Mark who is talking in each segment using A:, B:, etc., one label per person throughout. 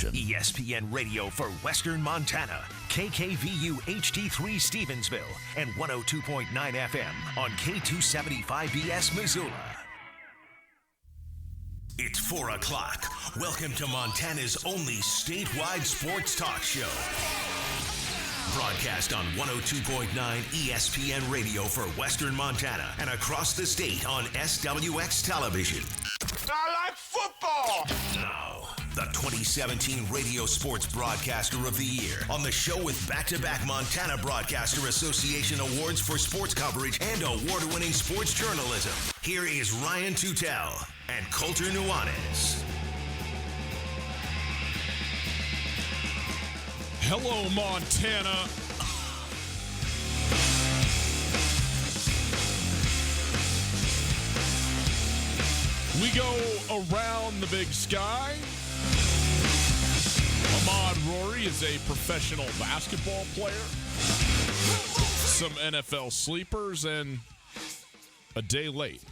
A: television. ESPN Radio for Western Montana. KKVU HD3 Stevensville and 102.9 FM on K275BS Missoula. It's 4 o'clock. Welcome to Montana's only statewide sports talk show. Broadcast on 102.9 ESPN Radio for Western Montana and across the state on SWX Television.
B: I like football!
A: Now, the 2017 Radio Sports Broadcaster of the Year on the show with back-to-back Montana Broadcaster Association awards for sports coverage and award-winning sports journalism. Here is Ryan Tootell and Coulter Nuanez.
C: Hello, Montana. We go around the big sky. Ahmad Rory is a professional basketball player. Some NFL sleepers, and a day late,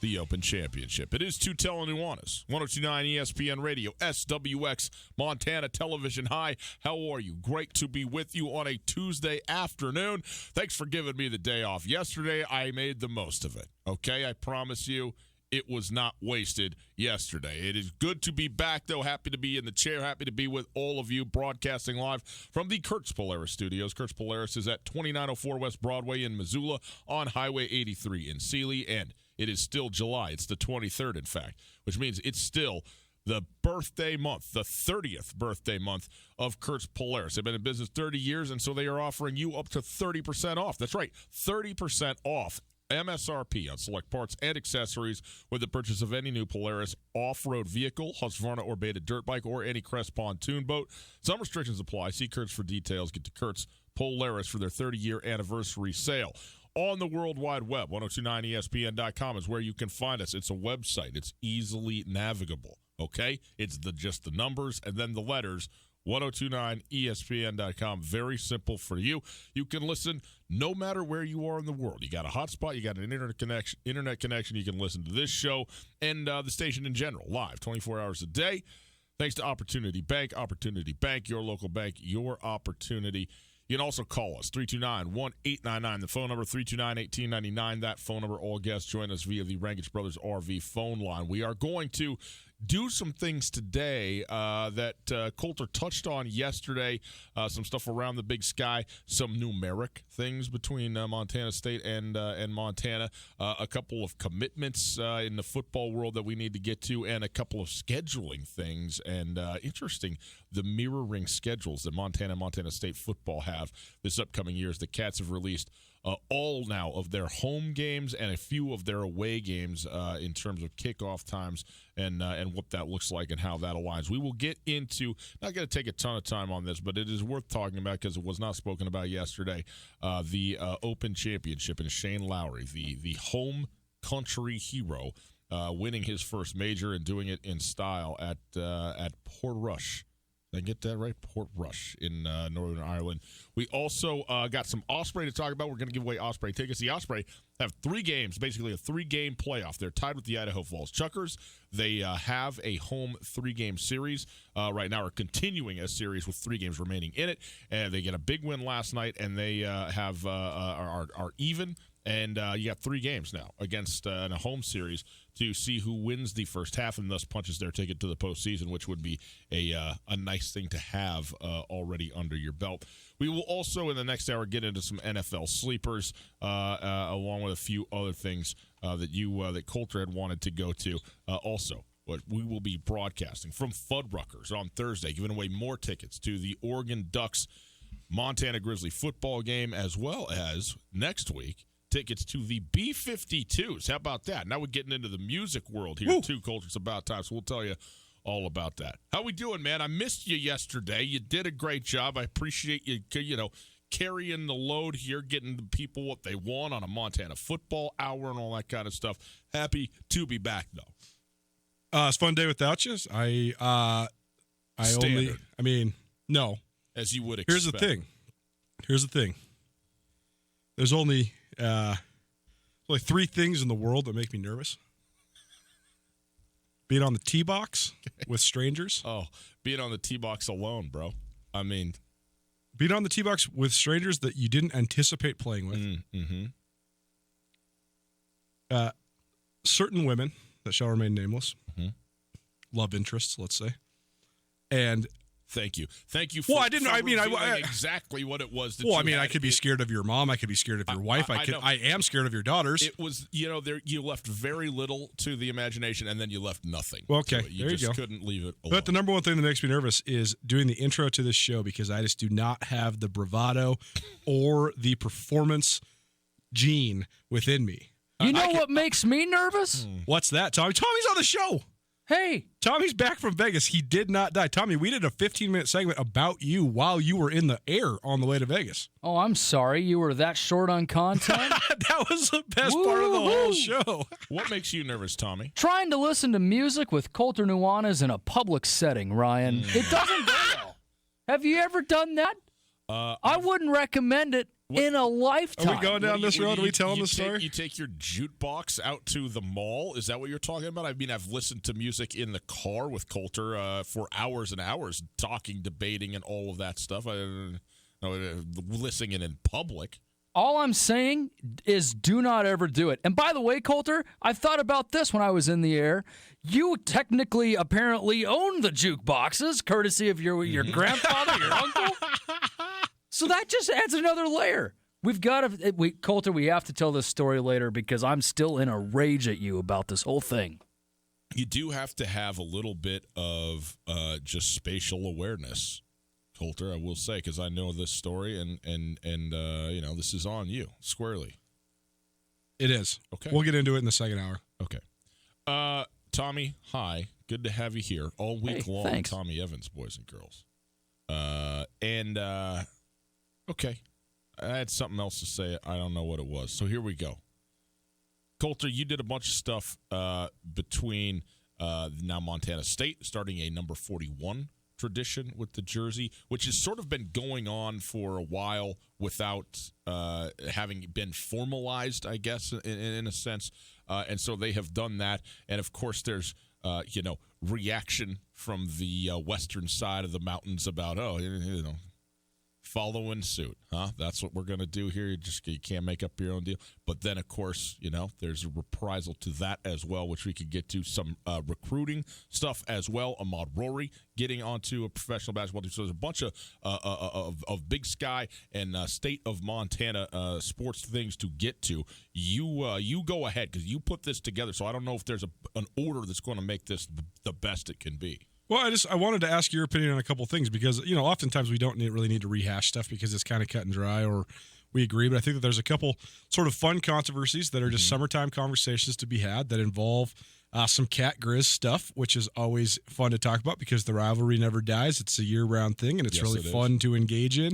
C: the Open Championship. It is Tootell and Nuanez, 102.9 ESPN Radio, SWX, Montana Television. Hi, how are you? Great to be with you on a Tuesday afternoon. Thanks for giving me the day off. Yesterday, I made the most of it, okay? I promise you, it was not wasted yesterday. It is good to be back, though. Happy to be in the chair. Happy to be with all of you, broadcasting live from the Kurtz Polaris studios. Kurtz Polaris is at 2904 West Broadway in Missoula on Highway 83 in Sealy, and it is still July. It's the 23rd, in fact, which means it's still the birthday month, the 30th birthday month of Kurtz Polaris. They've been in business 30 years, and so they are offering you up to 30% off. That's right, 30% off MSRP on select parts and accessories with the purchase of any new Polaris off-road vehicle, Husqvarna or Beta dirt bike, or any Crest pontoon boat. Some restrictions apply. See Kurtz for details. Get to Kurtz Polaris for their 30-year anniversary sale. On the World Wide Web, 1029ESPN.com is where you can find us. It's a website. It's easily navigable, okay? It's just the numbers and then the letters, 1029ESPN.com. Very simple for you. You can listen no matter where you are in the world. You got a hotspot, you got an internet connection. You can listen to this show and the station in general, live, 24 hours a day. Thanks to Opportunity Bank. Opportunity Bank, your local bank, your opportunity. You can also call us, 329-1899. The phone number, 329-1899. That phone number, all guests join us via the Rangich Brothers RV phone line. We are going to do some things today that Coulter touched on yesterday, some stuff around the big sky, some numeric things between Montana State and Montana, a couple of commitments in the football world that we need to get to, and a couple of scheduling things. And interesting, the mirroring schedules that Montana and Montana State football have this upcoming year as the Cats have released all now of their home games and a few of their away games in terms of kickoff times and what that looks like and how that aligns. We will get into, not going to take a ton of time on this, but it is worth talking about because it was not spoken about yesterday, the Open Championship and Shane Lowry, the home country hero, winning his first major and doing it in style at Portrush. Did I get that right? Portrush in Northern Ireland. We also got some Osprey to talk about. We're going to give away Osprey tickets. The Osprey have 3 games, basically a 3-game playoff. They're tied with the Idaho Falls Chuckers. They have a home 3-game series right now, are continuing a series with 3 games remaining in it. And they get a big win last night, and they are even. And you got 3 games now against in a home series to see who wins the first half and thus punches their ticket to the postseason, which would be a nice thing to have already under your belt. We will also, in the next hour, get into some NFL sleepers, along with a few other things that Coulter had wanted to go to. Also, what we will be broadcasting from Fuddruckers on Thursday, giving away more tickets to the Oregon Ducks Montana Grizzly football game, as well as next week, tickets to the B-52s. How about that? Now we're getting into the music world here, too, Coulter. It's about time, so we'll tell you all about that. How we doing, man? I missed you yesterday. You did a great job. I appreciate you, carrying the load here, getting the people what they want on a Montana football hour and all that kind of stuff. Happy to be back, though.
D: It's a fun day without you. No.
C: As you would expect.
D: Here's the thing. There's only 3 things in the world that make me nervous. Being on the tee box with strangers.
C: Oh, being on the tee box alone, bro. I mean,
D: being on the tee box with strangers that you didn't anticipate playing with.
C: Mm-hmm.
D: Certain women that shall remain nameless.
C: Mm-hmm.
D: Love interests, let's say. And
C: thank you for,
D: well, I didn't.
C: for
D: I mean,
C: revealing exactly what it was. That
D: well,
C: you
D: I mean,
C: had.
D: I could be scared of your mom. I could be scared of your wife. I am scared of your daughters.
C: It was, there you left very little to the imagination, and then you left nothing.
D: Well, okay,
C: you
D: there you
C: just
D: go.
C: couldn't leave it alone.
D: But the number one thing that makes me nervous is doing the intro to this show because I just do not have the bravado or the performance gene within me.
E: You know what makes me nervous?
D: What's that, Tommy? Tommy's on the show.
E: Hey.
D: Tommy's back from Vegas. He did not die. Tommy, we did a 15-minute segment about you while you were in the air on the way to Vegas.
E: Oh, I'm sorry. You were that short on content?
D: That was the best part of the whole show.
C: What makes you nervous, Tommy?
E: Trying to listen to music with Coulter Nuanez in a public setting, Ryan. It doesn't go well. Have you ever done that? I wouldn't recommend it in a lifetime.
D: Are we going down this road? Are we telling the story?
C: You take your jukebox out to the mall? Is that what you're talking about? I mean, I've listened to music in the car with Coulter for hours and hours, talking, debating, and all of that stuff. Listening in public.
E: All I'm saying is do not ever do it. And by the way, Coulter, I thought about this when I was in the air. You technically, apparently own the jukeboxes, courtesy of your grandfather, your uncle. So that just adds another layer. We've got to, Coulter, we have to tell this story later because I'm still in a rage at you about this whole thing.
C: You do have to have a little bit of just spatial awareness, Coulter, I will say, because I know this story, and this is on you squarely.
D: It is.
C: Okay.
D: We'll get into it in the second hour.
C: Okay. Tommy, hi. Good to have you here all week long.
E: Thanks.
C: Tommy Evans, boys and girls. Okay. I had something else to say. I don't know what it was. So here we go. Coulter, you did a bunch of stuff between now Montana State, starting a number 41 tradition with the jersey, which has sort of been going on for a while without having been formalized, I guess, in a sense. And so they have done that. And, of course, there's, reaction from the western side of the mountains about, following suit, huh? That's what we're going to do here. You can't make up your own deal. But then, of course, there's a reprisal to that as well, which we could get to some recruiting stuff as well. Ahmad Rory getting onto a professional basketball team. So there's a bunch of Big Sky and state of Montana sports things to get to. You go ahead because you put this together. So I don't know if there's an order that's going to make this the best it can be.
D: Well, I wanted to ask your opinion on a couple of things because, oftentimes we don't really need to rehash stuff because it's kind of cut and dry or we agree. But I think that there's a couple sort of fun controversies that are just summertime conversations to be had that involve some Cat Grizz stuff, which is always fun to talk about because the rivalry never dies. It's a year-round thing, and it's really fun to engage in.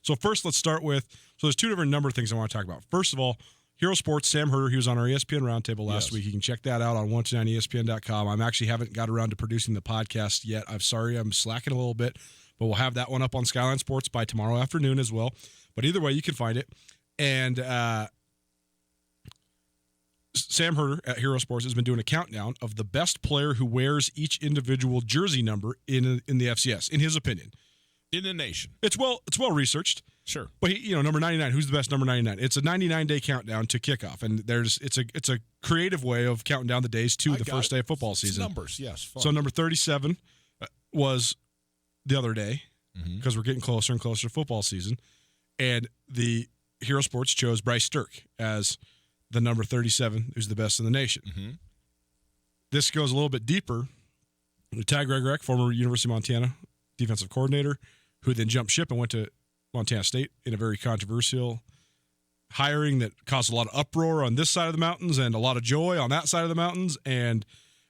D: So first, let's start with – so there's two different number of things I want to talk about. First of all, Hero Sports, Sam Herder, he was on our ESPN Roundtable last week. You can check that out on 129ESPN.com. I actually haven't got around to producing the podcast yet. I'm sorry, I'm slacking a little bit, but we'll have that one up on Skyline Sports by tomorrow afternoon as well. But either way, you can find it. And Sam Herder at Hero Sports has been doing a countdown of the best player who wears each individual jersey number in the FCS, in his opinion.
C: In the nation.
D: It's well researched.
C: Sure.
D: But number 99, who's the best number 99? It's a 99-day countdown to kickoff, and it's a creative way of counting down the days to the first day of football season.
C: Numbers, yes. Fun.
D: So number 37 was the other day because we're getting closer and closer to football season, and the Hero Sports chose Bryce Stirk as the number 37, who's the best in the nation.
C: Mm-hmm.
D: This goes a little bit deeper. Ty Gregorak, former University of Montana defensive coordinator, who then jumped ship and went to Montana State in a very controversial hiring that caused a lot of uproar on this side of the mountains and a lot of joy on that side of the mountains. And,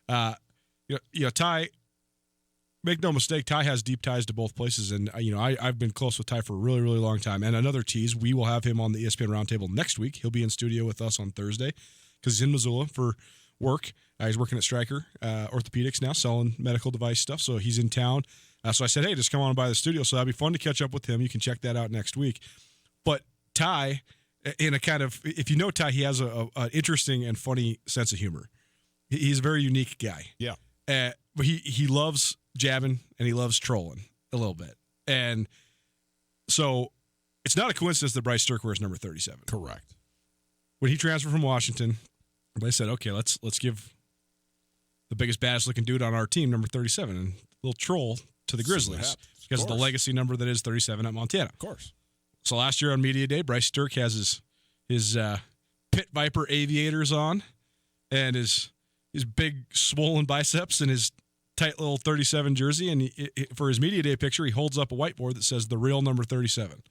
D: Ty, make no mistake, Ty has deep ties to both places. And, I've been close with Ty for a really, really long time. And another tease, we will have him on the ESPN Roundtable next week. He'll be in studio with us on Thursday because he's in Missoula for work. He's working at Stryker Orthopedics now, selling medical device stuff. So he's in town. So I said, hey, just come on by the studio. So that'd be fun to catch up with him. You can check that out next week. But Ty, in a kind of, if you know Ty, he has an interesting and funny sense of humor. He's a very unique guy.
C: Yeah.
D: But he loves jabbing and he loves trolling a little bit. And so it's not a coincidence that Bryce Sterk wears number 37.
C: Correct.
D: When he transferred from Washington, they said, okay, let's give the biggest, baddest looking dude on our team number 37 and a little troll to the Grizzlies because of the legacy number that is 37 at Montana.
C: Of course.
D: So last year on Media Day, Bryce Sterk has his Pit Viper aviators on and his big swollen biceps and his tight little 37 jersey. And for his Media Day picture, he holds up a whiteboard that says the real number 37.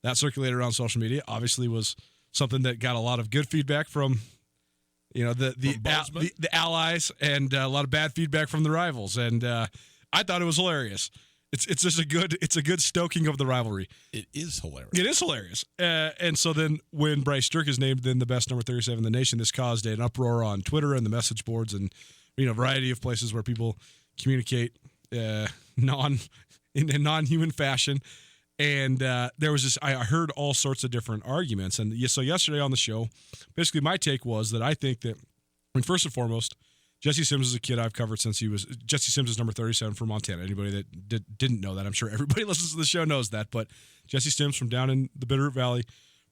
D: That circulated around social media. Obviously was something that got a lot of good feedback from the allies and a lot of bad feedback from the rivals. And I thought it was hilarious. It's just a good stoking of the rivalry.
C: It is hilarious.
D: It is hilarious. And so then when Bryce Sterk is named then the best number 37 in the nation, this caused an uproar on Twitter and the message boards and a variety of places where people communicate in non-human fashion. And there was this. I heard all sorts of different arguments. And so yesterday on the show, basically my take was that I think that, first and foremost, Jesse Sims is a kid I've covered since he was. Jesse Sims is number 37 for Montana. Anybody that didn't know that, I'm sure everybody listens to the show knows that. But Jesse Sims from down in the Bitterroot Valley,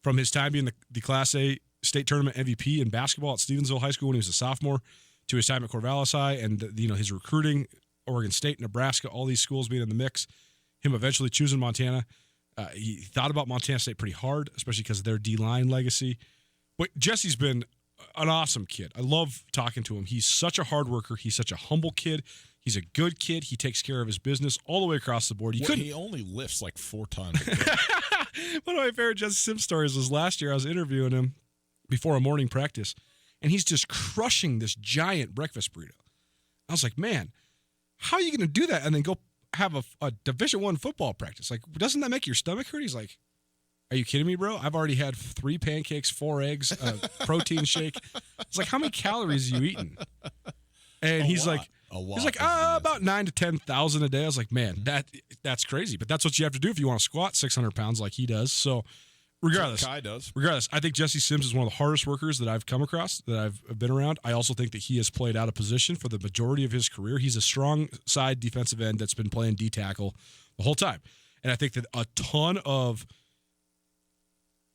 D: from his time being the Class A state tournament MVP in basketball at Stevensville High School when he was a sophomore, to his time at Corvallis High, and his recruiting, Oregon State, Nebraska, all these schools being in the mix, him eventually choosing Montana. He thought about Montana State pretty hard, especially because of their D-line legacy. But Jesse's been an awesome kid. I love talking to him. He's such a hard worker. He's such a humble kid. He's a good kid. He takes care of his business all the way across the board.
C: He only lifts like 4 times a day.
D: One of my favorite Jesse Sims stories was last year. I was interviewing him before a morning practice, and he's just crushing this giant breakfast burrito. I was like, man, how are you going to do that and then go have a Division I football practice? Like, doesn't that make your stomach hurt? He's like, are you kidding me, bro? I've already had 3 pancakes, 4 eggs, a protein shake. It's like, how many calories are you eating? And he's like, about 9,000 to 10,000 a day. I was like, man, that's crazy. But that's what you have to do if you want to squat 600 pounds like he does. So regardless, I think Jesse Sims is one of the hardest workers that I've come across, that I've been around. I also think that he has played out of position for the majority of his career. He's a strong side defensive end that's been playing D-tackle the whole time. And I think that a ton of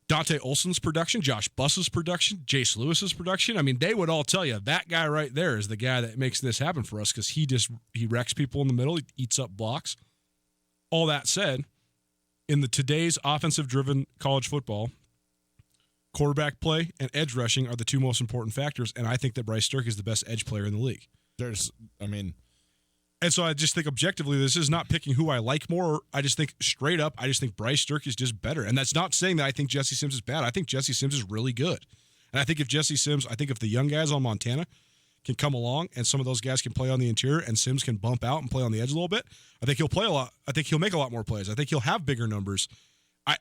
D: Dante Olson's production, Josh Buss's production, Jace Lewis's production, I mean, they would all tell you that guy right there is the guy that makes this happen for us because he wrecks people in the middle, he eats up blocks. All that said, in today's offensive-driven college football, quarterback play and edge rushing are the 2 most important factors, and I think that Bryce Sterk is the best edge player in the league. And so I just think objectively, this is not picking who I like more. I just think straight up, I just think Bryce Sterk is just better. And that's not saying that I think Jesse Sims is bad. I think Jesse Sims is really good. And I think if the young guys on Montana can come along and some of those guys can play on the interior and Sims can bump out and play on the edge a little bit, I think he'll play a lot. I think he'll make a lot more plays. I think he'll have bigger numbers.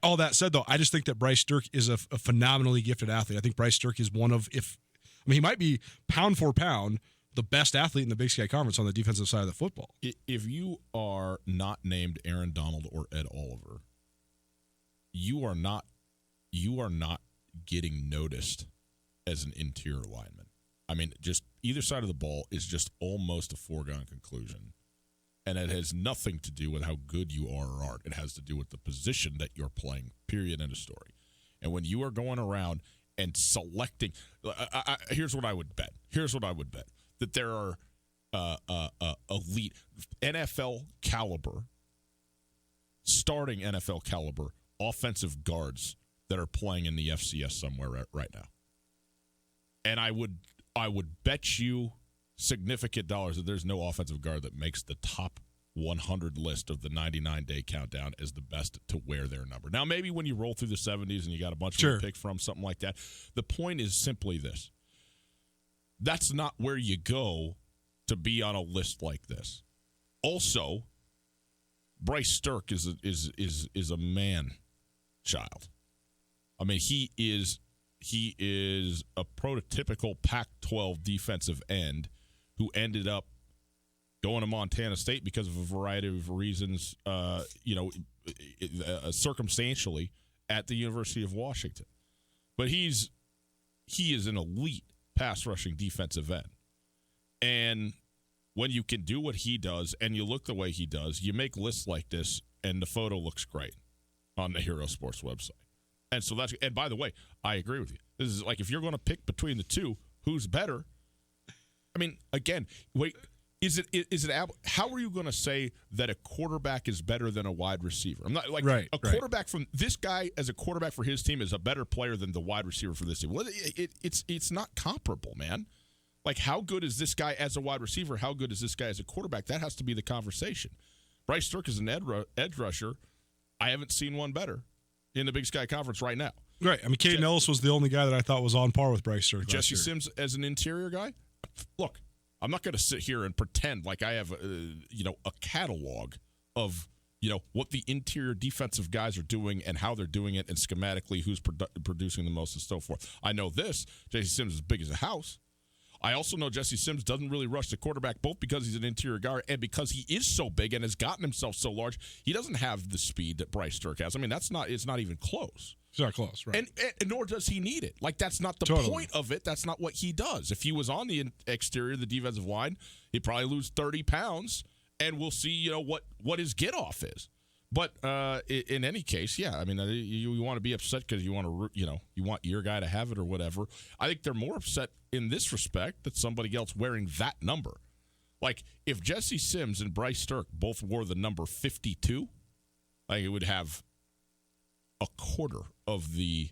D: All that said, though, I just think that Bryce Sterk is a phenomenally gifted athlete. I think Bryce Sterk is he might be pound for pound the best athlete in the Big Sky Conference on the defensive side of the football.
C: If you are not named Aaron Donald or Ed Oliver, you are not getting noticed as an interior lineman. I mean, just either side of the ball is just almost a foregone conclusion. And it has nothing to do with how good you are or aren't. It has to do with the position that you're playing, period, end of story. And when you are going around and selecting, here's what I would bet. That there are elite NFL caliber, starting NFL caliber offensive guards that are playing in the FCS somewhere right now. And I would bet you significant dollars that there's no offensive guard that makes the top 100 list of the 99-day countdown as the best to wear their number. Now, maybe when you roll through the 70s and you got a bunch of them to pick from, something like that. The point is simply this. That's not where you go to be on a list like this. Also, Bryce Sterk is a man child. I mean, he is a prototypical Pac-12 defensive end who ended up going to Montana State because of a variety of reasons, circumstantially at the University of Washington. But he is an elite pass rushing defensive end. And when you can do what he does and you look the way he does, you make lists like this and the photo looks great on the Hero Sports website. And so and by the way, I agree with you. This is like, if you're going to pick between the two, who's better? I mean, again, wait, is it how are you going to say that a quarterback is better than a wide receiver? I'm not like a quarterback from this guy as a quarterback for his team is a better player than the wide receiver for this team. Well, it's not comparable, man. Like, how good is this guy as a wide receiver? How good is this guy as a quarterback? That has to be the conversation. Bryce Sterk is an edge rusher. I haven't seen one better in the Big Sky Conference right now.
D: Right. I mean, Caden Ellis was the only guy that I thought was on par with Bryce Sterk.
C: Jesse Sims as an interior guy? Look, I'm not going to sit here and pretend like I have a catalog of what the interior defensive guys are doing and how they're doing it, and schematically who's producing the most and so forth. I know this. Jesse Sims is big as a house. I also know Jesse Sims doesn't really rush the quarterback, both because he's an interior guard and because he is so big and has gotten himself so large. He doesn't have the speed that Bryce Sterk has. I mean, it's not even close.
D: It's not close, right?
C: And nor does he need it. Like, that's not the point of it. That's not what he does. If he was on the exterior of the defensive line, he'd probably lose 30 pounds, and we'll see, what his get-off is. But in any case, yeah, I mean, you want to be upset because you want your guy to have it or whatever. I think they're more upset in this respect that somebody else wearing that number. Like, if Jesse Sims and Bryce Sterk both wore the number 52, I think it would have a quarter of the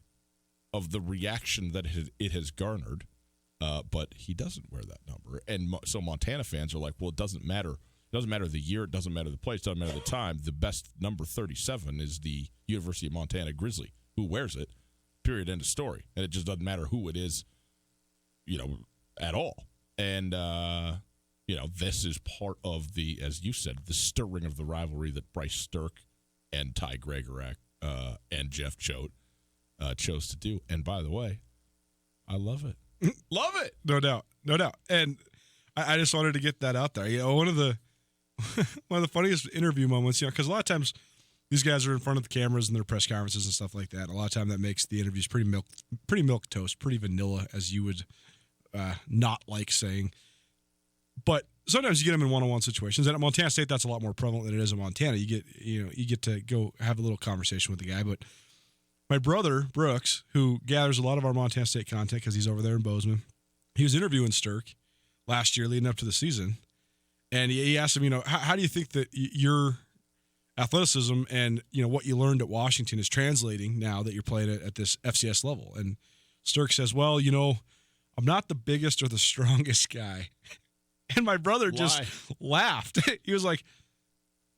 C: reaction that it has garnered. But he doesn't wear that number, and so Montana fans are like, well, it doesn't matter. It doesn't matter the year. It doesn't matter the place. It doesn't matter the time. The best number 37 is the University of Montana Grizzly, who wears it, period, end of story. And it just doesn't matter who it is, at all. And, this is part of the, as you said, the stirring of the rivalry that Bryce Sterk and Ty Gregorak and Jeff Choate chose to do. And by the way, I love it. Love it.
D: No doubt. And I just wanted to get that out there. One of the funniest interview moments, because a lot of times these guys are in front of the cameras in their press conferences and stuff like that. A lot of time that makes the interviews pretty milk toast, pretty vanilla, as you would not like saying. But sometimes you get them in one-on-one situations, and at Montana State that's a lot more prevalent than it is in Montana. You get to go have a little conversation with the guy. But my brother Brooks, who gathers a lot of our Montana State content because he's over there in Bozeman, he was interviewing Sterk last year leading up to the season. And he asked him, how do you think that your athleticism and, what you learned at Washington is translating now that you're playing at this FCS level? And Sterk says, well, I'm not the biggest or the strongest guy. And my brother just laughed. He was like,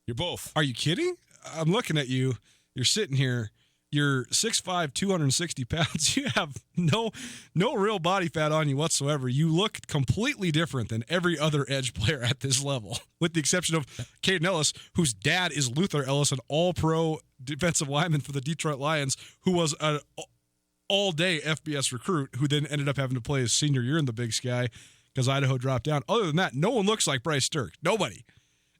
C: you're both.
D: Are you kidding? I'm looking at you. You're sitting here. You're 6'5", 260 pounds. You have no real body fat on you whatsoever. You look completely different than every other edge player at this level, with the exception of Caden Ellis, whose dad is Luther Ellis, an all-pro defensive lineman for the Detroit Lions, who was an all-day FBS recruit, who then ended up having to play his senior year in the Big Sky because Idaho dropped down. Other than that, no one looks like Bryce Sterk. Nobody.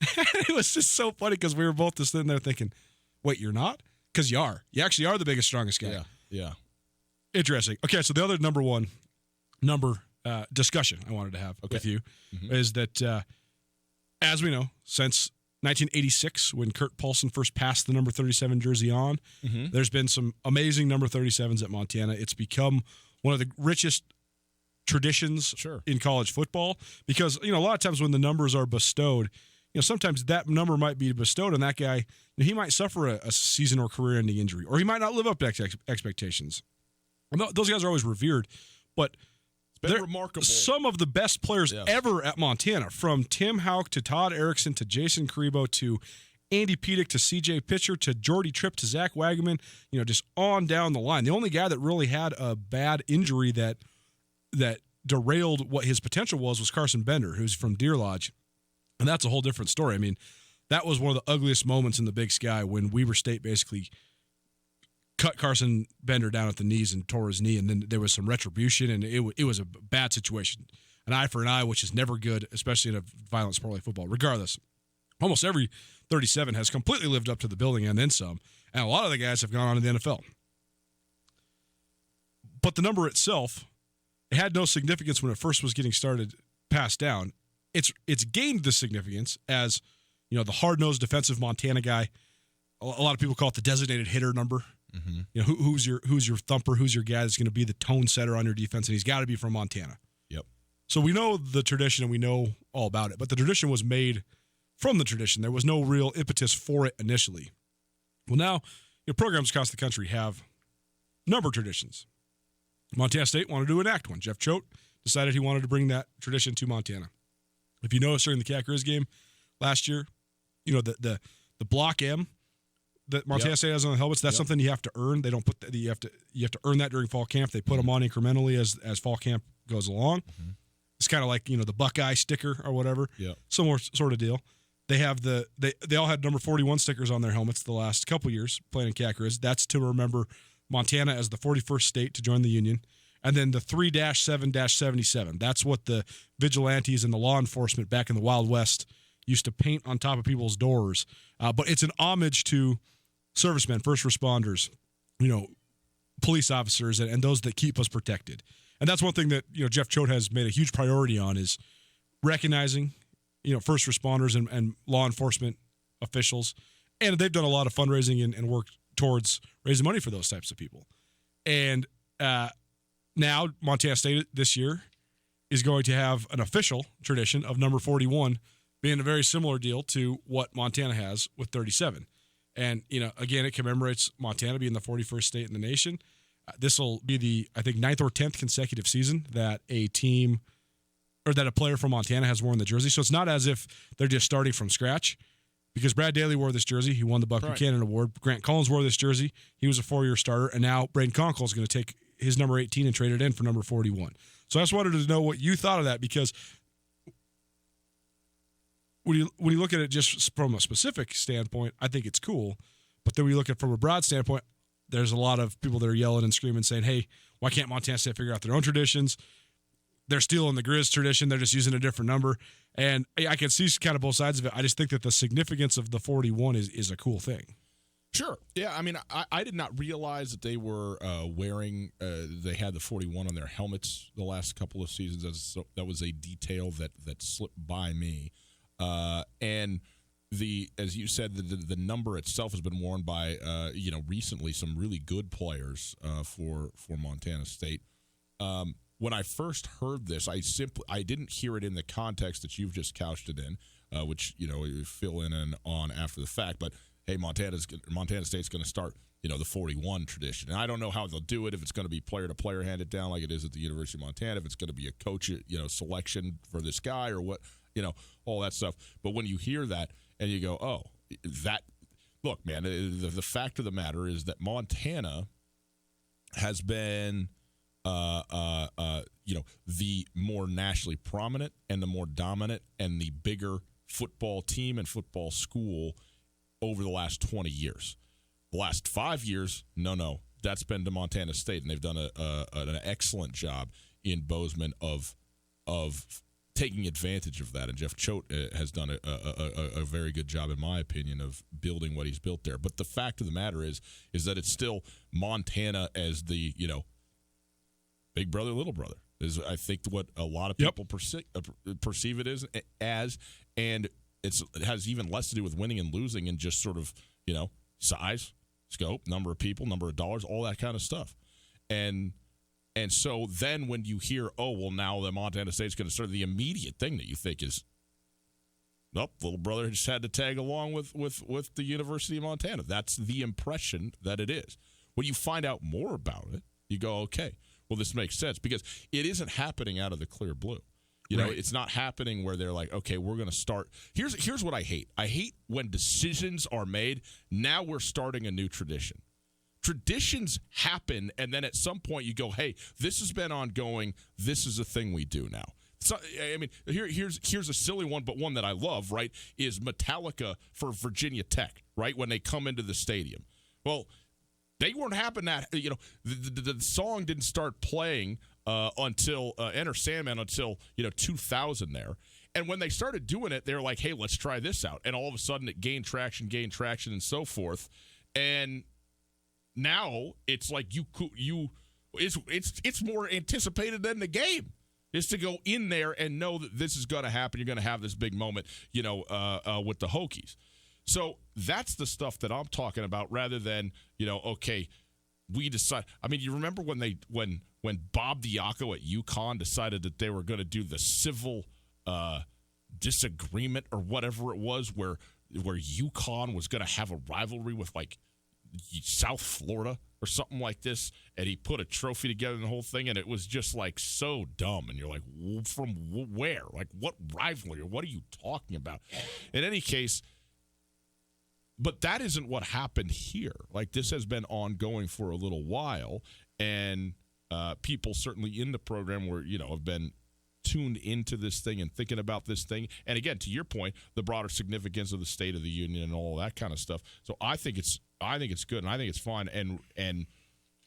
D: It was just so funny because we were both just sitting there thinking, wait, you're not? Because you are. You actually are the biggest, strongest guy.
C: Yeah.
D: Interesting. Okay, so the other number discussion I wanted to have with you is that, as we know, since 1986, when Kurt Paulson first passed the number 37 jersey on, there's been some amazing number 37s at Montana. It's become one of the richest traditions in college football because, a lot of times when the numbers are bestowed, sometimes that number might be bestowed on that guy. He might suffer a season or career-ending injury, or he might not live up to expectations. Those guys are always revered, but
C: it's been remarkable.
D: Some of the best players ever at Montana, from Tim Houck to Todd Erickson to Jason Kribo to Andy Pedic to C.J. Pitcher to Jordy Tripp to Zach Wagaman, just on down the line. The only guy that really had a bad injury that derailed what his potential was Carson Bender, who's from Deer Lodge. And that's a whole different story. I mean, that was one of the ugliest moments in the Big Sky when Weber State basically cut Carson Bender down at the knees and tore his knee, and then there was some retribution, and it was a bad situation. An eye for an eye, which is never good, especially in a violent sport like football. Regardless, almost every 37 has completely lived up to the billing and then some, and a lot of the guys have gone on to the NFL. But the number itself, it had no significance when it first was getting started, passed down. it's gained the significance as, the hard-nosed defensive Montana guy. A lot of people call it the designated hitter number. Mm-hmm. Who's your thumper? Who's your guy that's going to be the tone setter on your defense? And he's got to be from Montana.
C: Yep.
D: So we know the tradition and we know all about it, but the tradition was made from the tradition. There was no real impetus for it initially. Well, now programs across the country have a number of traditions. Montana State wanted to enact one. Jeff Choate decided he wanted to bring that tradition to Montana. If you notice during the Cat Grizz game last year, the block M that Montana State has on the helmets, that's something you have to earn. They don't put that. You have to earn that during fall camp. They put them on incrementally as fall camp goes along. Mm-hmm. It's kind of like the Buckeye sticker or whatever. Yeah, similar sort of deal. They have they all had number 41 stickers on their helmets the last couple years playing in Cat Grizz. That's to remember Montana as the 41st state to join the Union. And then the 3-7-77. That's what the vigilantes and the law enforcement back in the Wild West used to paint on top of people's doors. But it's an homage to servicemen, first responders, police officers, and those that keep us protected. And that's one thing that Jeff Choate has made a huge priority on is recognizing first responders and law enforcement officials. And they've done a lot of fundraising and work towards raising money for those types of people. And now Montana State this year is going to have an official tradition of number 41 being a very similar deal to what Montana has with 37. And, again, it commemorates Montana being the 41st state in the nation. This will be the, I think, 9th or 10th consecutive season that a team or that a player from Montana has worn the jersey. So it's not as if they're just starting from scratch, because Brad Daly wore this jersey. He won the Buck Buchanan Award. Grant Collins wore this jersey. He was a 4-year starter. And now Braden Conkle is going to take his number 18 and trade it in for number 41. So I just wanted to know what you thought of that, because when you look at it just from a specific standpoint, I think it's cool. But then when you look at it from a broad standpoint, there's a lot of people that are yelling and screaming saying, hey, why can't Montana State figure out their own traditions? They're stealing the Grizz tradition. They're just using a different number. And I can see kind of both sides of it. I just think that the significance of the 41 is a cool thing.
C: Sure. Yeah, I mean, I did not realize that they were wearing they had the 41 on their helmets the last couple of seasons. That was a detail that slipped by me. And as you said, the number itself has been worn by recently some really good players for Montana State. When I first heard this, I didn't hear it in the context that you've just couched it in, which you fill in and on after the fact. But hey, Montana State's going to start the 41 tradition, and I don't know how they'll do it. If it's going to be player to player handed down like it is at the University of Montana, if it's going to be a coach selection for this guy or what. All that stuff. But when you hear that and you go, oh, that – look, man, the fact of the matter is that Montana has been, the more nationally prominent and the more dominant and the bigger football team and football school over the last 20 years. The last 5 years, no, that's been to Montana State, and they've done an excellent job in Bozeman of taking advantage of that, and Jeff Choate has done a very good job, in my opinion, of building what he's built there. But the fact of the matter is that it's still Montana as the big brother, little brother is I think what a lot of people perceive it as, and it has even less to do with winning and losing and just sort of size, scope, number of people, number of dollars, all that kind of stuff, And so then when you hear, oh, well, now the Montana State's going to start, the immediate thing that you think is, nope, little brother just had to tag along with the University of Montana. That's the impression that it is. When you find out more about it, you go, okay, well, this makes sense, because it isn't happening out of the clear blue. It's not happening where they're like, okay, we're going to start. Here's what I hate. I hate when decisions are made. Now we're starting a new tradition. Traditions happen, and then at some point you go, hey, this has been ongoing. This is a thing we do now. So, I mean, here's a silly one, but one that I love, right, is Metallica for Virginia Tech, right, when they come into the stadium. Well, they weren't happening that, the song didn't start playing until Enter Sandman until, 2000 there. And when they started doing it, they were like, hey, let's try this out. And all of a sudden it gained traction, and so forth. And now it's like it's more anticipated than the game. is to go in there and know that this is going to happen. You're going to have this big moment, with the Hokies. So that's the stuff that I'm talking about rather than, okay, we decide. I mean, you remember when Bob Diaco at UConn decided that they were going to do the civil disagreement or whatever it was where UConn was going to have a rivalry with like South Florida or something like this, and he put a trophy together and the whole thing, and it was just like so dumb. And you're like, from where? Like, what rivalry? What are you talking about? In any case, but that isn't what happened here. Like, this has been ongoing for a little while, and people certainly in the program have been tuned into this thing and thinking about this thing. And again, to your point, the broader significance of the State of the Union and all that kind of stuff. So I think it's good and I think it's fine. And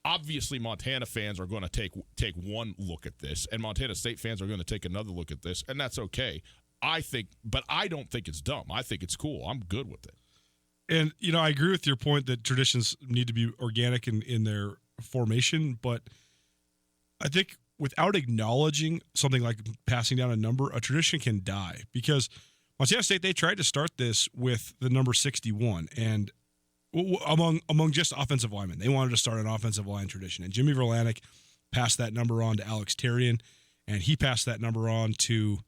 C: obviously Montana fans are going to take one look at this, and Montana State fans are going to take another look at this, and that's okay. But I don't think it's dumb. I think it's cool. I'm good with it.
D: And, I agree with your point that traditions need to be organic in their formation, but I think without acknowledging something like passing down a number, a tradition can die. Because Montana State, they tried to start this with the number 61, and among just offensive linemen, they wanted to start an offensive line tradition. And Jimmy Verlanik passed that number on to Alex Terrian, and he passed that number on to,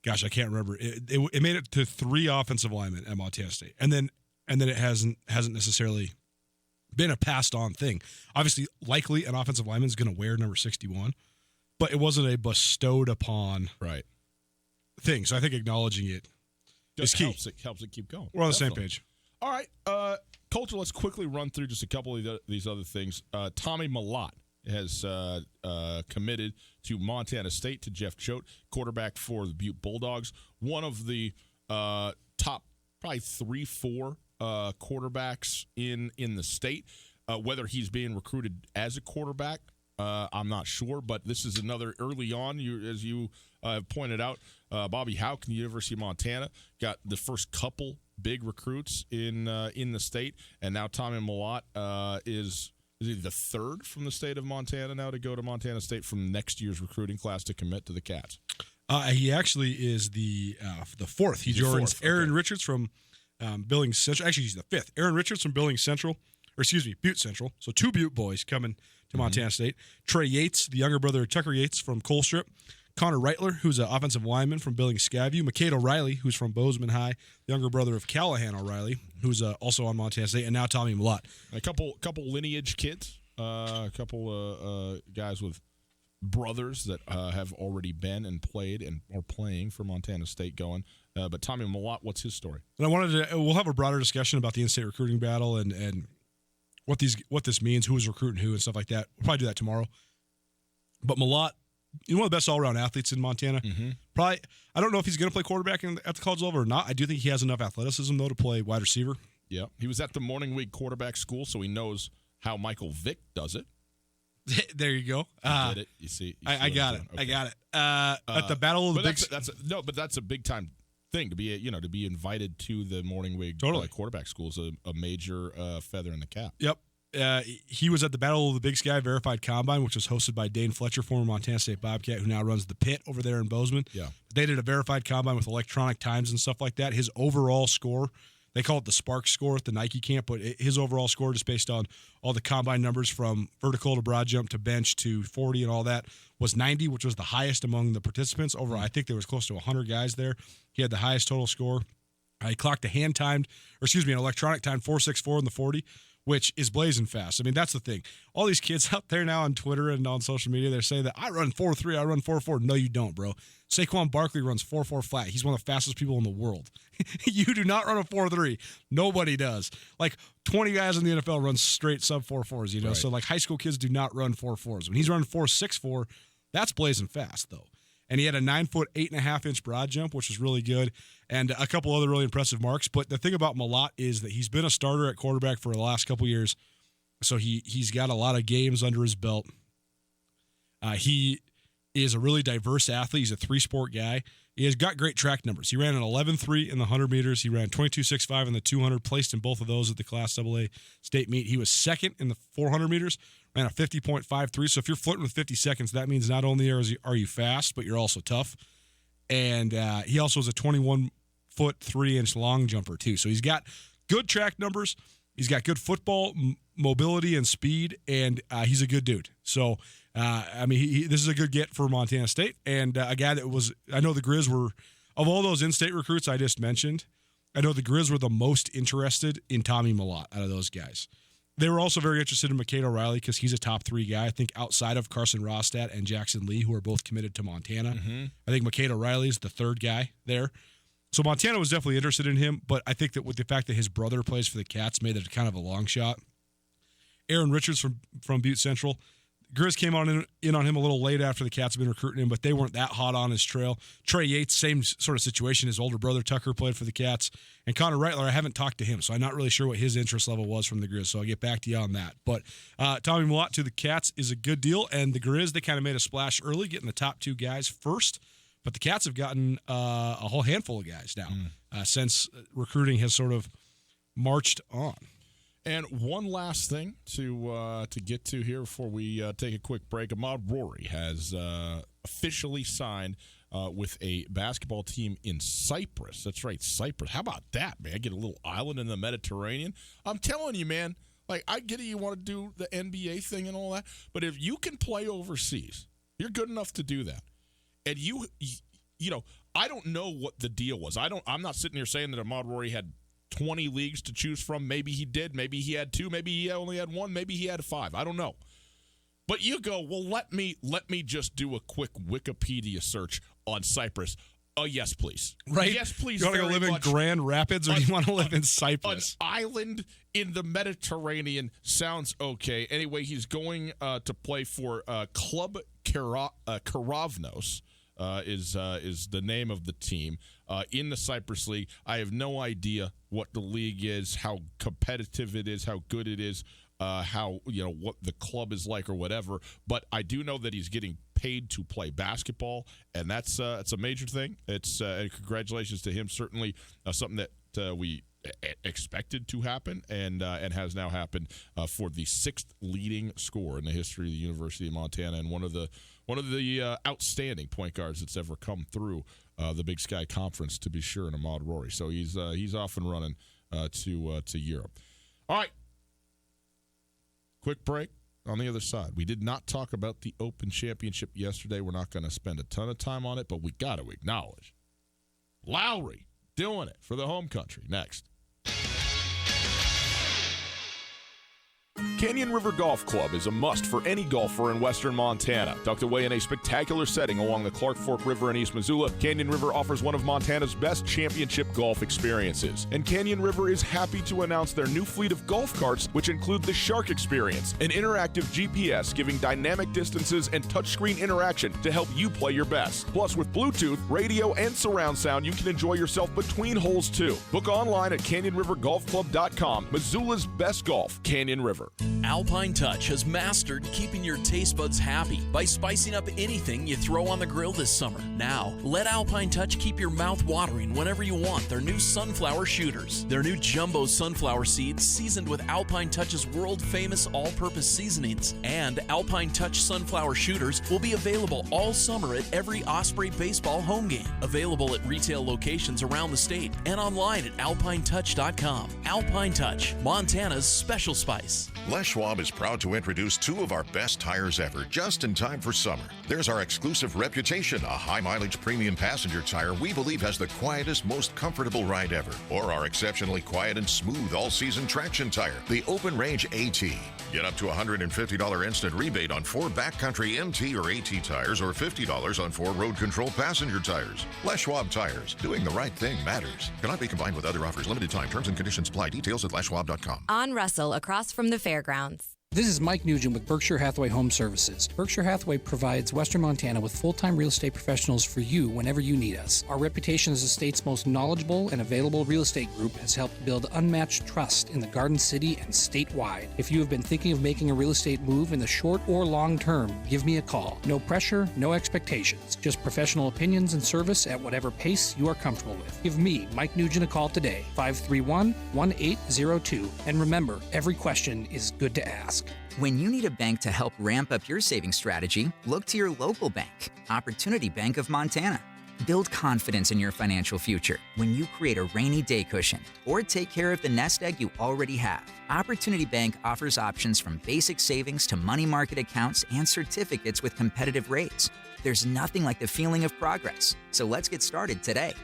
D: gosh, I can't remember. It made it to 3 offensive linemen at Montana State, and then it hasn't necessarily been a passed on thing. Obviously, likely an offensive lineman is going to wear number 61. But it wasn't a bestowed upon thing. So I think acknowledging it is key.
C: Helps it keep going.
D: We're on the same page.
C: All right. Coulter, let's quickly run through just a couple of these other things. Tommy Mellott has committed to Montana State, to Jeff Choate, quarterback for the Butte Bulldogs. One of the top probably 3-4 quarterbacks in the state. Whether he's being recruited as a quarterback, I'm not sure, but this is another early on. As you have pointed out, Bobby Houck from the University of Montana got the first couple big recruits in the state, and now Tommy Mellott is he the third from the state of Montana now to go to Montana State from next year's recruiting class to commit to the Cats.
D: He actually is the fourth. He joins Aaron Richards from Billings Central. Actually, he's the fifth. Aaron Richards from Billings Central, Butte Central. So 2 Butte boys coming to Montana State. Trey Yates, the younger brother of Tucker Yates from Colstrip. Connor Reitler, who's an offensive lineman from Billings Skyview. McCade O'Reilly, who's from Bozeman High. The younger brother of Callahan O'Reilly, who's also on Montana State. And now Tommy Mellott.
C: A couple lineage kids. A couple guys with brothers that have already been and played and are playing for Montana State going. But Tommy Mellott, what's his story?
D: And we'll have a broader discussion about the in-state recruiting battle and what this means, who is recruiting who, and stuff like that. We'll probably do that tomorrow. But Mellott, one of the best all-around athletes in Montana. Mm-hmm. Probably, I don't know if he's going to play quarterback at the college level or not. I do think he has enough athleticism, though, to play wide receiver.
C: Yeah. He was at the Morning Week quarterback school, so he knows how Michael Vick does it.
D: There you go.
C: Did it. You see
D: I got it. Okay. I got it. At the Battle of the Big...
C: That's a big-time thing to be invited to the Morning Week quarterback school is a major feather in the cap.
D: Yep. He was at the Battle of the Big Sky Verified Combine, which was hosted by Dane Fletcher, former Montana State Bobcat, who now runs the Pit over there in Bozeman.
C: Yeah.
D: They did a verified combine with electronic times and stuff like that. His overall score, they call it the Spark score at the Nike camp, but his overall score, just based on all the combine numbers from vertical to broad jump to bench to 40 and all that, was 90, which was the highest among the participants. I think there was close to 100 guys there. He had the highest total score. He clocked an electronic time 4.64 in the 40, which is blazing fast. I mean, that's the thing. All these kids out there now on Twitter and on social media, they're saying that I run 4.3, I run 4.4. No, you don't, bro. Saquon Barkley runs 4.4 flat. He's one of the fastest people in the world. You do not run a 4.3. Nobody does. Like 20 guys in the NFL run straight sub 4.4s, Right. So like high school kids do not run 4.4s. When he's running 4.64, that's blazing fast, though. And he had a 9-foot, 8.5-inch broad jump, which was really good, and a couple other really impressive marks. But the thing about Mellott is that he's been a starter at quarterback for the last couple years, so he's got a lot of games under his belt. He is a really diverse athlete. He's a 3-sport guy. He has got great track numbers. He ran an 11.3 in the 100 meters. He ran 22.65 in the 200, placed in both of those at the Class AA state meet. He was second in the 400 meters, ran a 50.53. So if you're flirting with 50 seconds, that means not only are you fast, but you're also tough. And he also is a 21-foot, 3-inch long jumper, too. So he's got good track numbers. He's got good football mobility and speed, and he's a good dude. So, this is a good get for Montana State, and a guy that was – I know the Grizz were – of all those in-state recruits I just mentioned, I know the Grizz were the most interested in Tommy Mellott out of those guys. They were also very interested in McCade O'Reilly because he's a top 3 guy, I think, outside of Carson Rostad and Jackson Lee, who are both committed to Montana. Mm-hmm. I think McCade O'Reilly is the 3rd guy there. So Montana was definitely interested in him, but I think that with the fact that his brother plays for the Cats made it kind of a long shot. Aaron Richards from Butte Central, Grizz came in on him a little late after the Cats had been recruiting him, but they weren't that hot on his trail. Trey Yates, same sort of situation. His older brother Tucker played for the Cats. And Connor Reitler, I haven't talked to him, so I'm not really sure what his interest level was from the Grizz, so I'll get back to you on that. But Tommy Mellott to the Cats is a good deal, and the Grizz, they kind of made a splash early, getting the top 2 guys first. But the Cats have gotten a whole handful of guys now since recruiting has sort of marched on.
C: And one last thing to get to here before we take a quick break. Ahmad Rory has officially signed with a basketball team in Cyprus. That's right, Cyprus. How about that, man? Get a little island in the Mediterranean. I'm telling you, man, like, I get it, you want to do the NBA thing and all that, but if you can play overseas, you're good enough to do that. And you know, I don't know what the deal was. I'm not sitting here saying that Ahmad Rory had 20 leagues to choose from. Maybe he did. Maybe he had 2. Maybe he only had 1. Maybe he had 5. I don't know. But you go, well, let me just do a quick Wikipedia search on Cyprus. Oh, yes, please.
D: Right?
C: Yes, please.
D: You want to live in Grand Rapids, or do you want to live in Cyprus?
C: An island in the Mediterranean sounds okay. Anyway, he's going to play for Club Karavnos. Is the name of the team in the Cyprus League. I have no idea what the league is, how competitive it is, how good it is, how, what the club is like or whatever. But I do know that he's getting paid to play basketball, and that's it's a major thing. It's congratulations to him. Certainly something that we expected to happen and has now happened for the 6th leading scorer in the history of the University of Montana, and one of the outstanding point guards that's ever come through the Big Sky Conference, to be sure, in Ahmad Rory. So he's off and running to Europe. All right, quick break. On the other side, we did not talk about the Open Championship yesterday. We're not going to spend a ton of time on it, but we got to acknowledge Lowry doing it for the home country. Next. Canyon River Golf Club is a must for any golfer in western Montana. Tucked away in a spectacular setting along the Clark Fork River in East Missoula, Canyon River offers one of Montana's best championship golf experiences. And Canyon River is happy to announce their new fleet of golf carts, which include the Shark Experience, an interactive GPS giving dynamic distances and touchscreen interaction to help you play your best. Plus, with Bluetooth, radio, and surround sound, you can enjoy yourself between holes too. Book online at CanyonRiverGolfClub.com. Missoula's best golf, Canyon River.
F: Alpine Touch has mastered keeping your taste buds happy by spicing up anything you throw on the grill this summer. Now, let Alpine Touch keep your mouth watering whenever you want their new sunflower shooters. Their new jumbo sunflower seeds seasoned with Alpine Touch's world-famous all-purpose seasonings. And Alpine Touch sunflower shooters will be available all summer at every Osprey baseball home game. Available at retail locations around the state and online at alpinetouch.com. Alpine Touch, Montana's special spice.
G: Les Schwab is proud to introduce 2 of our best tires ever, just in time for summer. There's our exclusive Reputation, a high-mileage premium passenger tire we believe has the quietest, most comfortable ride ever. Or our exceptionally quiet and smooth all-season traction tire, the Open Range AT. Get up to $150 instant rebate on 4 backcountry MT or AT tires, or $50 on 4 road control passenger tires. Les Schwab Tires. Doing the right thing matters. Cannot be combined with other offers. Limited time. Terms and conditions apply. Details at leschwab.com.
H: On Russell, across from the fairgrounds. This is Mike Nugent with Berkshire Hathaway Home Services. Berkshire Hathaway provides Western Montana with full-time real estate professionals for you whenever you need us. Our reputation as the state's most knowledgeable and available real estate group has helped build unmatched trust in the Garden City and statewide. If you have been thinking of making a real estate move in the short or long term, give me a call. No pressure, no expectations. Just professional opinions and service at whatever pace you are comfortable with. Give me, Mike Nugent, a call today, 531-1802. And remember, every question is good to ask.
I: When you need a bank to help ramp up your savings strategy, look to your local bank, Opportunity Bank of Montana. Build confidence in your financial future when you create a rainy day cushion or take care of the nest egg you already have. Opportunity Bank offers options from basic savings to money market accounts and certificates with competitive rates. There's nothing like the feeling of progress, so let's get started today.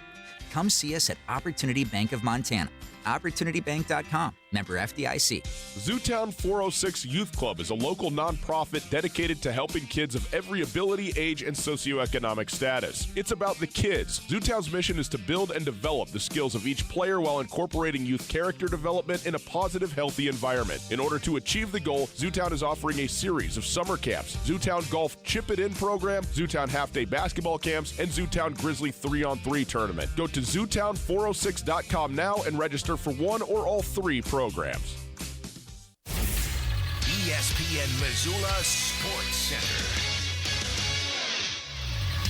I: Come see us at Opportunity Bank of Montana. OpportunityBank.com. Member FDIC.
J: Zootown 406 Youth Club is a local nonprofit dedicated to helping kids of every ability, age, and socioeconomic status. It's about the kids. Zootown's mission is to build and develop the skills of each player while incorporating youth character development in a positive, healthy environment. In order to achieve the goal, Zootown is offering a series of summer camps, Zootown Golf Chip It In program, Zootown Half-Day Basketball camps, and Zootown Grizzly 3-on-3 tournament. Go to zootown406.com now and register for one or all three programs.
A: ESPN Missoula Sports Center.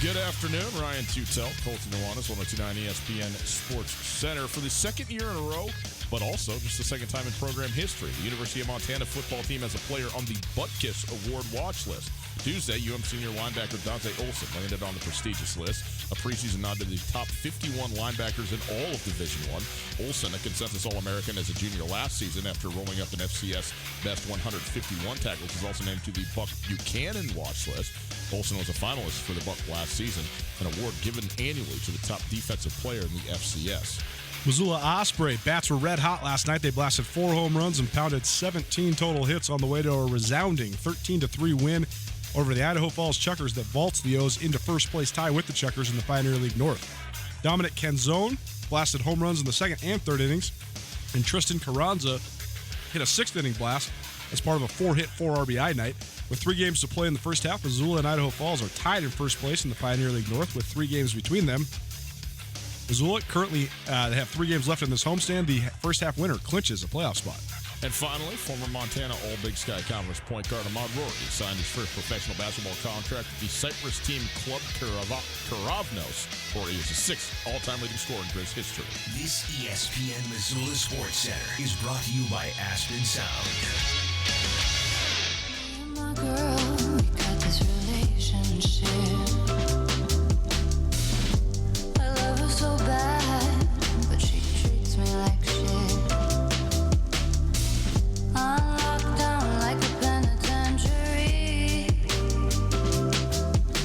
C: Good afternoon, Ryan Tootell, Colton Nuanez, 102.9 ESPN Sports Center. For the second year in a row, but also just the second time in program history, the University of Montana football team has a player on the Butkus Award watch list. Tuesday, UM senior linebacker Dante Olson landed on the prestigious list, a preseason nod to the top 51 linebackers in all of Division I. Olson, a consensus All-American as a junior last season after rolling up an FCS best 151 tackles, is also named to the Buck Buchanan watch list. Olson was a finalist for the Buck last season, an award given annually to the top defensive player in the FCS.
D: Missoula Osprey bats were red hot last night. They blasted 4 home runs and pounded 17 total hits on the way to a resounding 13-3 win over the Idaho Falls Chuckers that vaults the O's into first place tie with the Chuckers in the Pioneer League North. Dominic Canzone blasted home runs in the second and third innings, and Tristan Carranza hit a sixth inning blast as part of a 4-hit, 4 RBI night. With 3 games to play in the first half, Missoula and Idaho Falls are tied in first place in the Pioneer League North with 3 games between them. Missoula currently they have 3 games left in this homestand. The first half winner clinches a playoff spot.
C: And finally, former Montana All-Big Sky Conference point guard Ahmad Rory signed his first professional basketball contract with the Cyprus team Club Karavnos. Rory is the 6th all-time leading scorer in Grizz history.
A: This ESPN Missoula Sports Center is brought to you by Aspen Sound.
K: My girl, we got this relationship. I love her so bad, but she treats me like shit. I'm locked down like a penitentiary.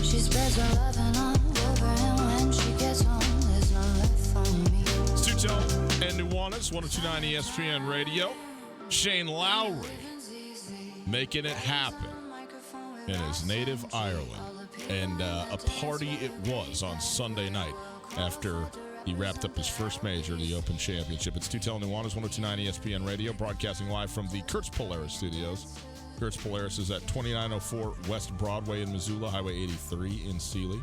K: She spreads her loving all over, and when she gets home, there's no left for me.
C: It's Tootell and Nuanez, 102.9 ESPN Radio. Shane Lowry making it happen in his native Ireland. And a party it was on Sunday night after he wrapped up his first major, the Open Championship. It's Tootell and Nuanez, 102.9 ESPN Radio, broadcasting live from the Kurtz Polaris studios. Kurtz Polaris is at 2904 West Broadway in Missoula, Highway 83 in Sealy.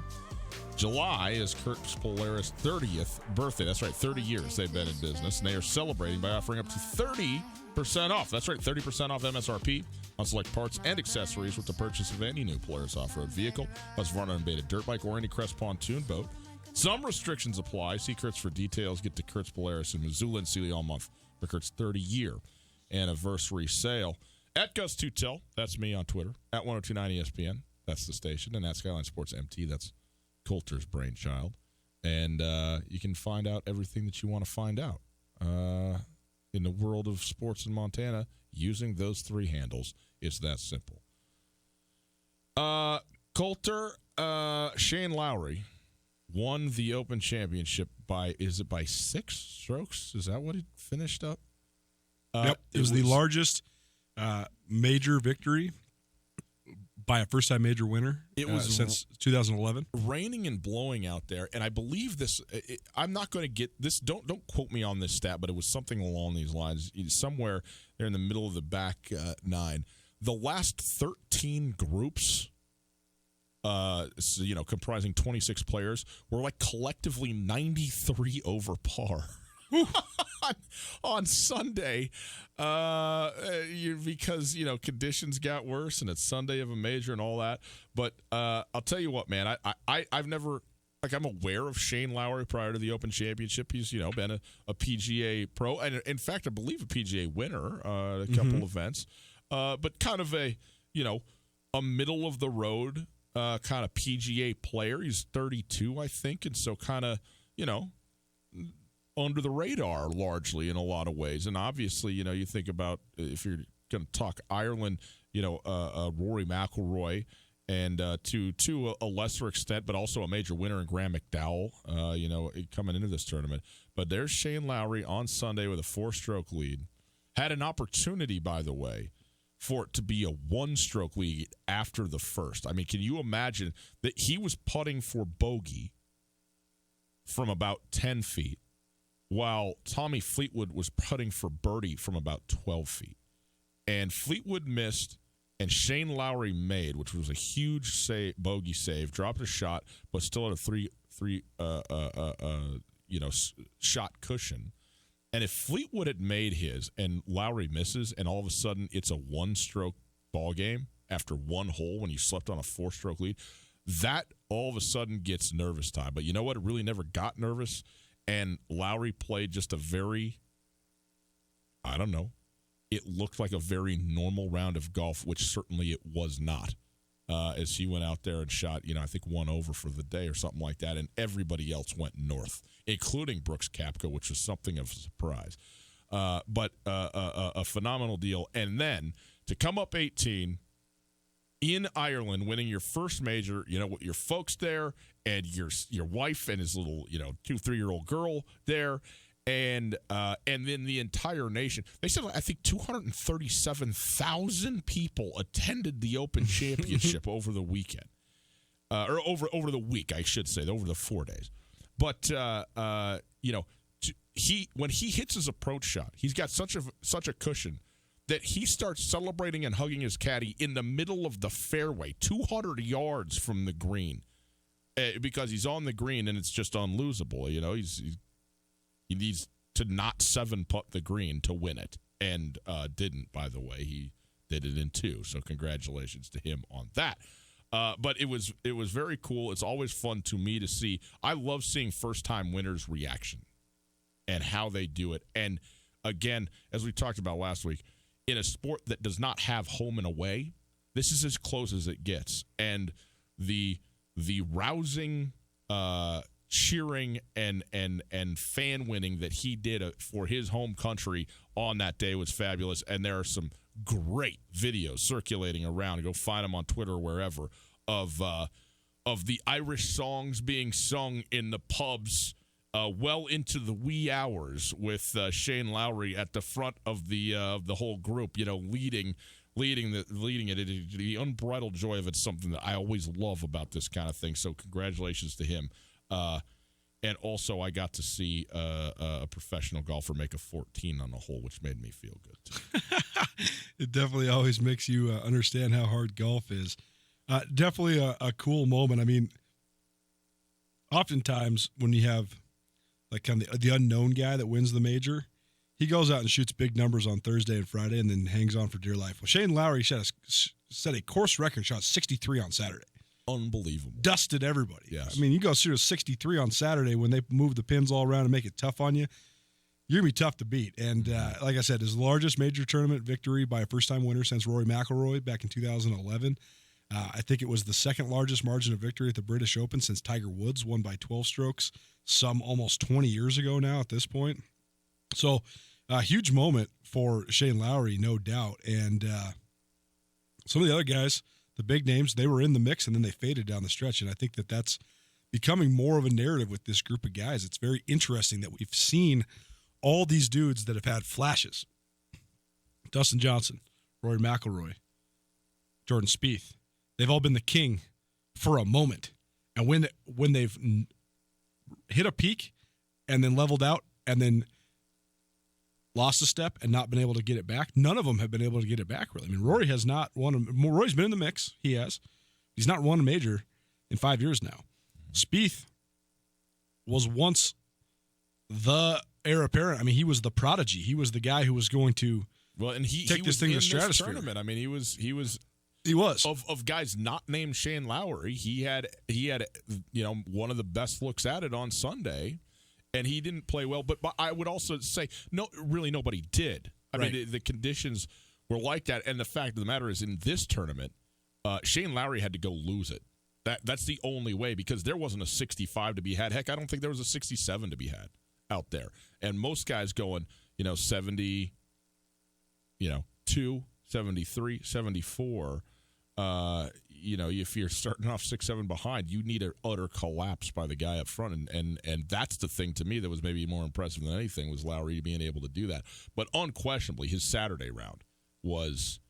C: July is Kurtz Polaris' 30th birthday. That's right, 30 years they've been in business, and they are celebrating by offering up to 30% off. That's right, 30% off MSRP on select parts and accessories with the purchase of any new Polaris off-road vehicle, plus run unabated dirt bike or any Crest pontoon boat. Some restrictions apply. See Kurtz for details. Get to Kurtz Polaris in Missoula and Sealy all month for Kurt's 30-year anniversary sale. At Gus Tootell, that's me on Twitter. At 102.9 ESPN, that's the station. And at Skyline Sports MT, that's Coulter's brainchild. And you can find out everything that you want to find out in the world of sports in Montana using those 3 handles. It's that simple. Coulter, Shane Lowry won the Open Championship by 6 strokes? Is that what he finished up?
D: Yep. It was the largest major victory by a first-time major winner since 2011.
C: Raining and blowing out there, and I believe this. I'm not going to get this. Don't quote me on this stat, but it was something along these lines. Somewhere there in the middle of the back 9, the last 13 groups, comprising 26 players, were like collectively 93 over par. on Sunday, because conditions got worse and it's Sunday of a major and all that. But I'll tell you what, man, I've never, I'm aware of Shane Lowry prior to the Open Championship. He's been a PGA pro, and in fact, I believe a PGA winner a couple events. But kind of a middle of the road kind of PGA player. He's 32, I think, and so kind of under the radar largely in a lot of ways. And obviously, you think about, if you're going to talk Ireland, Rory McIlroy, and to a lesser extent, but also a major winner in Graham McDowell, coming into this tournament. But there's Shane Lowry on Sunday with a 4-stroke lead. Had an opportunity, by the way, for it to be a 1-stroke lead after the first. I mean, can you imagine that he was putting for bogey from about 10 feet, while Tommy Fleetwood was putting for birdie from about 12 feet. And Fleetwood missed, and Shane Lowry made, which was a huge bogey save, dropped a shot, but still at a three shot cushion. And if Fleetwood had made his and Lowry misses, and all of a sudden it's a 1-stroke ball game after one hole when you slept on a 4-stroke lead, that all of a sudden gets nervous time. But you know what? It really never got nervous. And Lowry played just a very, it looked like a very normal round of golf, which certainly it was not, as he went out there and shot, I think 1 over for the day or something like that, and everybody else went north, including Brooks Koepka, which was something of a surprise. But a phenomenal deal. And then to come up 18 in Ireland, winning your first major, with your folks there and your wife and his little 2-3-year-old girl there, and then the entire nation. They said I think 237,000 people attended the Open Championship over the weekend, or over the week, I should say, over the 4 days. But when he hits his approach shot, he's got such a cushion that he starts celebrating and hugging his caddy in the middle of the fairway, 200 yards from the green, because he's on the green and it's just unlosable. He needs to not 7-putt the green to win it, and didn't, by the way. He did it in 2, so congratulations to him on that. But it was very cool. It's always fun to me to see. I love seeing first-time winners' reaction and how they do it. And, again, as we talked about last week, in a sport that does not have home and away, this is as close as it gets. And the rousing cheering and fan winning that he did for his home country on that day was fabulous. And there are some great videos circulating around. Go find them on Twitter or wherever of the Irish songs being sung in the pubs well into the wee hours, with Shane Lowry at the front of the whole group, leading it. The unbridled joy of it's something that I always love about this kind of thing. So congratulations to him. And also, I got to see a professional golfer make a 14 on the hole, which made me feel good too.
D: It definitely always makes you understand how hard golf is. Definitely a cool moment. I mean, oftentimes when you have like kind of the unknown guy that wins the major, he goes out and shoots big numbers on Thursday and Friday and then hangs on for dear life. Well, Shane Lowry set a course record, shot 63 on Saturday.
C: Unbelievable.
D: Dusted everybody.
C: Yes.
D: I mean, you go shoot a 63 on Saturday when they move the pins all around and make it tough on you, you're going to be tough to beat. And like I said, his largest major tournament victory by a first-time winner since Rory McIlroy back in 2011. I think it was the second largest margin of victory at the British Open since Tiger Woods won by 12 strokes, some almost 20 years ago now at this point. So a huge moment for Shane Lowry, no doubt. And some of the other guys, the big names, they were in the mix and then they faded down the stretch. And I think that that's becoming more of a narrative with this group of guys. It's very interesting that we've seen all these dudes that have had flashes. Dustin Johnson, Rory McIlroy, Jordan Spieth. They've all been the king for a moment. And when they've hit a peak and then leveled out and then lost a step and not been able to get it back. None of them have been able to get it back, really. I mean, Rory has not won. Rory's been in the mix. He has. He's not won a major in 5 years now. Spieth was once the heir apparent. I mean, he was the prodigy. He was the guy who was going to take this thing to the stratosphere.
C: Tournament. I mean, he was of guys not named Shane Lowry. He had one of the best looks at it on Sunday. And he didn't play well, but I would also say nobody did. I mean, the conditions were like that, and the fact of the matter is, in this tournament, Shane Lowry had to go lose it. That's the only way, because there wasn't a 65 to be had. Heck, I don't think there was a 67 to be had out there. And most guys going, 70, 2, 73, 74. If you're starting off 6-7 behind, you need an utter collapse by the guy up front, and that's the thing to me that was maybe more impressive than anything, was Lowry being able to do that. But unquestionably, his Saturday round was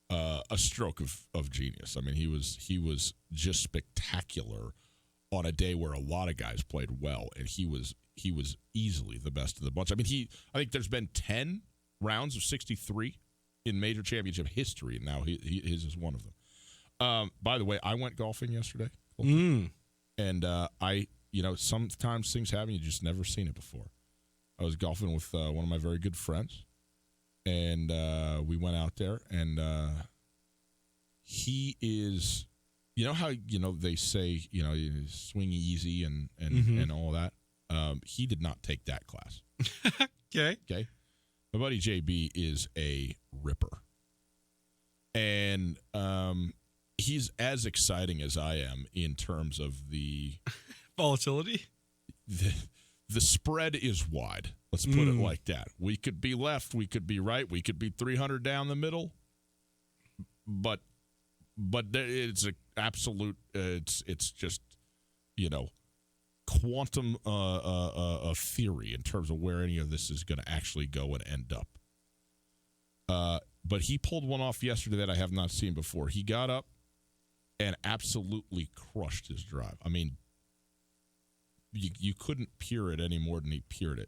C: a stroke of genius. I mean, he was just spectacular on a day where a lot of guys played well, and he was easily the best of the bunch. I mean, I think there's been 10 rounds of 63 in major championship history, and now his is one of them. By the way, I went golfing yesterday, and sometimes things happen, you just never seen it before. I was golfing with one of my very good friends, and we went out there, and he is, how they say swing easy and all that. He did not take that class. Okay. My buddy JB is a ripper, and he's as exciting as I am in terms of the
D: volatility.
C: The spread is wide. Let's put it like that. We could be left. We could be right. We could be 300 down the middle. But it's an absolute. It's just quantum theory in terms of where any of this is going to actually go and end up. But he pulled one off yesterday that I have not seen before. He got up and absolutely crushed his drive. I mean, you couldn't peer it any more than he peered it.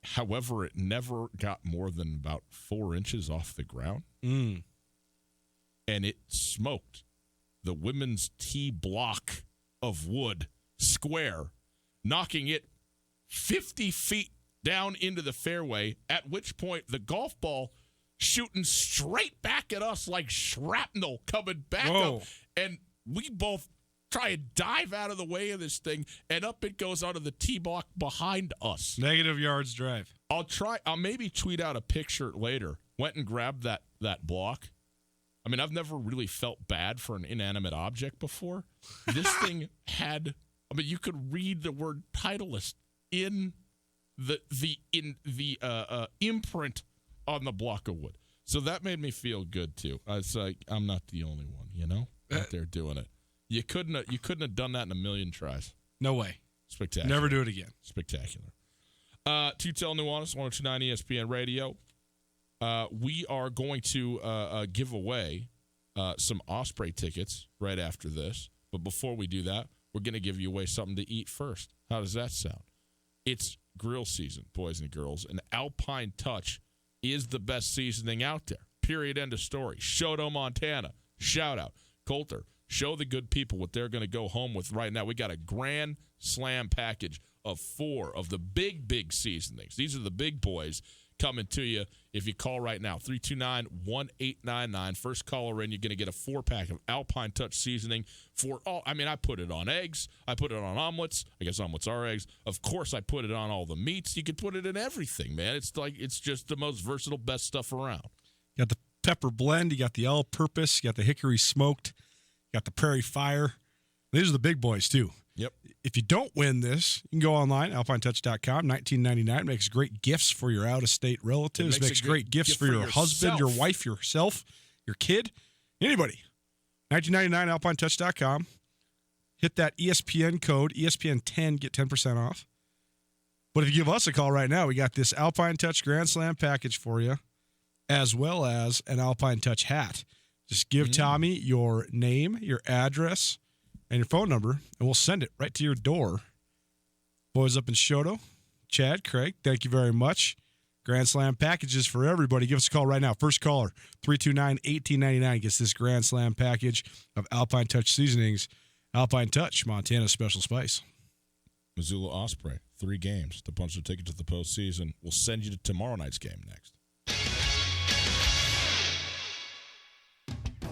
C: However, it never got more than about 4 inches off the ground. And it smoked the women's tee block of wood square, knocking it 50 feet down into the fairway, at which point the golf ball shooting straight back at us like shrapnel coming back up. And we both try and dive out of the way of this thing, and up it goes onto the tee block behind us.
D: Negative yards drive.
C: I'll maybe tweet out a picture later. Went and grabbed that block. I mean, I've never really felt bad for an inanimate object before. This thing had, you could read the word Titleist in the imprint on the block of wood. So that made me feel good too. It's like, I'm not the only one, out there doing it. You couldn't have done that in a million tries.
D: No way.
C: Spectacular.
D: Never do it again.
C: Spectacular. Tootell, Nuanez, 102.9 ESPN Radio. We are going to give away some Osprey tickets right after this. But before we do that, we're going to give you away something to eat first. How does that sound? It's grill season, boys and girls, and Alpine Touch is the best seasoning out there. Period. End of story. Shoto, Montana. Shout out. Coulter, show the good people what they're going to go home with right now. We got a Grand Slam package of 4 of the big seasonings. These are the big boys coming to you if you call right now. 329-1899. First caller in, you're going to get a 4-pack of Alpine Touch seasoning for all. I mean, I put it on eggs. I put it on omelets. I guess omelets are eggs. Of course, I put it on all the meats. You can put it in everything, man. It's just the most versatile, best stuff around.
D: You got the pepper blend. You got the all-purpose. You got the hickory smoked. You got the prairie fire. These are the big boys, too.
C: Yep.
D: If you don't win this, you can go online, alpinetouch.com, $19.99. It makes great gifts for your out-of-state relatives. It makes great gifts for your husband, your wife, yourself, your kid, anybody. $19.99, alpinetouch.com. Hit that ESPN code, ESPN10, get 10% off. But if you give us a call right now, we got this Alpine Touch Grand Slam package for you, as well as an Alpine Touch hat. Just give Tommy your name, your address, and your phone number, and we'll send it right to your door. Boys up in Shoto, Chad, Craig, thank you very much. Grand Slam packages for everybody. Give us a call right now. First caller, 329-1899, gets this Grand Slam package of Alpine Touch seasonings. Alpine Touch, Montana's special spice.
C: Missoula Osprey, 3 games to punch the ticket to the postseason. We'll send you to tomorrow night's game next.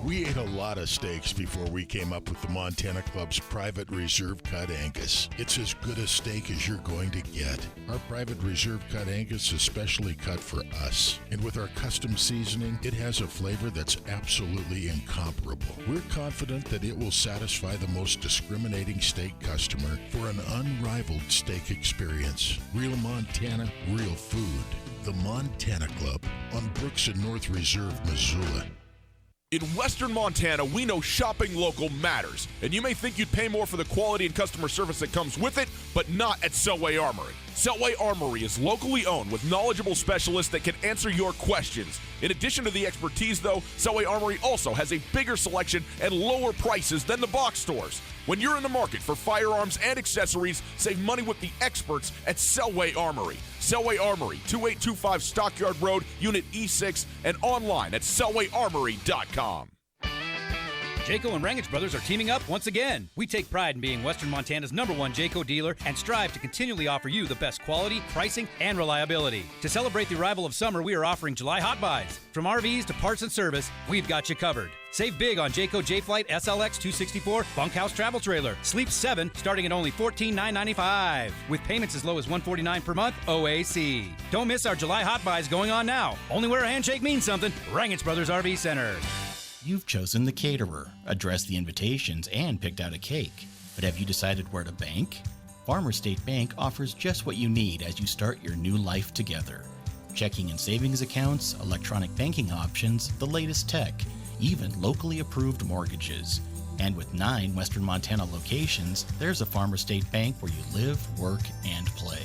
L: We ate a lot of steaks before we came up with the Montana Club's Private Reserve Cut Angus. It's as good a steak as you're going to get. Our Private Reserve Cut Angus is specially cut for us. And with our custom seasoning, it has a flavor that's absolutely incomparable. We're confident that it will satisfy the most discriminating steak customer for an unrivaled steak experience. Real Montana, real food. The Montana Club on Brooks and North Reserve, Missoula.
J: In Western Montana, we know shopping local matters, and you may think you'd pay more for the quality and customer service that comes with it, but not at Selway Armory. Selway Armory is locally owned with knowledgeable specialists that can answer your questions. In addition to the expertise, though, Selway Armory also has a bigger selection and lower prices than the box stores. When you're in the market for firearms and accessories, save money with the experts at Selway Armory. Selway Armory, 2825 Stockyard Road, Unit E6, and online at selwayarmory.com.
M: Jayco and Rangich Brothers are teaming up once again. We take pride in being Western Montana's #1 Jayco dealer and strive to continually offer you the best quality, pricing, and reliability. To celebrate the arrival of summer, we are offering July Hot Buys. From RVs to parts and service, we've got you covered. Save big on Jayco J-Flight SLX 264 Bunkhouse Travel Trailer. Sleep 7 starting at only $14,995 with payments as low as $149 per month OAC. Don't miss our July Hot Buys going on now. Only where a handshake means something. Rangich Brothers RV Center.
N: You've chosen the caterer, addressed the invitations, and picked out a cake. But have you decided where to bank? Farmers State Bank offers just what you need as you start your new life together. Checking and savings accounts, electronic banking options, the latest tech, even locally approved mortgages. And with 9 Western Montana locations, there's a Farmers State Bank where you live, work, and play.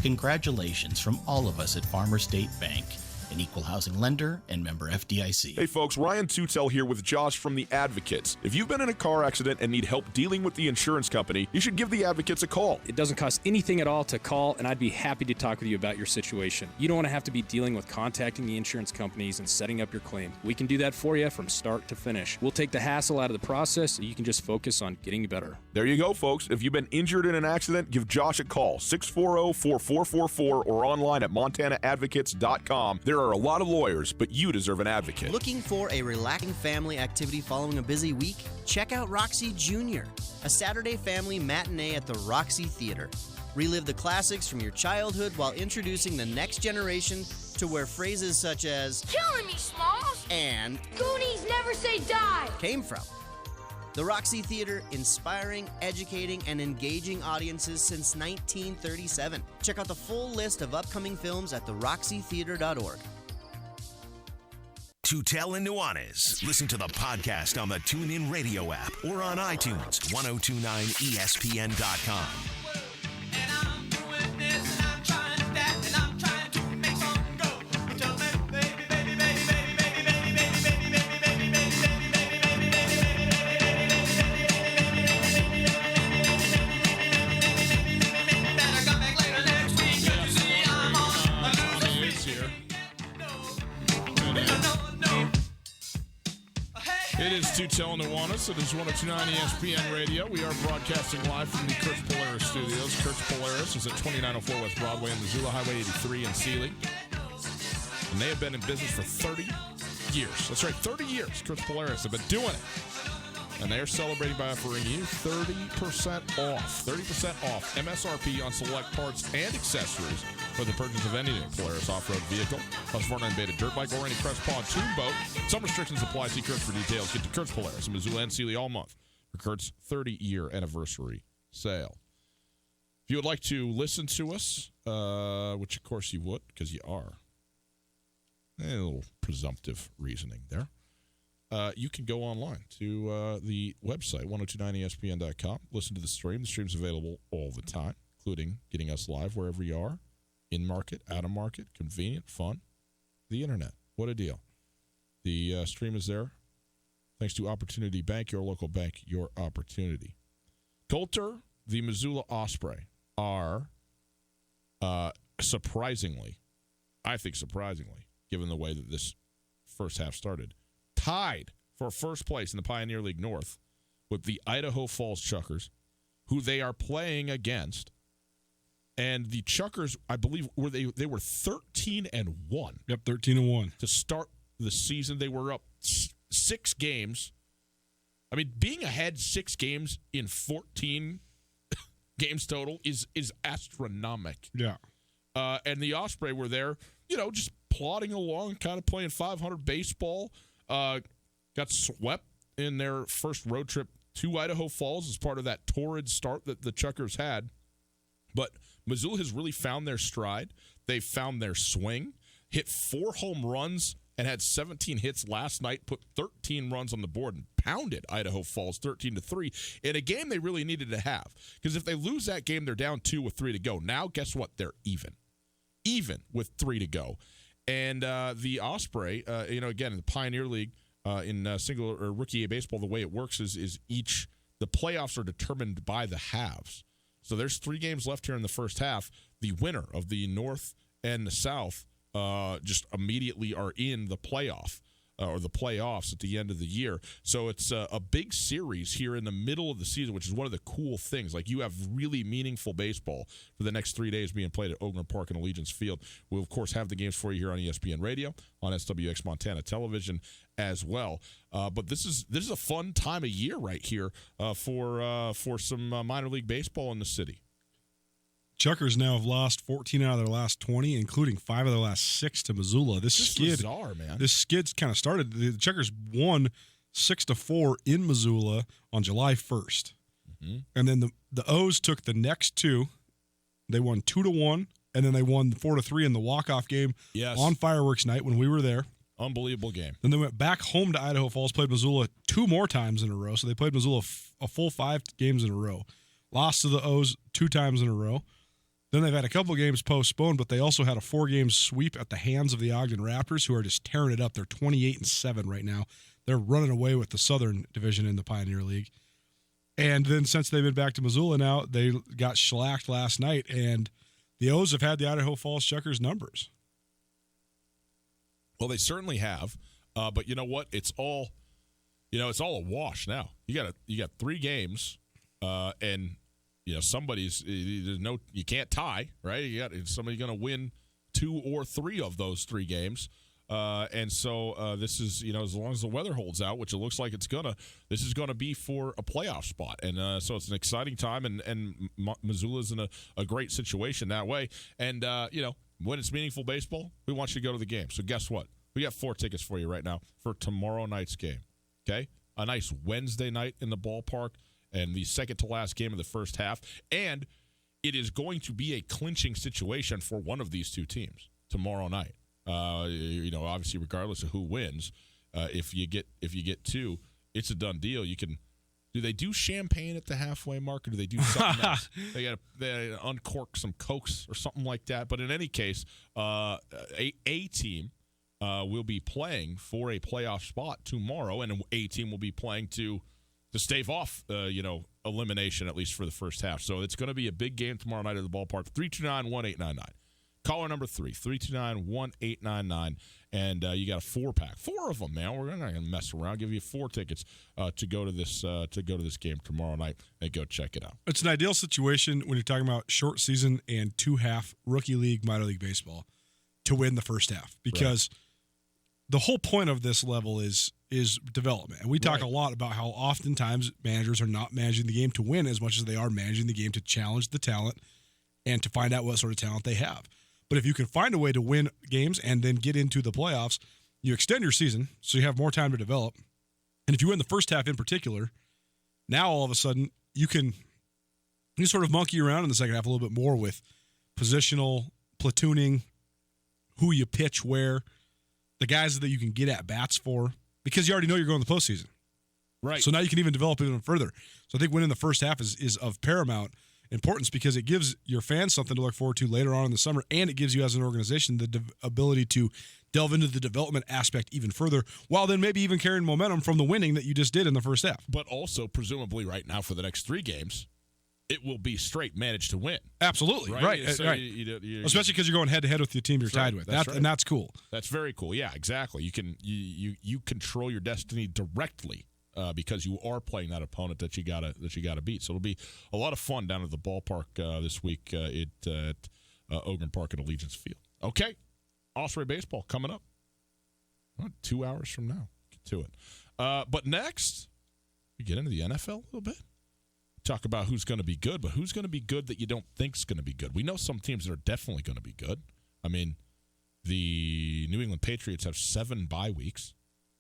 N: Congratulations from all of us at Farmers State Bank, an equal housing lender and member FDIC.
J: Hey folks, Ryan Tootell here with Josh from The Advocates. If you've been in a car accident and need help dealing with the insurance company, you should give The Advocates a call.
O: It doesn't cost anything at all to call, and I'd be happy to talk with you about your situation. You don't want to have to be dealing with contacting the insurance companies and setting up your claim. We can do that for you from start to finish. We'll take the hassle out of the process so you can just focus on getting better.
J: There you go, folks. If you've been injured in an accident, give Josh a call, 640-4444, or online at montanaadvocates.com. There are a lot of lawyers, but you deserve an advocate.
P: Looking for a relaxing family activity following a busy week? Check out Roxy Jr., a Saturday family matinee at the Roxy Theater. Relive the classics from your childhood while introducing the next generation to where phrases such as
Q: "Killing me, Smalls"
P: and
Q: "Goonies never say die"
P: came from. The Roxy Theater, inspiring, educating, and engaging audiences since 1937. Check out the full list of upcoming films at theroxytheater.org.
A: Tootell and Nuanez. Listen to the podcast on the TuneIn Radio app or on iTunes. 1029ESPN.com.
C: It is Tootell and Nuanez. It is 1029 ESPN Radio. We are broadcasting live from the Kurtz Polaris studios. Kurtz Polaris is at 2904 West Broadway in Missoula, Highway 83 in Sealy. And they have been in business for 30 years. That's right, 30 years. Kurtz Polaris have been doing it. And they are celebrating by offering you 30% off. 30% off MSRP on select parts and accessories for the purchase of any new Polaris off-road vehicle, Husqvarna and Beta dirt bike, or any Crest pontoon boat. Some restrictions apply. See Kurtz for details. Get to Kurtz Polaris in Missoula and Sealy all month for Kurt's 30-year anniversary sale. If you would like to listen to us, which of course you would, because you are, a little presumptive reasoning there. You can go online to the website, 1029ESPN.com. Listen to the stream. The stream's available all the time, including getting us live wherever you are, in market, out of market, convenient, fun. The internet. What a deal. The stream is there. Thanks to Opportunity Bank, your local bank, your opportunity. Coulter, the Missoula Osprey, are surprisingly, I think surprisingly, given the way that this first half started, tied for first place in the Pioneer League North with the Idaho Falls Chuckers, who they are playing against. And the Chuckers, I believe, they were 13-1.
D: Yep, 13-1
C: to start the season. They were up 6 games. I mean, being ahead 6 games in 14 games total is astronomical.
D: Yeah.
C: And the Osprey were there, just plodding along, kind of playing 500 baseball. Got swept in their first road trip to Idaho Falls as part of that torrid start that the Chuckers had. But Missoula has really found their stride. They've found their swing, hit 4 home runs, and had 17 hits last night, put 13 runs on the board, and pounded Idaho Falls 13-3 in a game they really needed to have. Because if they lose that game, they're down 2 with 3 to go. Now, guess what? They're even with 3 to go. And the Osprey, again, in the Pioneer League, in single or rookie A baseball, the way it works is the playoffs are determined by the halves. So there's 3 games left here in the first half. The winner of the North and the South just immediately are in the playoff or the playoffs at the end of the year. So it's a big series here in the middle of the season, which is one of the cool things. Like, you have really meaningful baseball for the next 3 days being played at Ogren Park and Allegiance Field. We'll, of course, have the games for you here on ESPN Radio, on SWX Montana Television as well. But this is a fun time of year right here for some minor league baseball in the city.
D: Chuckers now have lost 14 out of their last 20, including 5 of their last 6 to Missoula. This skid,
C: bizarre, man.
D: This skid's kind of started. The Chuckers won 6-4 in Missoula on July 1st. Mm-hmm. And then the O's took the next 2. They won 2-1, and then they won 4-3 in the walk-off game on fireworks night when we were there.
C: Unbelievable game.
D: Then they went back home to Idaho Falls, played Missoula 2 more times in a row. So they played Missoula a full 5 games in a row. Lost to the O's 2 times in a row. Then they've had a couple games postponed, but they also had a 4-game sweep at the hands of the Ogden Raptors, who are just tearing it up. They're 28-7 right now. They're running away with the Southern Division in the Pioneer League. And then since they've been back to Missoula now, they got shellacked last night, and the O's have had the Idaho Falls Chuckers numbers.
C: Well, they certainly have, but you know what? It's all a wash now. You got 3 games, and you can't tie, right? Somebody's going to win 2 or 3 of those 3 games. And so this is, as long as the weather holds out, which it looks like this is going to be for a playoff spot. And so it's an exciting time, and Missoula's in a great situation that way. And, when it's meaningful baseball, we want you to go to the game. So guess what? We got 4 tickets for you right now for tomorrow night's game, okay? A nice Wednesday night in the ballpark, and the second to last game of the first half. And it is going to be a clinching situation for one of these 2 teams tomorrow night. Obviously, regardless of who wins, if you get 2, it's a done deal. Do they do champagne at the halfway mark, or do they do something else? They got to uncork some Cokes or something like that. But in any case, a team will be playing for a playoff spot tomorrow, and a team will be playing to stave off, elimination, at least for the first half. So it's going to be a big game tomorrow night at the ballpark. 329-1899. Caller number 3, 329-1899. And you got a 4-pack. 4 of them, man. We're not going to mess around. Give you 4 tickets to go to this game tomorrow night, and go check it out.
D: It's an ideal situation when you're talking about short season and 2-half rookie league, minor league baseball to win the first half, because the whole point of this level is development. And we talk a lot about how oftentimes managers are not managing the game to win as much as they are managing the game to challenge the talent and to find out what sort of talent they have. But if you can find a way to win games and then get into the playoffs, you extend your season so you have more time to develop. And if you win the first half in particular, now all of a sudden you sort of monkey around in the second half a little bit more with positional, platooning, who you pitch where, the guys that you can get at bats for, because you already know you're going to the postseason.
C: Right.
D: So now you can even develop it even further. So I think winning the first half is of paramount importance, because it gives your fans something to look forward to later on in the summer, and it gives you as an organization the ability to delve into the development aspect even further, while then maybe even carrying momentum from the winning that you just did in the first half.
C: But also, presumably right now for the next 3 games, it will be straight manage to win.
D: Absolutely, right.
C: So
D: right. Especially because you're going head-to-head with the team you're tied with.
C: That's right.
D: And that's cool.
C: That's very cool. Yeah, exactly. You control your destiny directly because you are playing that opponent that you gotta beat. So it'll be a lot of fun down at the ballpark this week at Ogren Park at Allegiance Field. Okay, Osprey baseball coming up. 2 hours from now. Get to it. But next, we get into the NFL a little bit. Talk about who's going to be good, but who's going to be good that you don't think is going to be good. We know some teams that are definitely going to be good. I mean, the New England Patriots have 7 bye weeks,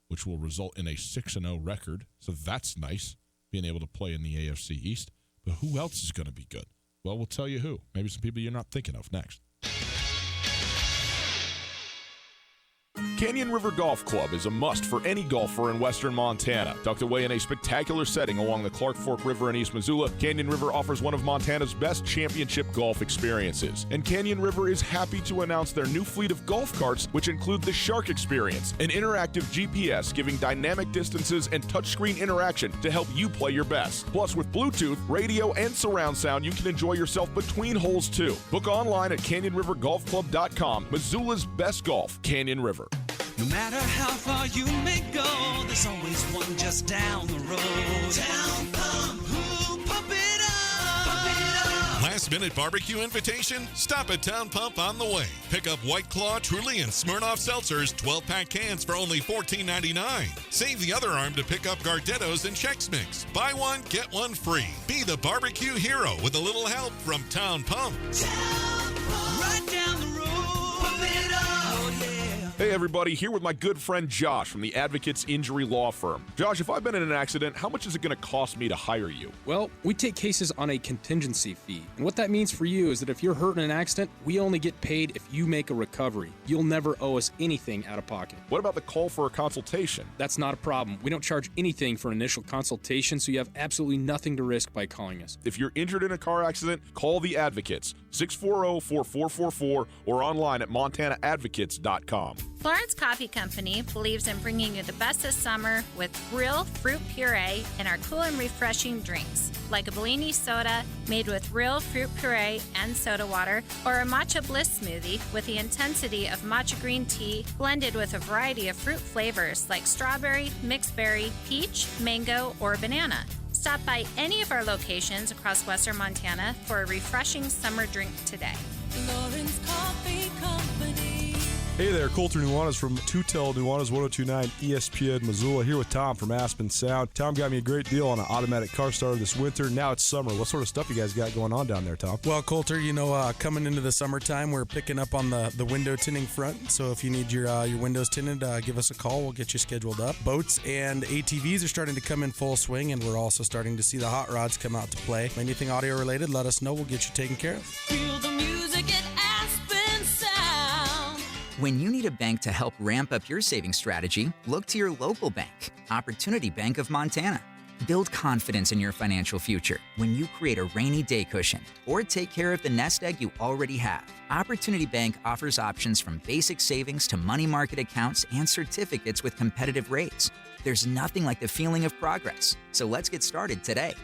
C: which will result in a 6-0 record. So that's nice, being able to play in the AFC East. But who else is going to be good? Well, we'll tell you who. Maybe some people you're not thinking of next.
J: Canyon River Golf Club is a must for any golfer in western Montana. Tucked away in a spectacular setting along the Clark Fork River in East Missoula, Canyon River offers one of Montana's best championship golf experiences. And Canyon River is happy to announce their new fleet of golf carts, which include the Shark Experience, an interactive GPS giving dynamic distances and touchscreen interaction to help you play your best. Plus, with Bluetooth, radio, and surround sound, you can enjoy yourself between holes too. Book online at CanyonRiverGolfClub.com. Missoula's best golf, Canyon River.
R: No matter how far you may go, there's always one just down the road. Town Pump, who pump it up, pump it up.
S: Last-minute barbecue invitation? Stop at Town Pump on the way. Pick up White Claw, Truly, and Smirnoff Seltzers 12-pack cans for only $14.99. Save the other arm to pick up Gardettos and Chex Mix. Buy one, get one free. Be the barbecue hero with a little help from Town Pump.
R: Town Pump, right down the road, pump it up.
J: Hey everybody, here with my good friend Josh from the Advocates Injury Law Firm. Josh, if I've been in an accident, how much is it going to cost me to hire you?
O: Well, we take cases on a contingency fee. And what that means for you is that if you're hurt in an accident, we only get paid if you make a recovery. You'll never owe us anything out of pocket.
J: What about the call for a consultation?
O: That's not a problem. We don't charge anything for an initial consultation, so you have absolutely nothing to risk by calling us.
J: If you're injured in a car accident, call the Advocates, 640-4444, or online at montanaadvocates.com.
T: Florence Coffee Company believes in bringing you the best this summer with real fruit puree and our cool and refreshing drinks, like a Bellini soda made with real fruit puree and soda water, or a matcha bliss smoothie with the intensity of matcha green tea blended with a variety of fruit flavors like strawberry, mixed berry, peach, mango, or banana. Stop by any of our locations across western Montana for a refreshing summer drink today.
R: Florence Coffee Company.
D: Hey there, Colter Nuanez from Tootell, Nuanez 1029 ESPN Missoula, here with Tom from Aspen Sound. Tom got me a great deal on an automatic car starter this winter. Now it's summer. What sort of stuff you guys got going on down there, Tom?
U: Well, Colter, coming into the summertime, we're picking up on the window tinting front. So if you need your windows tinted, give us a call. We'll get you scheduled up. Boats and ATVs are starting to come in full swing, and we're also starting to see the hot rods come out to play. Anything audio related, let us know. We'll get you taken care of.
R: Feel the music at Aspen Sound.
I: When you need a bank to help ramp up your savings strategy, look to your local bank, Opportunity Bank of Montana. Build confidence in your financial future when you create a rainy day cushion or take care of the nest egg you already have. Opportunity Bank offers options from basic savings to money market accounts and certificates with competitive rates. There's nothing like the feeling of progress, so let's get started today.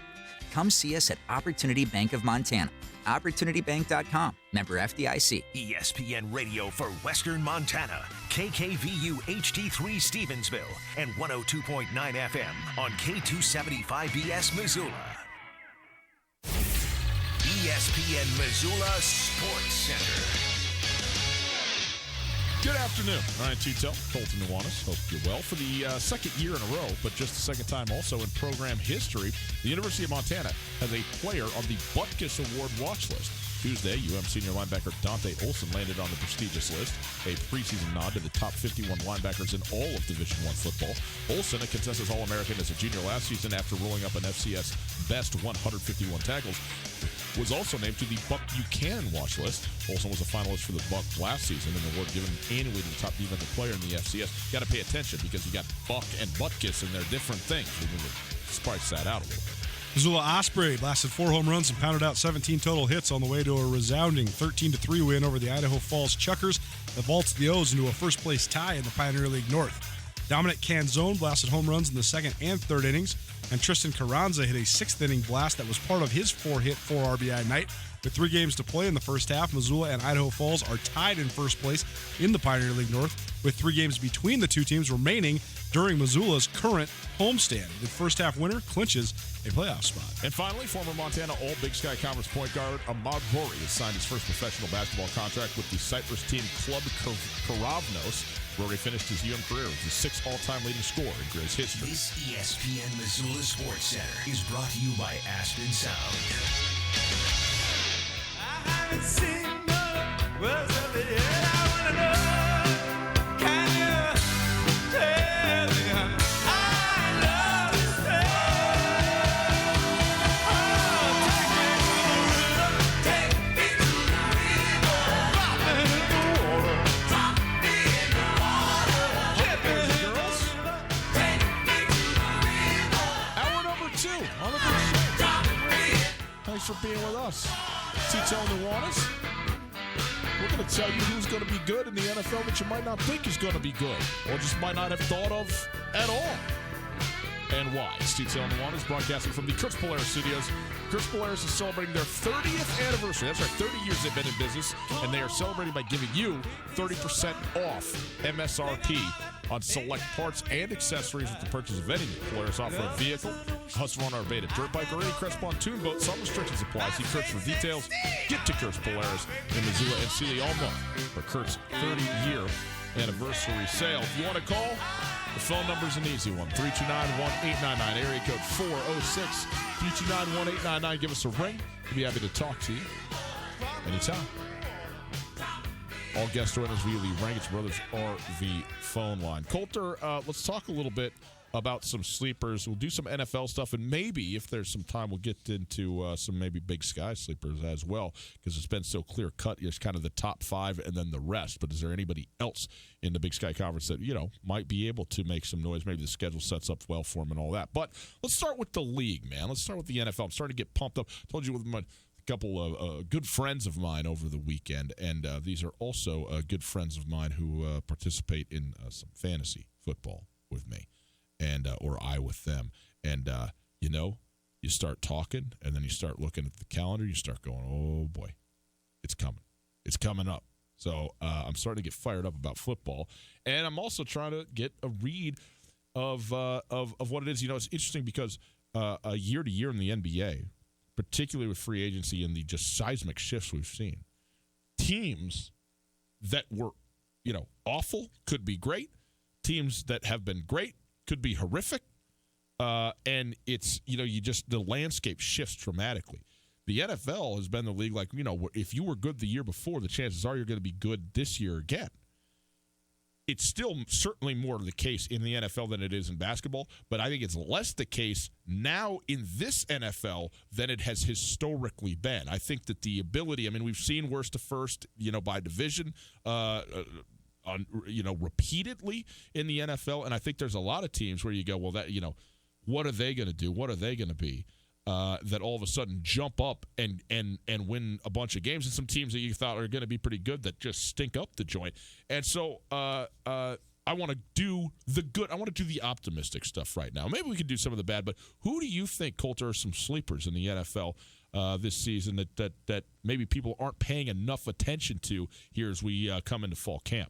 I: Come see us at Opportunity Bank of Montana. OpportunityBank.com. Member FDIC.
A: ESPN Radio for Western Montana. KKVU HD3 Stevensville and 102.9 FM on K275BS Missoula. ESPN Missoula Sports Center.
C: Good afternoon. Ryan Tootell, Colton Nuanez. Hope you're well. For the second year in a row, but just the second time also in program history, the University of Montana has a player on the Butkus Award watch list. Tuesday, UM senior linebacker Dante Olson landed on the prestigious list, a preseason nod to the top 51 linebackers in all of Division I football. Olson, a consensus All-American as a junior last season after rolling up an FCS best 151 tackles, was also named to the Buck Buchanan watch list. Olson was a finalist for the Buck last season, an award given annually to the top defensive player in the FCS. Got to pay attention because you got Buck and Butkus, and they're different things. We're going to spice that out a little bit.
D: Missoula Osprey blasted 4 home runs and pounded out 17 total hits on the way to a resounding 13-3 win over the Idaho Falls Chuckers that vaults the O's into a first-place tie in the Pioneer League North. Dominic Canzone blasted home runs in the second and third innings, and Tristan Carranza hit a sixth-inning blast that was part of his 4-hit, 4 RBI night. With 3 games to play in the first half, Missoula and Idaho Falls are tied in first place in the Pioneer League North, with 3 games between the two teams remaining during Missoula's current homestand. The first-half winner clinches a playoff spot.
C: And finally, former Montana All-Big Sky Conference point guard Ahmad Rory has signed his first professional basketball contract with the Cyprus team Club Karavnos. Rory finished his UM career as the 6th all-time leading scorer in Grizz history.
A: This ESPN Missoula Sports Center is brought to you by Aspen Sound.
C: Thanks for being with us. Tootell and Nuanez. We're going to tell you who's going to be good in the NFL that you might not think is going to be good, or just might not have thought of at all. And why? It's Tootell and Nuanez broadcasting from the Kurtz Polaris Studios. Kurtz Polaris is celebrating their 30th anniversary. That's right, 30 years they've been in business, and they are celebrating by giving you 30% off MSRP on select parts and accessories with the purchase of any Polaris off-road vehicle, Husqvarna or Beta dirt bike, or any Crest pontoon boat. Some restrictions apply. See Kurtz for details. Get to Kurtz Polaris in Missoula and Sealy all month for Kurt's 30-year anniversary sale. If you want to call, the phone number's an easy one, 329-1899, area code 406. 329-1899. Give us a ring. We'll be happy to talk to you anytime. All guests join us via the Rangitz Brothers RV phone line. Coulter, let's talk a little bit about some sleepers. We'll do some NFL stuff, and maybe, if there's some time, we'll get into some maybe Big Sky sleepers as well, because it's been so clear-cut. It's kind of the top 5 and then the rest. But is there anybody else in the Big Sky Conference that, might be able to make some noise? Maybe the schedule sets up well for them and all that. But let's start with the league, man. Let's start with the NFL. I'm starting to get pumped up. I told you with my couple of good friends of mine over the weekend, and these are also good friends of mine who participate in some fantasy football with me, and or I with them. And you start talking, and then you start looking at the calendar. You start going, "Oh boy, it's coming up." So I'm starting to get fired up about football, and I'm also trying to get a read of what it is. It's interesting because year to year in the NBA, particularly with free agency and the just seismic shifts we've seen, teams that were, awful could be great. Teams that have been great could be horrific. And it's, the landscape shifts dramatically. The NFL has been the league like, if you were good the year before, the chances are you're going to be good this year again. It's still certainly more the case in the NFL than it is in basketball, but I think it's less the case now in this NFL than it has historically been. I think that the ability, we've seen worst to first, by division, repeatedly in the NFL, and I think there's a lot of teams where you go, well, that, what are they going to do? What are they going to be? That all of a sudden jump up and win a bunch of games, and some teams that you thought are going to be pretty good that just stink up the joint. And so I want to do the good. I want to do the optimistic stuff right now. Maybe we can do some of the bad, but who do you think, Coulter, are some sleepers in the NFL this season that maybe people aren't paying enough attention to here as we come into fall camp?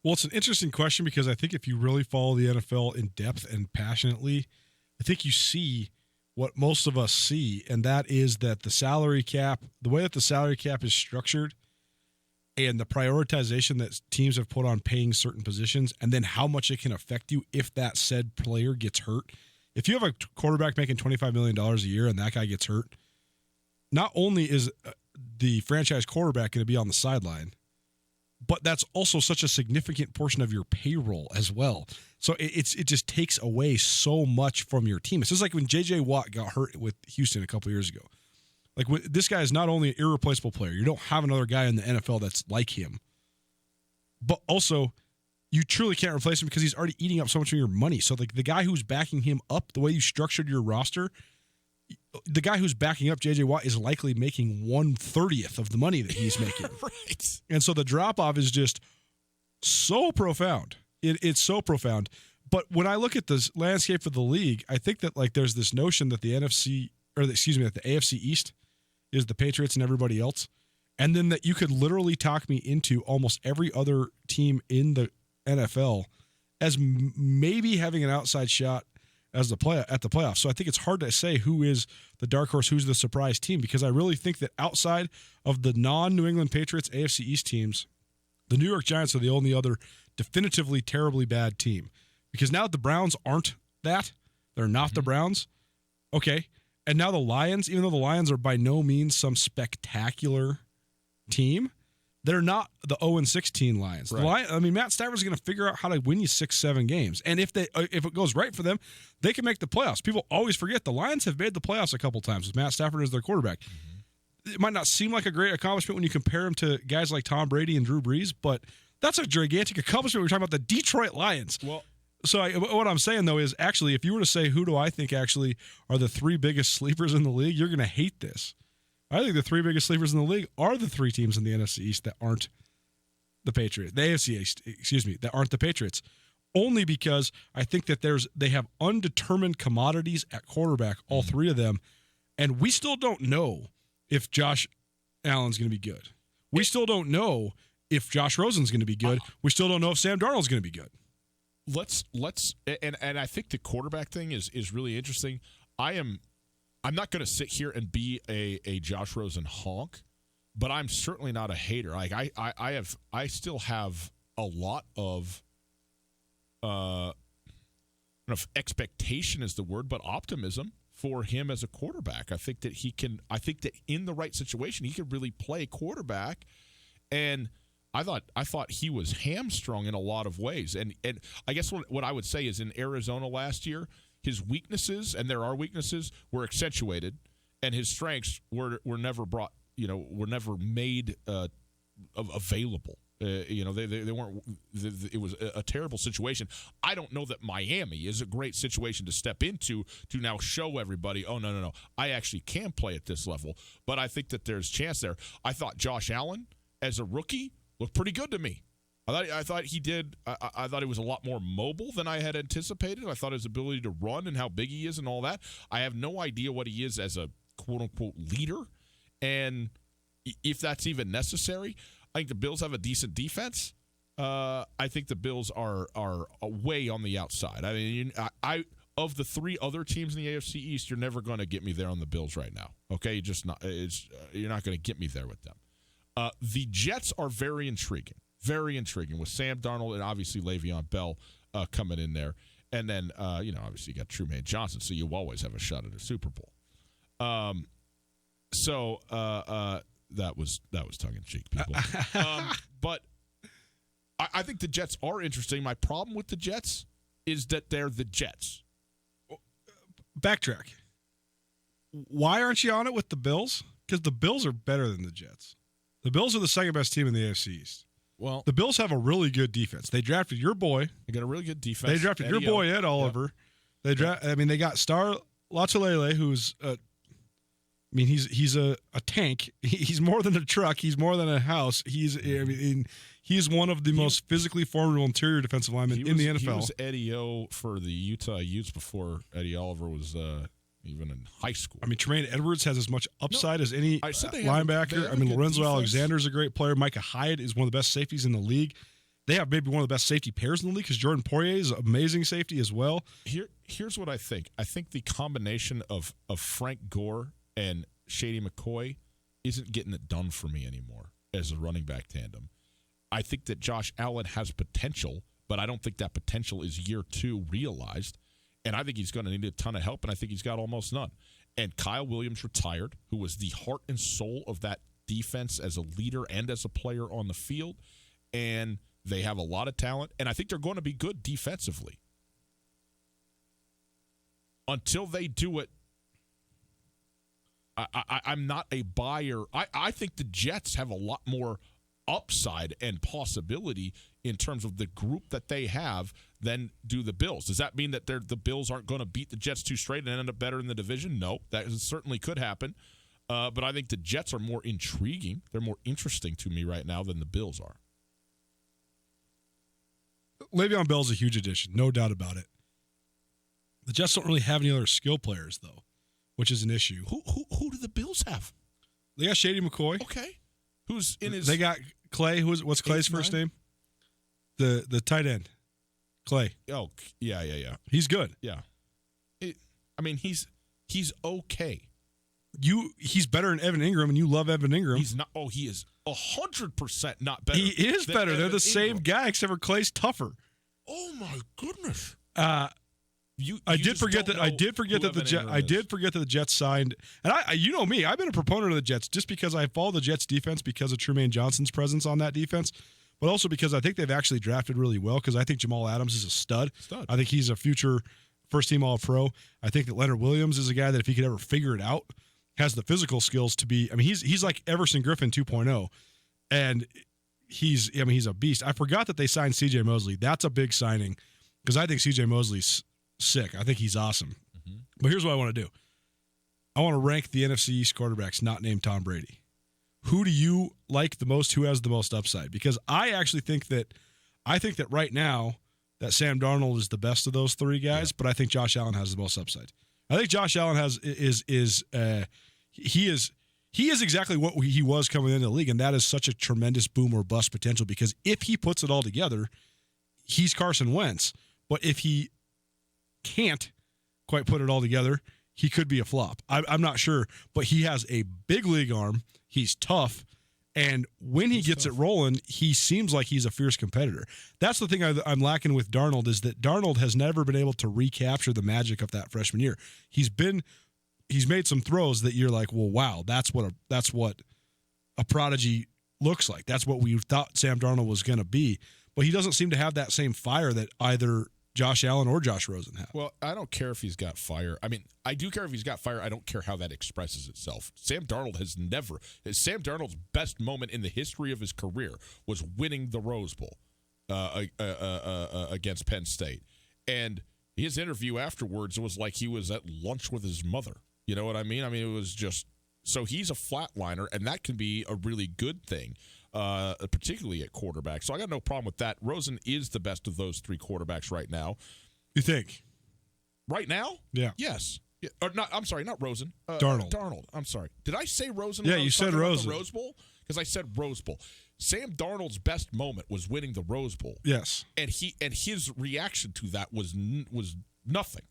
D: Well, it's an interesting question because I think if you really follow the NFL in depth and passionately, I think you see what most of us see, and that is that the salary cap, the way that the salary cap is structured and the prioritization that teams have put on paying certain positions, and then how much it can affect you if that said player gets hurt. If you have a quarterback making $25 million a year and that guy gets hurt, not only is the franchise quarterback going to be on the sideline, but that's also such a significant portion of your payroll as well. So it just takes away so much from your team. It's just like when J.J. Watt got hurt with Houston a couple years ago. Like, this guy is not only an irreplaceable player. You don't have another guy in the NFL that's like him. But also, you truly can't replace him because he's already eating up so much of your money. So the guy who's backing him up, the way you structured your roster, the guy who's backing up J.J. Watt is likely making 1/30th of the money that he's making.
C: Right.
D: And so the drop-off is just so profound. It's so profound. But when I look at this landscape of the league, I think that like there's this notion that the that the AFC East is the Patriots and everybody else, and then that you could literally talk me into almost every other team in the NFL as maybe having an outside shot as at the playoffs. So I think it's hard to say who is the dark horse, who's the surprise team, because I really think that outside of the non-New England Patriots AFC East teams, the New York Giants are the only other definitively terribly bad team. Because now the Browns aren't that. They're not the Browns. Okay. And now the Lions, even though the Lions are by no means some spectacular team, they're not the 0-16 Lions.
C: Right.
D: Matt Stafford's going to figure out how to win you 6-7 games. And if it goes right for them, they can make the playoffs. People always forget the Lions have made the playoffs a couple times with Matt Stafford as their quarterback. It might not seem like a great accomplishment when you compare him to guys like Tom Brady and Drew Brees, but that's a gigantic accomplishment. We're talking about the Detroit Lions.
C: Well,
D: so what I'm saying, though, is actually if you were to say who do I think actually are the three biggest sleepers in the league, you're going to hate this. I think the three biggest sleepers in the league are the three teams in the NFC East that aren't the Patriots. The AFC East, that aren't the Patriots. Only because I think that they have undetermined commodities at quarterback, all three of them, and we still don't know if Josh Allen's going to be good. We still don't know if Josh Rosen's going to be good. We still don't know if Sam Darnold's going to be good.
C: Let's and I think the quarterback thing is really interesting. I'm not going to sit here and be a Josh Rosen honk, but I'm certainly not a hater. Like I still have a lot of I don't know if expectation is the word, but optimism for him as a quarterback. I think that in the right situation he could really play quarterback, and I thought he was hamstrung in a lot of ways. And I guess what I would say is in Arizona last year, his weaknesses, and there are weaknesses, were accentuated, and his strengths were never brought, were never made available. They weren't. It was a terrible situation. I don't know that Miami is a great situation to step into to now show everybody, oh no, I actually can play at this level. But I think that there's chance there. I thought Josh Allen as a rookie looked pretty good to me. I thought he did. I thought he was a lot more mobile than I had anticipated. I thought his ability to run and how big he is and all that. I have no idea what he is as a quote-unquote leader, and if that's even necessary. I think the Bills have a decent defense. I think the Bills are way on the outside. I mean, of the three other teams in the AFC East, you're never going to get me there on the Bills right now. Okay, you're not going to get me there with them. The Jets are very intriguing with Sam Darnold and obviously Le'Veon Bell coming in there. And then, obviously you got Truman Johnson, so you always have a shot at a Super Bowl. That was tongue-in-cheek, people. But I think the Jets are interesting. My problem with the Jets is that they're the Jets.
D: Backtrack. Why aren't you on it with the Bills? Because the Bills are better than the Jets. The Bills are the second best team in the AFC East. Well, the Bills have a really good defense. They drafted your boy.
C: They got a really good defense.
D: They drafted your boy Ed Oliver. Yeah. They got Star Lotulelei, who's he's a tank. He's more than a truck. He's more than a house. He's one of the most physically formidable interior defensive linemen in the NFL. He
C: was Eddie O for the Utah Utes before Eddie Oliver was even in high school.
D: Tremaine Edwards has as much upside as any linebacker. Lorenzo Alexander's a great player. Micah Hyde is one of the best safeties in the league. They have maybe one of the best safety pairs in the league because Jordan Poirier is an amazing safety as well.
C: Here's what I think. I think the combination of Frank Gore and Shady McCoy isn't getting it done for me anymore as a running back tandem. I think that Josh Allen has potential, but I don't think that potential is year two realized. And I think he's going to need a ton of help, and I think he's got almost none. And Kyle Williams retired, who was the heart and soul of that defense as a leader and as a player on the field. And they have a lot of talent, and I think they're going to be good defensively. Until they do it, I'm not a buyer. I think the Jets have a lot more upside and possibility in terms of the group that they have than do the Bills. Does that mean that the Bills aren't going to beat the Jets too straight and end up better in the division? No, that certainly could happen. But I think the Jets are more intriguing. They're more interesting to me right now than the Bills are.
D: Le'Veon Bell's a huge addition, no doubt about it. The Jets don't really have any other skill players, though, which is an issue.
C: Who do the Bills have?
D: They got Shady McCoy.
C: Okay. Who's in his...
D: They got Clay. What's Clay's first name? The tight end. Clay.
C: Oh, yeah.
D: He's good.
C: Yeah. He's okay.
D: He's better than Evan Ingram, and you love Evan Ingram.
C: He's not. Oh, he is 100% not better.
D: He is better. They're the same guy, except for Clay's tougher.
C: Oh my goodness.
D: I did forget that the Jets signed, and you know me, I've been a proponent of the Jets just because I follow the Jets defense because of Trumaine Johnson's presence on that defense, but also because I think they've actually drafted really well. Because I think Jamal Adams is a stud. I think he's a future first-team All-Pro. I think that Leonard Williams is a guy that if he could ever figure it out, has the physical skills to be. I mean, he's like Everson Griffin 2.0, and he's a beast. I forgot that they signed C.J. Mosley. That's a big signing because I think C.J. Mosley's sick. I think he's awesome. Mm-hmm. But here's what I want to do. I want to rank the NFC East quarterbacks not named Tom Brady. Who do you like the most? Who has the most upside? Because I actually think that right now that Sam Darnold is the best of those three guys, but I think Josh Allen has the most upside. I think Josh Allen he is exactly what he was coming into the league, and that is such a tremendous boom or bust potential because if he puts it all together, he's Carson Wentz. But if he can't quite put it all together, he could be a flop. I'm not sure, but he has a big league arm. He's tough, and when he gets it rolling, he seems like he's a fierce competitor. That's the thing I'm lacking with Darnold is that Darnold has never been able to recapture the magic of that freshman year. He's made some throws that you're like, well, wow, that's what a prodigy looks like. That's what we thought Sam Darnold was going to be, but he doesn't seem to have that same fire that either Josh Allen or Josh Rosen have.
C: Well, I don't care if he's got fire. I mean, I do care if he's got fire. I don't care how that expresses itself. Sam Darnold's best moment in the history of his career was winning the Rose Bowl against Penn State. And his interview afterwards was like he was at lunch with his mother. You know what I mean? I mean, it was just so he's a flatliner, and that can be a really good thing. Particularly at quarterback. So I got no problem with that. Rosen is the best of those three quarterbacks right now.
D: You think?
C: Right now?
D: Yeah.
C: Yes. Yeah. Or not. I'm sorry, not Rosen.
D: Darnold.
C: I'm sorry. Did I say Rosen?
D: Yeah, you said Rosen.
C: Rose Bowl? Because I said Rose Bowl. Sam Darnold's best moment was winning the Rose Bowl.
D: Yes.
C: And his reaction to that was nothing.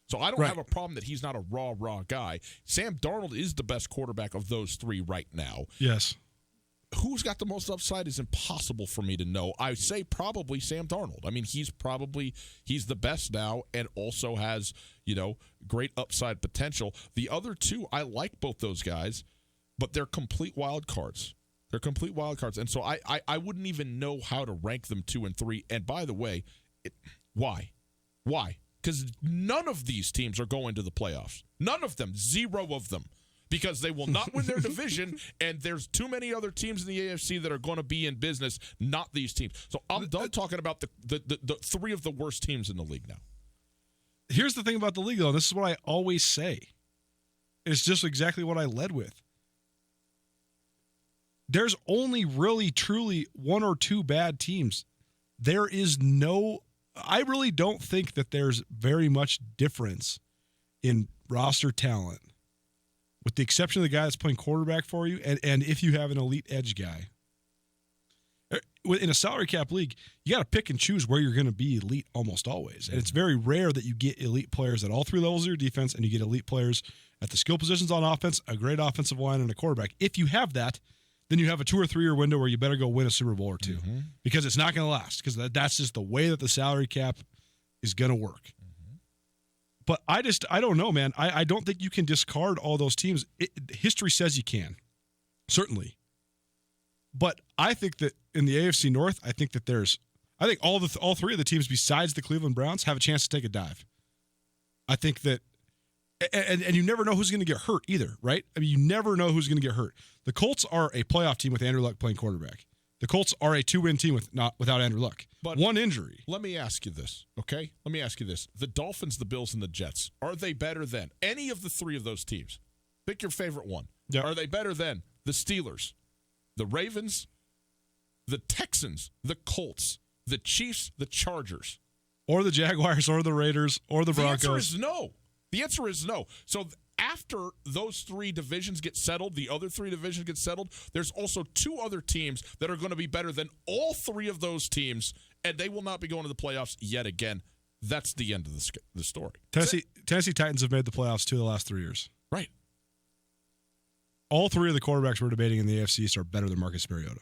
C: So I don't have a problem that he's not a raw guy. Sam Darnold is the best quarterback of those three right now.
D: Yes.
C: Who's got the most upside is impossible for me to know. I say probably Sam Darnold. I mean, he's the best now and also has, great upside potential. The other two, I like both those guys, but they're complete wild cards. And so I wouldn't even know how to rank them 2 and 3. And by the way, why? Because none of these teams are going to the playoffs. None of them. 0 of them. Because they will not win their division, and there's too many other teams in the AFC that are going to be in business, not these teams. So I'm done talking about the 3 of the worst teams in the league now.
D: Here's the thing about the league, though. This is what I always say. It's just exactly what I led with. There's only really, truly 1 or 2 bad teams. I really don't think that there's very much difference in roster talent. With the exception of the guy that's playing quarterback for you, and if you have an elite edge guy. In a salary cap league, you got to pick and choose where you're going to be elite almost always. And it's very rare that you get elite players at all 3 levels of your defense, and you get elite players at the skill positions on offense, a great offensive line, and a quarterback. If you have that, then you have a 2 or 3 year window where you better go win a Super Bowl or 2 because it's not going to last because that's just the way that the salary cap is going to work. But I don't know, man. I don't think you can discard all those teams. History says you can, certainly. But I think that in the AFC North, I think all 3 of the teams besides the Cleveland Browns have a chance to take a dive. I think that, and you never know who's going to get hurt either, right? I mean, you never know who's going to get hurt. The Colts are a playoff team with Andrew Luck playing quarterback. The Colts are a 2-win team without Andrew Luck. But 1 injury.
C: Let me ask you this, okay? The Dolphins, the Bills, and the Jets, are they better than any of the 3 of those teams? Pick your favorite one.
D: Yep.
C: Are they better than the Steelers, the Ravens, the Texans, the Colts, the Chiefs, the Chargers,
D: or the Jaguars, or the Raiders, or the Broncos?
C: The answer is no. The answer is no. So after those three divisions get settled, the other three divisions get settled, there's also two other teams that are going to be better than all three of those teams, and they will not be going to the playoffs yet again. That's the end of the story.
D: Tennessee Titans have made the playoffs 2 of the last 3 years.
C: Right.
D: All three of the quarterbacks we're debating in the AFC East are better than Marcus Mariota.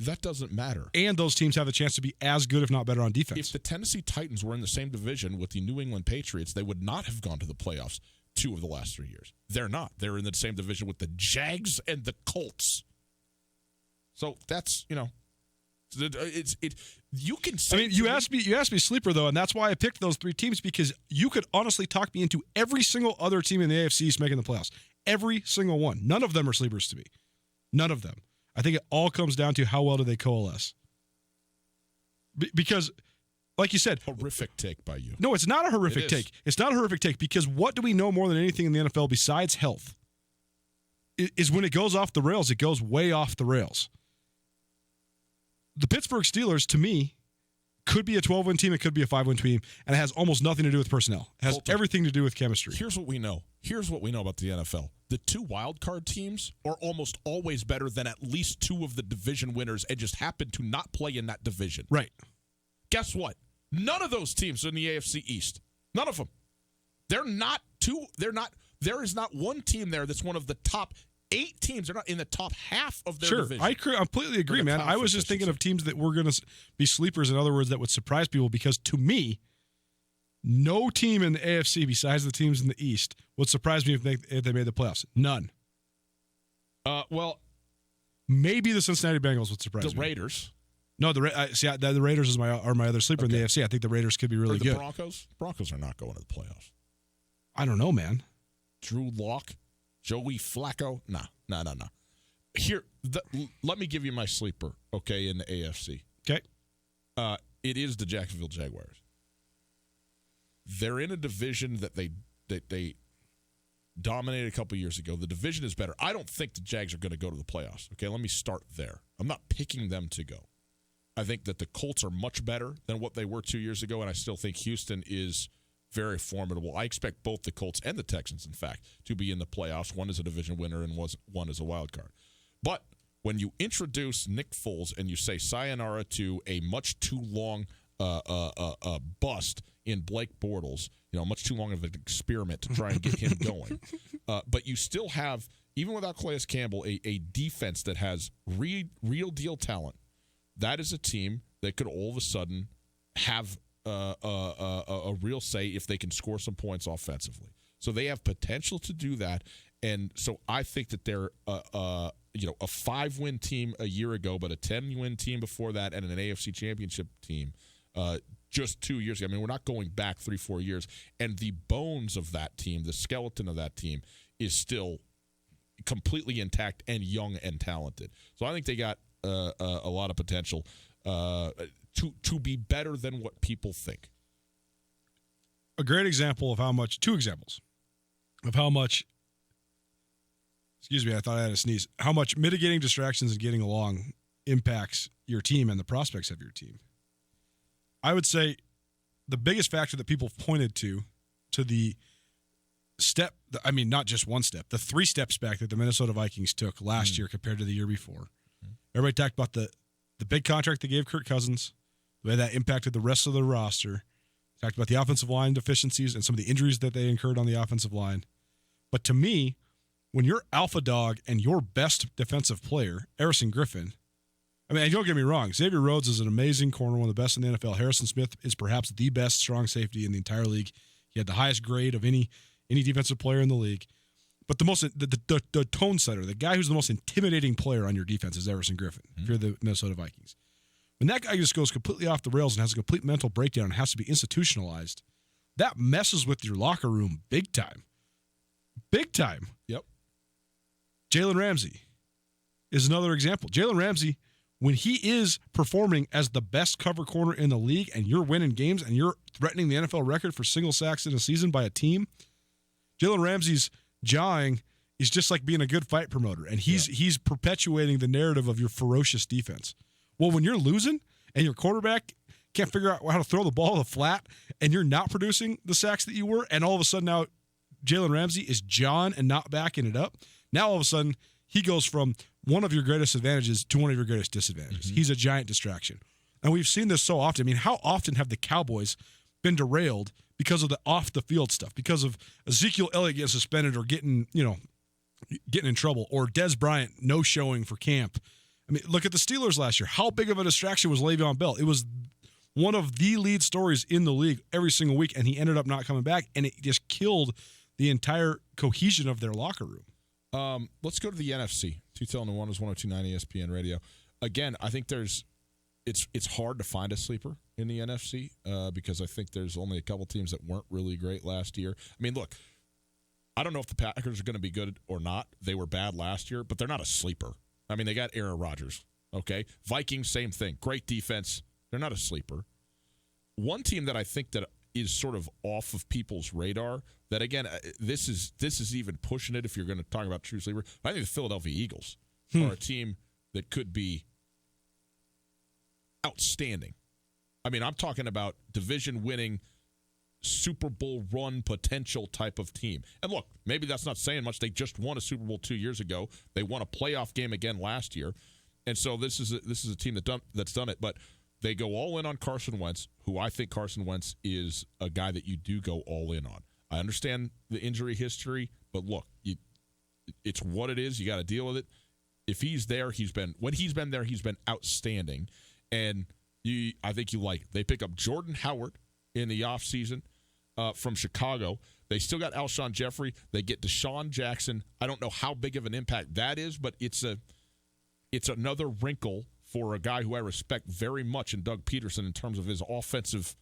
C: That doesn't matter.
D: And those teams have the chance to be as good, if not better, on defense.
C: If the Tennessee Titans were in the same division with the New England Patriots, they would not have gone to the playoffs 2 of the last 3 years. They're not. They're in the same division with the Jags and the Colts. So that's, you can say.
D: I mean, you asked me sleeper though, and that's why I picked those 3 teams, because you could honestly talk me into every single other team in the AFC East making the playoffs. Every single one. None of them are sleepers to me. None of them. I think it all comes down to how well do they coalesce. Because, like you said,
C: horrific take by you.
D: No, it's not a horrific take. It's not a horrific take, because what do we know more than anything in the NFL besides health? Is when it goes off the rails, it goes way off the rails. The Pittsburgh Steelers, to me, could be a 12-win team. It could be a 5-win team, and it has almost nothing to do with personnel. It has everything to do with chemistry.
C: Here's what we know. Here's what we know about the NFL. The 2 wildcard teams are almost always better than at least 2 of the division winners and just happen to not play in that division.
D: Right.
C: Guess what? None of those teams are in the AFC East. None of them. There is not one team there that's one of the top 8 teams. They're not in the top half of their division.
D: I completely agree, man. I was just thinking of teams that were going to be sleepers, in other words, that would surprise people, because to me, no team in the AFC besides the teams in the East would surprise me if they made the playoffs. None.
C: Well,
D: maybe the Cincinnati Bengals would surprise me.
C: The Raiders.
D: No, the Raiders are my other sleeper in the AFC. I think the Raiders could be really good.
C: Broncos are not going to the playoffs.
D: I don't know, man.
C: Drew Lock, Joey Flacco, no. Here, let me give you my sleeper, okay, in the AFC.
D: Okay.
C: It is the Jacksonville Jaguars. They're in a division that they dominated a couple years ago. The division is better. I don't think the Jags are going to go to the playoffs. Okay, let me start there. I'm not picking them to go. I think that the Colts are much better than what they were 2 years ago, and I still think Houston is very formidable. I expect both the Colts and the Texans, in fact, to be in the playoffs. One is a division winner and one is a wild card. But when you introduce Nick Foles and you say sayonara to a much too long bust in Blake Bortles, much too long of an experiment to try and get him going. But you still have, even without Calais Campbell, a defense that has real deal talent. That is a team that could all of a sudden have a real say if they can score some points offensively. So they have potential to do that. And so I think that they're a 5-win team a year ago, but a 10-win team before that, and an AFC championship team just 2 years ago. I mean, we're not going back 3-4 years. And the bones of that team, the skeleton of that team, is still completely intact and young and talented. So I think they got a lot of potential to be better than what people think.
D: A great example of how much, 2 examples of how much, excuse me, I thought I had a sneeze, how much mitigating distractions and getting along impacts your team and the prospects of your team. I would say the biggest factor that people pointed to the step, not just one step, the 3 steps back that the Minnesota Vikings took last year compared to the year before. Everybody talked about the big contract they gave Kirk Cousins, the way that impacted the rest of the roster. Talked about the offensive line deficiencies and some of the injuries that they incurred on the offensive line. But to me, when your alpha dog and your best defensive player, Harrison Griffin, don't get me wrong, Xavier Rhodes is an amazing corner, one of the best in the NFL. Harrison Smith is perhaps the best strong safety in the entire league. He had the highest grade of any defensive player in the league. But the tone setter, the guy who's the most intimidating player on your defense is Harrison Griffin, if you're the Minnesota Vikings. When that guy just goes completely off the rails and has a complete mental breakdown and has to be institutionalized, that messes with your locker room big time. Big time.
C: Yep.
D: Jalen Ramsey is another example. Jalen Ramsey, when he is performing as the best cover corner in the league and you're winning games and you're threatening the NFL record for single sacks in a season by a team, Jalen Ramsey's jawing is just like being a good fight promoter, and he's perpetuating the narrative of your ferocious defense. Well, when you're losing, and your quarterback can't figure out how to throw the ball to the flat, and you're not producing the sacks that you were, and all of a sudden now Jalen Ramsey is John and not backing it up. Now all of a sudden he goes from one of your greatest advantages to one of your greatest disadvantages. He's a giant distraction. And we've seen this so often. I mean, how often have the Cowboys been derailed because of the off-the-field stuff, because of Ezekiel Elliott getting suspended or getting in trouble, or Dez Bryant no-showing for camp? I mean, look at the Steelers last year. How big of a distraction was Le'Veon Bell? It was one of the lead stories in the league every single week, and he ended up not coming back, and it just killed the entire cohesion of their locker room.
C: Let's go to the NFC. Tootell and Nuanez, 102.9 ESPN Radio. Again, I think it's hard to find a sleeper in the NFC because I think there's only a couple teams that weren't really great last year. I mean, look, I don't know if the Packers are going to be good or not. They were bad last year, but they're not a sleeper. I mean, they got Aaron Rodgers, okay? Vikings, same thing. Great defense. They're not a sleeper. One team that I think that is sort of off of people's radar, that, again, this is even pushing it if you're going to talk about true sleeper. I think the Philadelphia Eagles are a team that could be outstanding. I mean, I'm talking about division-winning, Super Bowl run potential type of team. And look, maybe that's not saying much. They just won a Super Bowl 2 years ago. They won a playoff game again last year. And so this is a team that's done it. But they go all in on Carson Wentz, who I think Carson Wentz is a guy that you do go all in on. I understand the injury history, but look, it's what it is. You got to deal with it. If he's there, when he's been there, he's been outstanding. And I think you like it. They pick up Jordan Howard in the offseason from Chicago. They still got Alshon Jeffrey. They get Deshaun Jackson. I don't know how big of an impact that is, but it's another wrinkle for a guy who I respect very much in Doug Peterson in terms of his offensive,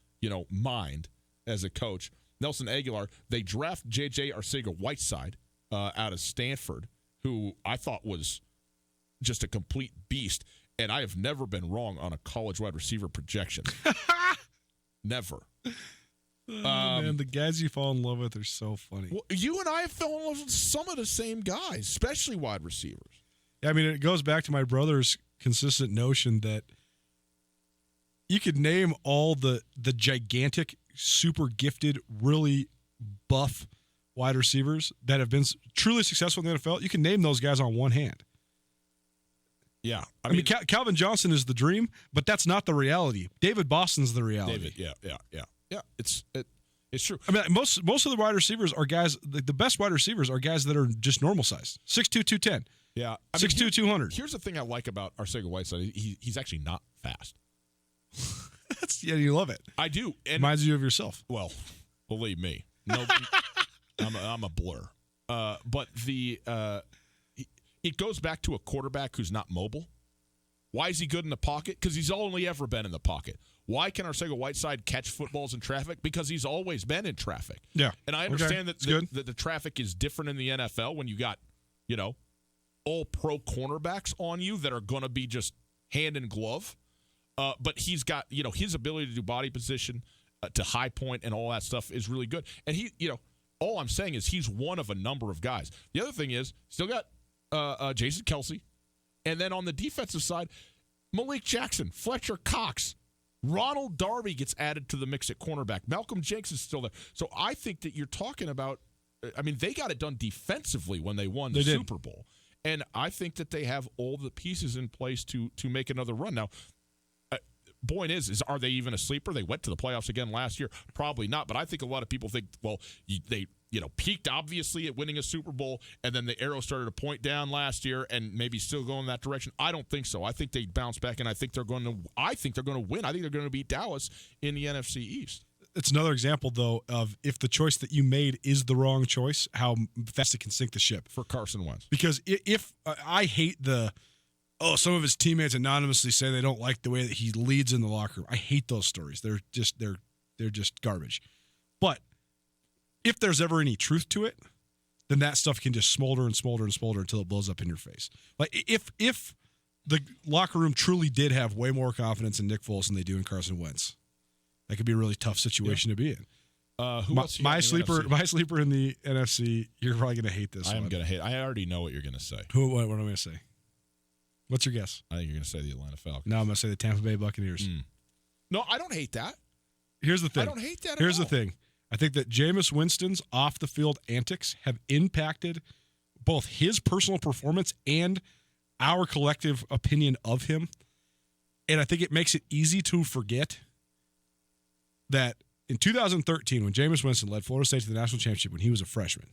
C: mind as a coach. Nelson Aguilar. They draft J.J. Arcega-Whiteside out of Stanford, who I thought was just a complete beast. And I have never been wrong on a college wide receiver projection. Never.
D: Man, the guys you fall in love with are so funny.
C: Well, you and I have fallen in love with some of the same guys, especially wide receivers.
D: Yeah, I mean, it goes back to my brother's consistent notion that you could name all the gigantic, super gifted, really buff wide receivers that have been truly successful in the NFL. You can name those guys on one hand.
C: Yeah.
D: I mean, Calvin Johnson is the dream, but that's not the reality. David Boston's the reality.
C: Yeah. It's true.
D: I mean, most of the wide receivers are guys, the best wide receivers are guys that are just normal size. 6'2", 210.
C: Yeah.
D: 6'2", 200.
C: Here's the thing I like about Arcega-Whiteside. He's actually not fast.
D: You love it.
C: I do. And
D: reminds you of yourself.
C: Well, believe me. No, I'm a blur. But it goes back to a quarterback who's not mobile. Why is he good in the pocket? Because he's only ever been in the pocket. Why can Arcega-Whiteside catch footballs in traffic? Because he's always been in traffic.
D: Yeah.
C: And I understand that the traffic is different in the NFL when you got, all pro cornerbacks on you that are going to be just hand in glove. But he's got, his ability to do body position, to high point and all that stuff is really good. And he, all I'm saying is he's one of a number of guys. The other thing is, still got Jason Kelsey. And then on the defensive side, Malik Jackson, Fletcher Cox, Ronald Darby gets added to the mix at cornerback. Malcolm Jenks is still there. So I think that you're talking about, they got it done defensively when they won the Super Bowl. And I think that they have all the pieces in place to make another run. Now, point is are they even a sleeper? They went to the playoffs again last year. Probably not. But I think a lot of people think, they peaked obviously at winning a Super Bowl, and then the arrow started to point down last year, and maybe still go in that direction. I don't think so. I think they bounce back, and I think they're going to win. I think they're going to beat Dallas in the NFC East.
D: It's another example, though, of if the choice that you made is the wrong choice, how fast it can sink the ship
C: for Carson Wentz.
D: Because if I hate some of his teammates anonymously say they don't like the way that he leads in the locker room. I hate those stories. They're just garbage. But if there's ever any truth to it, then that stuff can just smolder and smolder and smolder until it blows up in your face. Like if the locker room truly did have way more confidence in Nick Foles than they do in Carson Wentz, that could be a really tough situation to be in. My sleeper in the NFC, you're probably going to hate this one.
C: I'm going to hate. I already know what you're going to say.
D: What am I going to say? What's your guess?
C: I think you're going to say the Atlanta Falcons.
D: No, I'm going to say the Tampa Bay Buccaneers.
C: No, I don't hate that.
D: Here's the thing.
C: I don't hate that at
D: Here's
C: all.
D: the thing. I think that Jameis Winston's off-the-field antics have impacted both his personal performance and our collective opinion of him. And I think it makes it easy to forget that in 2013, when Jameis Winston led Florida State to the national championship when he was a freshman,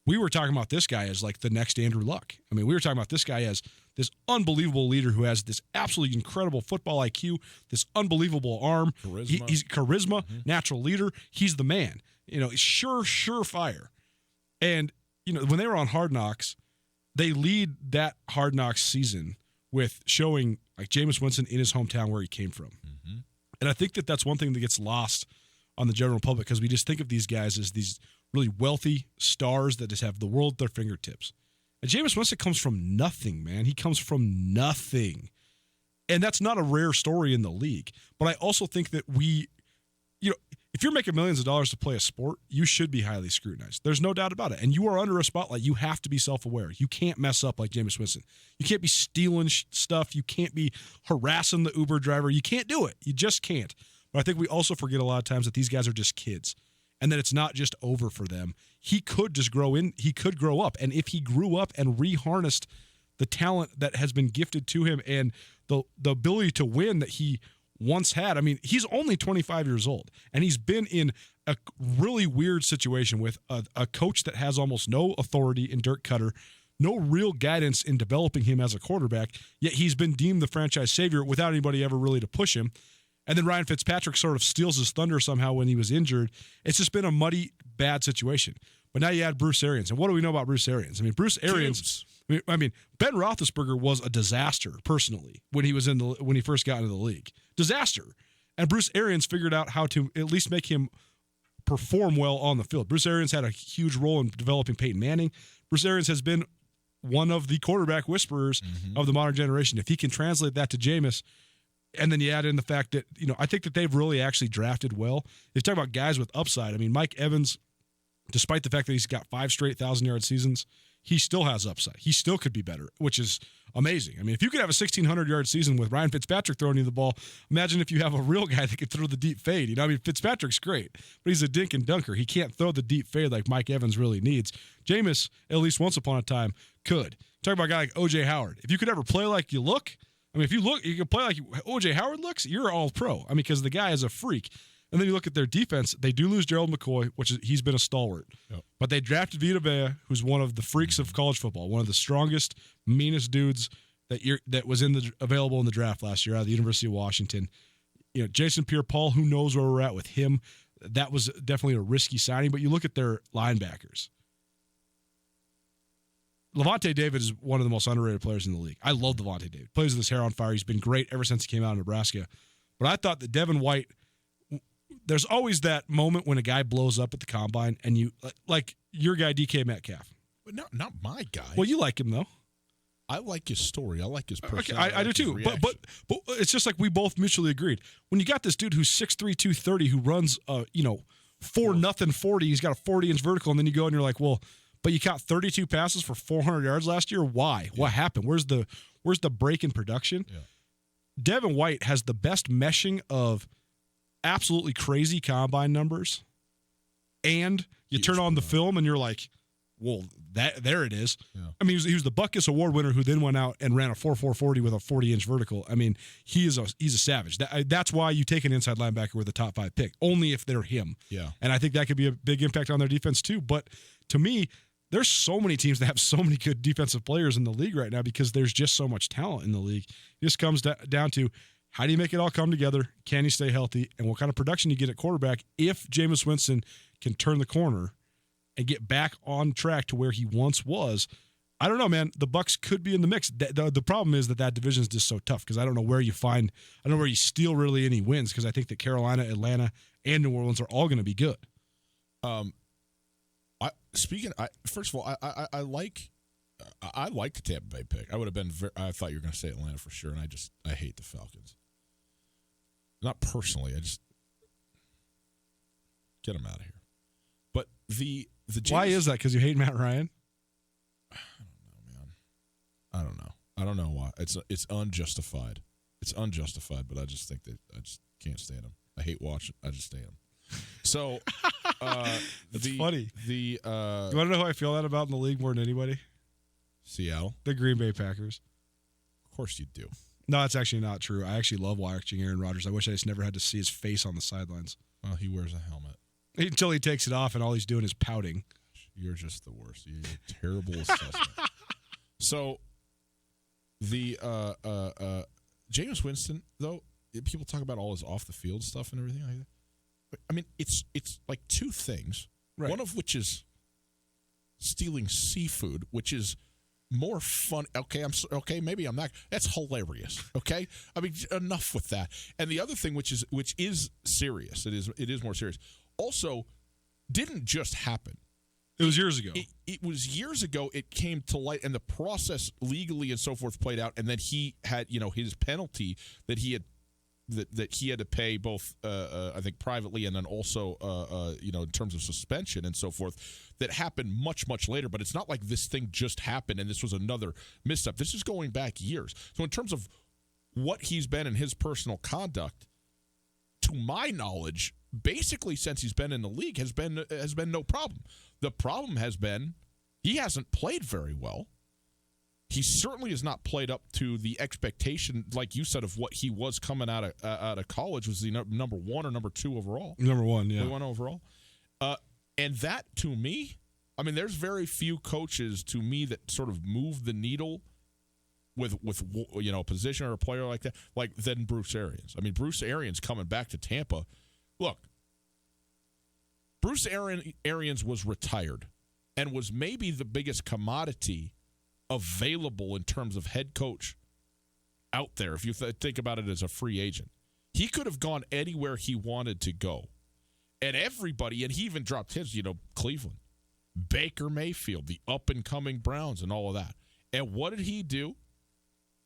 D: we were talking about this guy as like the next Andrew Luck. I mean, we were talking about this guy as this unbelievable leader who has this absolutely incredible football IQ, this unbelievable arm.
C: Charisma.
D: He's charisma, natural leader. He's the man. Surefire. And, when they were on Hard Knocks, they lead that Hard Knocks season with showing like Jameis Winston in his hometown where he came from. And I think that that's one thing that gets lost on the general public because we just think of these guys as these really wealthy stars that just have the world at their fingertips. And Jameis Winston comes from nothing, man. He comes from nothing. And that's not a rare story in the league. But I also think that if you're making millions of dollars to play a sport, you should be highly scrutinized. There's no doubt about it. And you are under a spotlight. You have to be self-aware. You can't mess up like Jameis Winston. You can't be stealing stuff. You can't be harassing the Uber driver. You can't do it. You just can't. But I think we also forget a lot of times that these guys are just kids and that it's not just over for them. He could just grow up. And if he grew up and reharnessed the talent that has been gifted to him and the ability to win that he once had. I mean, he's only 25 years old, and he's been in a really weird situation with a coach that has almost no authority in Dirk Cutter, no real guidance in developing him as a quarterback, yet he's been deemed the franchise savior without anybody ever really to push him. And then Ryan Fitzpatrick sort of steals his thunder somehow when he was injured. It's just been a muddy, bad situation. But now you add Bruce Arians. And what do we know about Bruce Arians? I mean, Bruce Arians, I mean, Ben Roethlisberger was a disaster personally when he was when he first got into the league. Disaster. And Bruce Arians figured out how to at least make him perform well on the field. Bruce Arians had a huge role in developing Peyton Manning. Bruce Arians has been one of the quarterback whisperers of the modern generation. If he can translate that to Jameis, and then you add in the fact that, I think that they've really actually drafted well. You talk about guys with upside. I mean, Mike Evans, despite the fact that he's got 5 straight 1,000-yard seasons, he still has upside. He still could be better, which is amazing. I mean, if you could have a 1,600-yard season with Ryan Fitzpatrick throwing you the ball, imagine if you have a real guy that could throw the deep fade. I mean, Fitzpatrick's great, but he's a dink and dunker. He can't throw the deep fade like Mike Evans really needs. Jameis, at least once upon a time, could. Talk about a guy like O.J. Howard. If you could ever play like you look, I mean, if you can play like O.J. Howard looks, you're all pro. I mean, because the guy is a freak. And then you look at their defense, they do lose Gerald McCoy, he's been a stalwart. Yep. But they drafted Vita Vea, who's one of the freaks of college football, one of the strongest, meanest dudes that was available in the draft last year out of the University of Washington. Jason Pierre-Paul, who knows where we're at with him. That was definitely a risky signing. But you look at their linebackers. Levante David is one of the most underrated players in the league. I love Levante David. Plays with his hair on fire. He's been great ever since he came out of Nebraska. But I thought that Devin White, there's always that moment when a guy blows up at the combine and you like your guy DK Metcalf.
C: But not my guy.
D: Well, you like him though.
C: I like his story. I like his personality.
D: Okay, I do too. But it's just like we both mutually agreed. When you got this dude who's 6'3", 230, who runs 4-0 40, he's got a 40-inch vertical, and then you go and you're like, well, but you caught 32 passes for 400 yards last year. Why? Yeah. What happened? Where's the break in production? Yeah. Devin White has the best meshing of absolutely crazy combine numbers, and you turn on the film and you're like, well, there it is. Yeah. I mean, he was the Butkus Award winner who then went out and ran a 4.40 with a 40-inch vertical. I mean, he's a savage. That's why you take an inside linebacker with a top 5 pick, only if they're him. Yeah. And I think that could be a big impact on their defense too. But to me, there's so many teams that have so many good defensive players in the league right now because there's just so much talent in the league. It just comes down to how do you make it all come together? Can you stay healthy? And what kind of production you get at quarterback if Jameis Winston can turn the corner and get back on track to where he once was. I don't know, man. The Bucs could be in the mix. The problem is that division is just so tough because I don't know where you steal really any wins because I think that Carolina, Atlanta, and New Orleans are all going to be good.
C: First of all, I like the Tampa Bay pick. I thought you were going to say Atlanta for sure, and I hate the Falcons. Not personally, I just get them out of here. But why
D: is that? Because you hate Matt Ryan?
C: I don't know, I don't know why. It's unjustified. It's unjustified, but I just think that I just can't stand him. I hate watching. I just stand him. So
D: it's funny.
C: You
D: want to know who I feel that about in the league more than anybody?
C: Seattle,
D: the Green Bay Packers.
C: Of course you do.
D: No, it's actually not true. I actually love watching Aaron Rodgers. I wish I just never had to see his face on the sidelines.
C: Well, he wears a helmet
D: until he takes it off, and all he's doing is pouting.
C: You're just the worst. You're a terrible assessment. So the Jameis Winston, though, people talk about all his off the field stuff and everything like that. I mean, it's like two things. Right. One of which is stealing seafood, which is more fun. Okay, maybe I'm not. That's hilarious. Okay, I mean, enough with that. And the other thing, which is serious. It is more serious. Also, didn't just happen.
D: It was years ago.
C: It was years ago. It came to light, and the process legally and so forth played out. And then he had, his penalty that he had. That he had to pay both, I think, privately and then also, in terms of suspension and so forth, that happened much, much later. But it's not like this thing just happened and this was another misstep. This is going back years. So in terms of what he's been in his personal conduct, to my knowledge, basically since he's been in the league has been no problem. The problem has been he hasn't played very well. He certainly has not played up to the expectation, like you said, of what he was coming out of college. Was he number 1 or number 2 overall?
D: Number 1, yeah.
C: 1 overall. And that, to me, I mean, there's very few coaches, to me, that sort of move the needle with a position or a player like that, than Bruce Arians. I mean, Bruce Arians coming back to Tampa. Look, Bruce Arians was retired and was maybe the biggest commodity available in terms of head coach out there. If you think about it as a free agent, he could have gone anywhere he wanted to go, and everybody, and he even dropped his, Cleveland, Baker Mayfield, the up and coming Browns, and all of that. And what did he do?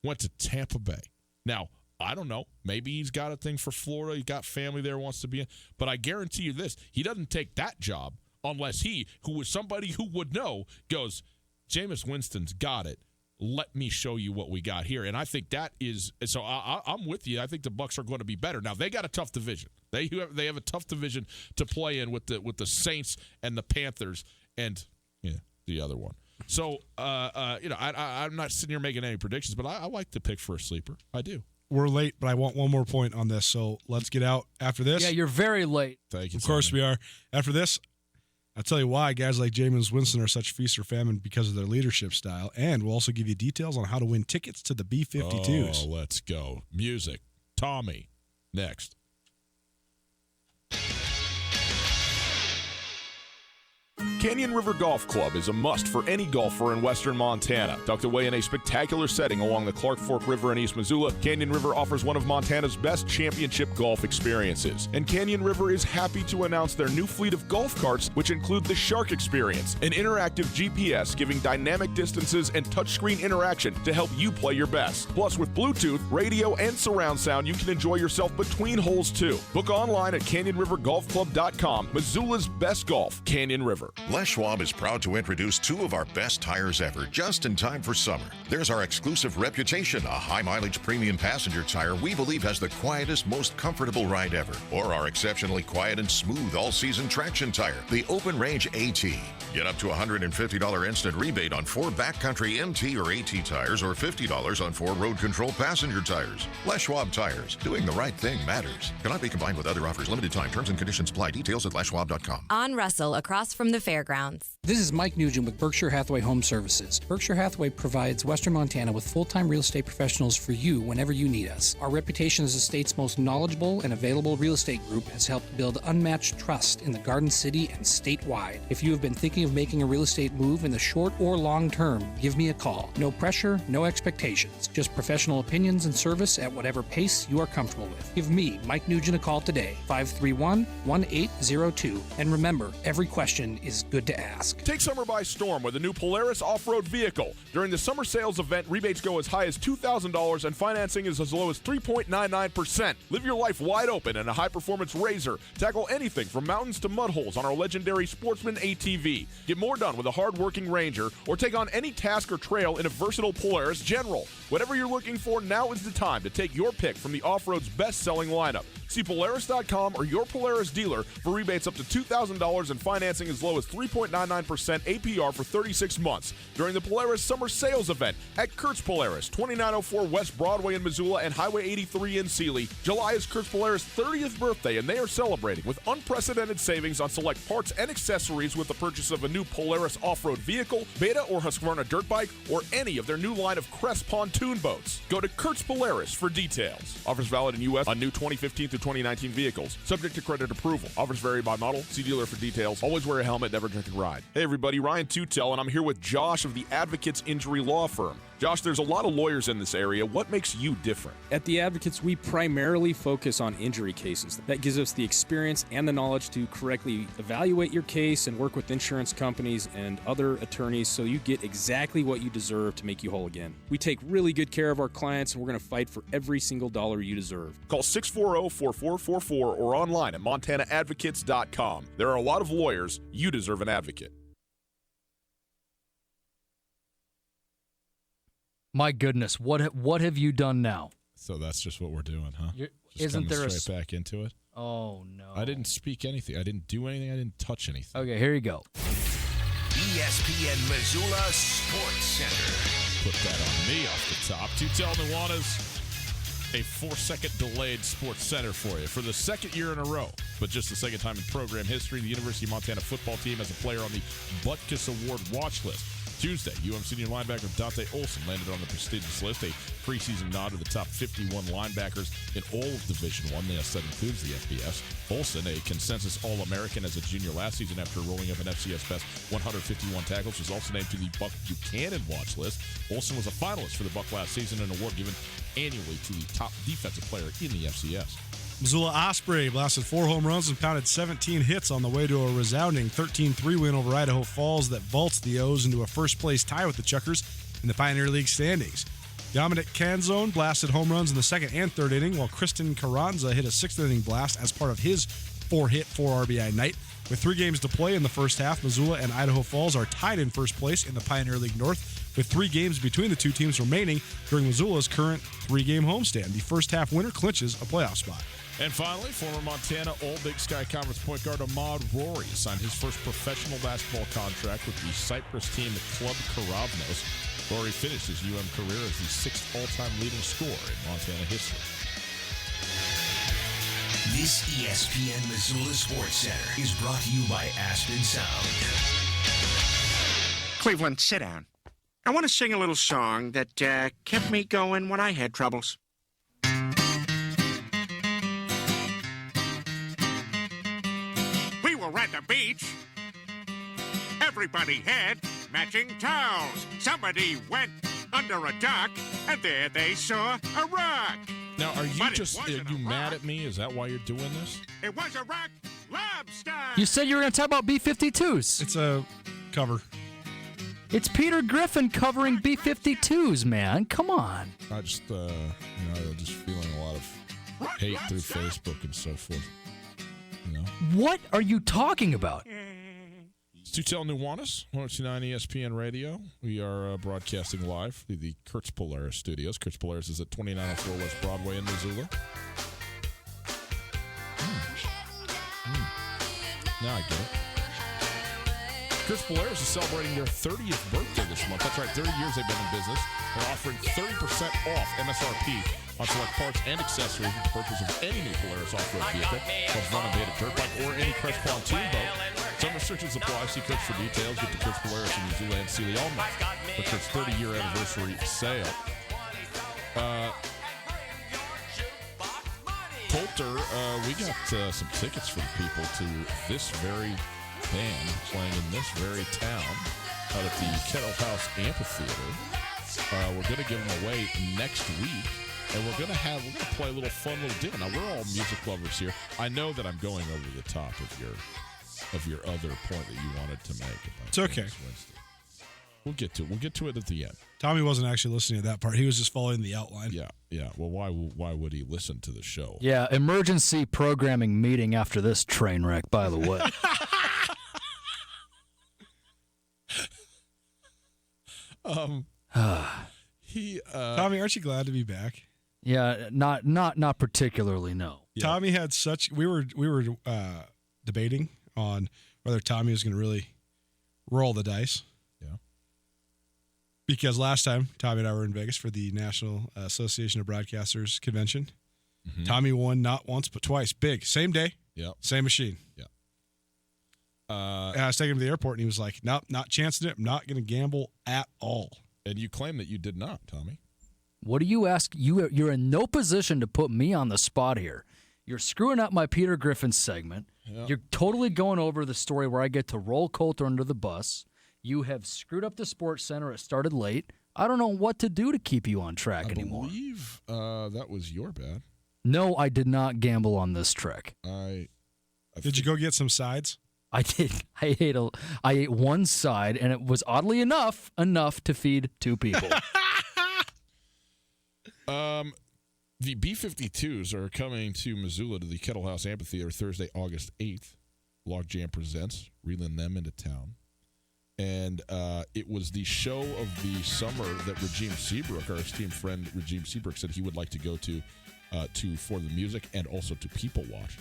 C: Went to Tampa Bay. Now, I don't know. Maybe he's got a thing for Florida. He's got family there, wants to be in. But I guarantee you this: he doesn't take that job unless he, who was somebody who would know, goes, Jameis Winston's got it. Let me show you what we got here. And I think that is – so I'm with you. I think the Bucs are going to be better. Now, they got a tough division. They have a tough division to play in with the Saints and the Panthers and the other one. So, I'm not sitting here making any predictions, but I like to pick for a sleeper. I do.
D: We're late, but I want one more point on this. So let's get out after this.
E: Yeah, you're very late.
C: Thank you.
D: Of course we are. After this, I'll tell you why guys like Jameis Winston are such feast or famine because of their leadership style, and we'll also give you details on how to win tickets to the B-52s.
C: Oh, let's go. Music. Tommy. Next.
J: Canyon River Golf Club is a must for any golfer in western Montana. Tucked away in a spectacular setting along the Clark Fork River in East Missoula, Canyon River offers one of Montana's best championship golf experiences. And Canyon River is happy to announce their new fleet of golf carts, which include the Shark Experience, an interactive GPS giving dynamic distances and touchscreen interaction to help you play your best. Plus, with Bluetooth, radio, and surround sound, you can enjoy yourself between holes too. Book online at CanyonRiverGolfClub.com. Missoula's best golf, Canyon River.
G: Les Schwab is proud to introduce 2 of our best tires ever, just in time for summer. There's our exclusive Reputation, a high-mileage premium passenger tire we believe has the quietest, most comfortable ride ever. Or our exceptionally quiet and smooth all-season traction tire, the Open Range AT. Get up to $150 instant rebate on 4 backcountry MT or AT tires, or $50 on 4 road control passenger tires. Les Schwab Tires. Doing the right thing matters. Cannot be combined with other offers. Limited time. Terms and conditions apply. Details at leschwab.com.
B: On Russell, across from the fairgrounds.
H: This is Mike Nugent with Berkshire Hathaway Home Services. Berkshire Hathaway provides Western Montana with full-time real estate professionals for you whenever you need us. Our reputation as the state's most knowledgeable and available real estate group has helped build unmatched trust in the Garden City and statewide. If you have been thinking of making a real estate move in the short or long term, give me a call. No pressure, no expectations. Just professional opinions and service at whatever pace you are comfortable with. Give me, Mike Nugent, a call today, 531-1802. And remember, every question is good to ask.
J: Take summer by storm with a new Polaris off-road vehicle. During the summer sales event, rebates go as high as $2,000 and financing is as low as 3.99%. Live your life wide open in a high-performance RZR. Tackle anything from mountains to mud holes on our legendary Sportsman ATV. Get more done with a hard-working Ranger, or take on any task or trail in a versatile Polaris General. Whatever you're looking for, now is the time to take your pick from the off-road's best-selling lineup. See Polaris.com or your Polaris dealer for rebates up to $2,000 and financing as low as 3.99% APR for 36 months during the Polaris Summer Sales Event at Kurtz Polaris, 2904 West Broadway in Missoula and Highway 83 in Sealy. July is Kurtz Polaris' 30th birthday, and they are celebrating with unprecedented savings on select parts and accessories with the purchase of a new Polaris off-road vehicle, Beta or Husqvarna dirt bike, or any of their new line of Crest pontoon boats. Go to Kurtz Polaris for details. Offers valid in U.S. on new 2015 through 2019 vehicles. Subject to credit approval. Offers vary by model. See dealer for details. Always wear a helmet, never drink and ride. Hey everybody, Ryan Tootell, and I'm here with Josh of the Advocates Injury Law Firm. Josh, there's a lot of lawyers in this area. What makes you different?
O: At the Advocates, we primarily focus on injury cases. That gives us the experience and the knowledge to correctly evaluate your case and work with insurance companies and other attorneys so you get exactly what you deserve to make you whole again. We take really good care of our clients, and we're going to fight for every single dollar you deserve.
J: Call 640-4444 or online at montanaadvocates.com. There are a lot of lawyers. You deserve an advocate.
E: My goodness, what have you done now?
C: So that's just what we're doing, huh?
E: Isn't there
C: straight back into it?
E: Oh no!
C: I didn't speak anything. I didn't do anything. I didn't touch anything.
E: Okay, here you go.
A: ESPN Missoula Sports Center.
C: Put that on me off the top. Tootell, Nuanez, a 4-second delayed Sports Center for you for the second year in a row, but just the second time in program history. The University of Montana football team has a player on the Butkus Award watch list. Tuesday, senior linebacker Dante Olson landed on the prestigious list, a preseason nod to the top 51 linebackers in all of Division I. Yes, that includes the FBS. Olson, a consensus All-American as a junior last season after rolling up an FCS best 151 tackles, was also named to the Buck Buchanan watch list. Olson was a finalist for the Buck last season, an award given annually to the top defensive player in the FCS.
D: Missoula Osprey blasted 4 home runs and pounded 17 hits on the way to a resounding 13-3 win over Idaho Falls that vaults the O's into a first-place tie with the Chuckers in the Pioneer League standings. Dominic Canzone blasted home runs in the second and third inning, while Kristen Carranza hit a sixth-inning blast as part of his 4-hit, 4-RBI night. With 3 games to play in the first half, Missoula and Idaho Falls are tied in first place in the Pioneer League North, with 3 games between the two teams remaining during Missoula's current 3-game homestand. The first-half winner clinches a playoff spot.
C: And finally, former Montana All-Big Sky Conference point guard Ahmad Rory signed his first professional basketball contract with the Cyprus team Club Karavnos. Rory finished his career as the 6th all-time leading scorer in Montana history.
A: This ESPN Missoula Sports Center is brought to you by Aspen Sound.
F: Cleveland, sit down. I want to sing a little song that kept me going when I had troubles. We were at the beach. Everybody had matching towels. Somebody went under a dock, and there they saw a rock.
C: Now, are you mad at me? Is that why you're doing this?
F: It was a rock lobster.
E: You said you were going to talk about B-52s.
D: It's a cover.
E: It's Peter Griffin covering B-52s, man. Come on.
C: I just, just feeling a lot of hate through Facebook and so forth.
E: What are you talking about?
C: It's Tootell Nuanez, 102.9 ESPN Radio. We are broadcasting live through the Kurtz Polaris studios. Kurtz Polaris is at 2904 West Broadway in Missoula. Now I get it. Kurtz Polaris is celebrating their 30th birthday this month. That's right, 30 years they've been in business. They're offering 30% off MSRP on select parts and accessories with the purchase of any new Polaris off-road vehicle, Husqvarna Beta dirt bike, or any Crest pontoon boat. Some restrictions apply. See Kurtz for details. Get the Kurtz Polaris in Missoula and Sealy all month for Kurt's 30-year anniversary sale. Coulter, we got some tickets for the people to this very band playing in this very town out at the Kettle House Amphitheater. We're going to give them away next week, and we're going to play a little fun little deal. Now, we're all music lovers here. I know that I'm going over the top of your other point that you wanted to make. About
D: it's okay.
C: We'll get to it. We'll get to it at the end.
D: Tommy wasn't actually listening to that part. He was just following the outline.
C: Yeah. Well, why would he listen to the show?
E: Yeah, emergency programming meeting after this train wreck, by the way.
D: Tommy, aren't you glad to be back?
E: Yeah, not particularly. No.
D: Yeah. Tommy had such. We were debating on whether Tommy was going to really roll the dice.
C: Yeah.
D: Because last time Tommy and I were in Vegas for the National Association of Broadcasters convention, Tommy won not once but twice. Big, same day.
C: Yeah.
D: Same machine.
C: Yeah.
D: And I was taking him to the airport, and he was like, "Nope, not chancing it. I'm not going to gamble at all."
C: And you claim that you did not, Tommy.
E: What do you ask? You're in no position to put me on the spot here. You're screwing up my Peter Griffin segment.
C: Yeah.
E: You're totally going over the story where I get to roll Coulter under the bus. You have screwed up the Sports Center. It started late. I don't know what to do to keep you on track anymore.
C: I believe that was your bad.
E: No, I did not gamble on this trick.
D: Did you go get some sides?
E: I did. I ate one side, and it was oddly enough to feed two people.
C: The B-52s are coming to Missoula to the Kettle House Amphitheater Thursday, August 8th. Logjam presents, reeling them into town. And it was the show of the summer that Regime Seabrook, our esteemed friend Regime Seabrook, said he would like to go to for the music and also to people watch.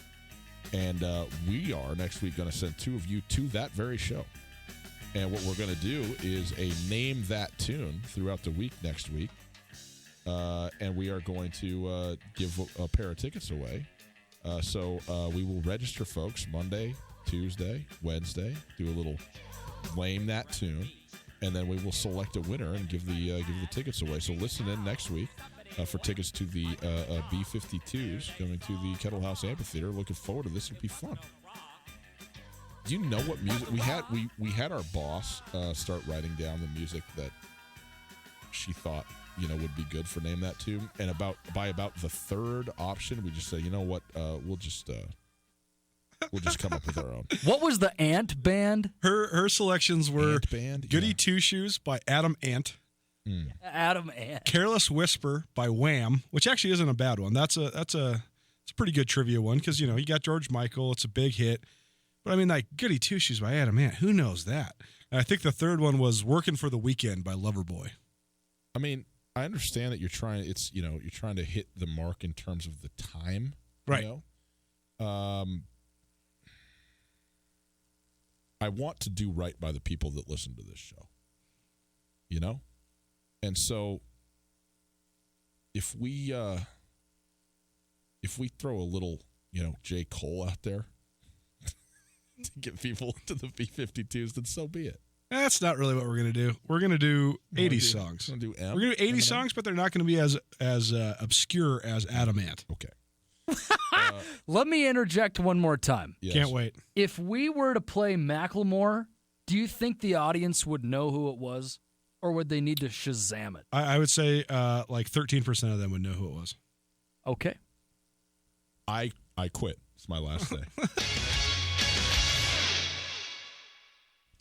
C: And we are next week going to send two of you to that very show. And what we're going to do is a Name That Tune throughout the week next week. And we are going to give a pair of tickets away. So we will register folks Monday, Tuesday, Wednesday, do a little Name That Tune, and then we will select a winner and give the tickets away. So listen in next week for tickets to the B-52s coming to the Kettle House Amphitheater. Looking forward to this. It'll be fun. Do you know what music we had? We had our boss start writing down the music that she thought would be good for Name That Tune, and by about the third option, we just say, you know what, we'll just come up with our own.
E: What was the Ant Band?
D: Her selections were
C: Ant Band,
D: Goody Two Shoes by Adam Ant.
E: Adam Ant.
D: Careless Whisper by Wham, which actually isn't a bad one. It's a pretty good trivia one because you got George Michael. It's a big hit. But I mean, like Goody Two Shoes by Adam Ant. Who knows that? And I think the third one was Working for the Weekend by Loverboy.
C: I mean, I understand that you're trying. You're trying to hit the mark in terms of the time,
D: right?
C: I want to do right by the people that listen to this show, and so if we throw a little, J. Cole out there to get people to the B-52s, then so be it.
D: That's not really what we're going to do. We're going to do 80s songs.
C: We're going
D: to do 80s songs, but they're not going to be as obscure as Adam Ant.
C: Okay.
E: Let me interject one more time.
D: Yes. Can't wait.
E: If we were to play Macklemore, do you think the audience would know who it was, or would they need to Shazam it?
D: I would say like 13% of them would know who it was.
E: Okay.
C: I quit. It's my last day.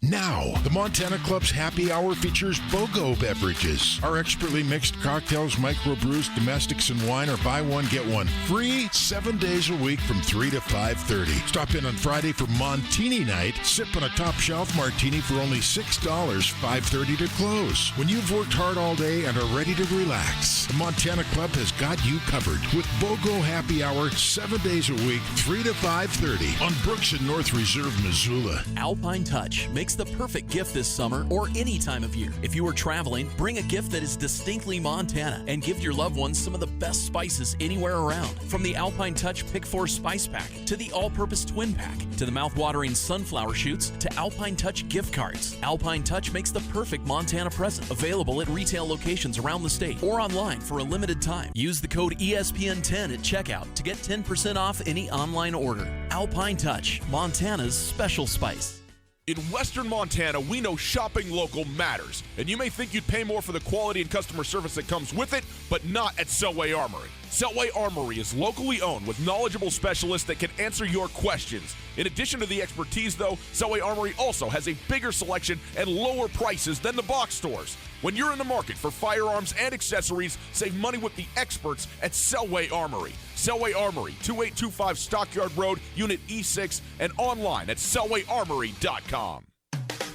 L: Now, the Montana Club's happy hour features BOGO beverages. Our expertly mixed cocktails, microbrews, domestics, and wine are buy one, get one free 7 days a week from 3 to 5:30. Stop in on Friday for Montini night. Sip on a top shelf martini for only $6, 5:30 to close. When you've worked hard all day and are ready to relax, the Montana Club has got you covered with BOGO happy hour 7 days a week, 3 to 5:30 on Brooks and North Reserve, Missoula.
K: Alpine Touch makes the perfect gift this summer or any time of year. If you are traveling, bring a gift that is distinctly Montana and give your loved ones some of the best spices anywhere around. From the Alpine Touch Pick 4 Spice Pack to the All-Purpose Twin Pack to the mouth-watering sunflower shoots to Alpine Touch gift cards. Alpine Touch makes the perfect Montana present. Available at retail locations around the state or online for a limited time. Use the code ESPN10 at checkout to get 10% off any online order. Alpine Touch, Montana's special spice.
J: In Western Montana, we know shopping local matters, and you may think you'd pay more for the quality and customer service that comes with it, but not at Selway Armory. Selway Armory is locally owned with knowledgeable specialists that can answer your questions. In addition to the expertise, though, Selway Armory also has a bigger selection and lower prices than the box stores. When you're in the market for firearms and accessories, save money with the experts at Selway Armory. Selway Armory, 2825 Stockyard Road, Unit E6, and online at selwayarmory.com.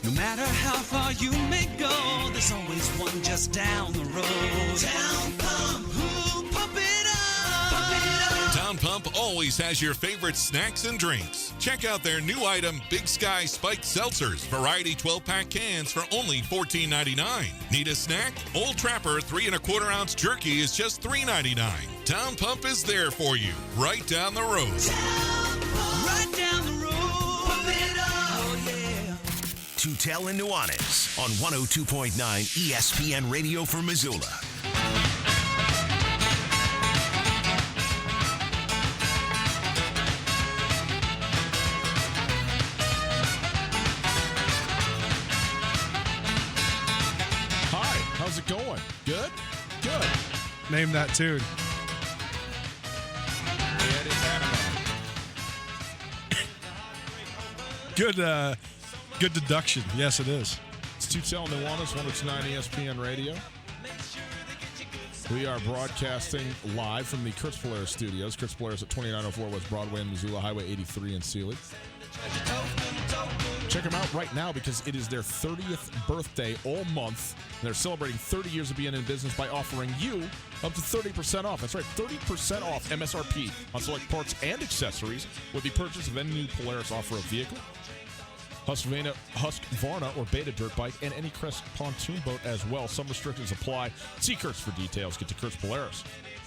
R: No matter how far you may go, there's always one just down the road. Town Pump, ooh, pump it up. Pump it up.
S: Town Pump always has your favorite snacks and drinks. Check out their new item, Big Sky Spiked Seltzers, variety 12-pack cans for only $14.99. Need a snack? Old Trapper 3 1/4 ounce jerky is just $3.99. Town Pump is there for you, right down the road.
R: Town Pump, right down the road. Pump it up, oh yeah.
A: Tootell and Nuanez on 102.9 ESPN Radio for Missoula.
C: How's it going? Good? Good.
D: Name that tune. Good deduction. Yes, it is.
C: It's Tootell and Nuanez, 102.9 ESPN Radio. We are broadcasting live from the Kurtz Polaris studios. Kurtz Polaris at 2904 West Broadway in Missoula, Highway 83 in Sealy. Check them out right now because it is their 30th birthday all month. And they're celebrating 30 years of being in business by offering you up to 30% off. That's right, 30% off MSRP on select parts and accessories with the purchase of any new Polaris off-road vehicle, Husqvarna or Beta dirt bike, and any Crest pontoon boat as well. Some restrictions apply. See Kurtz for details. Get to Kurtz Polaris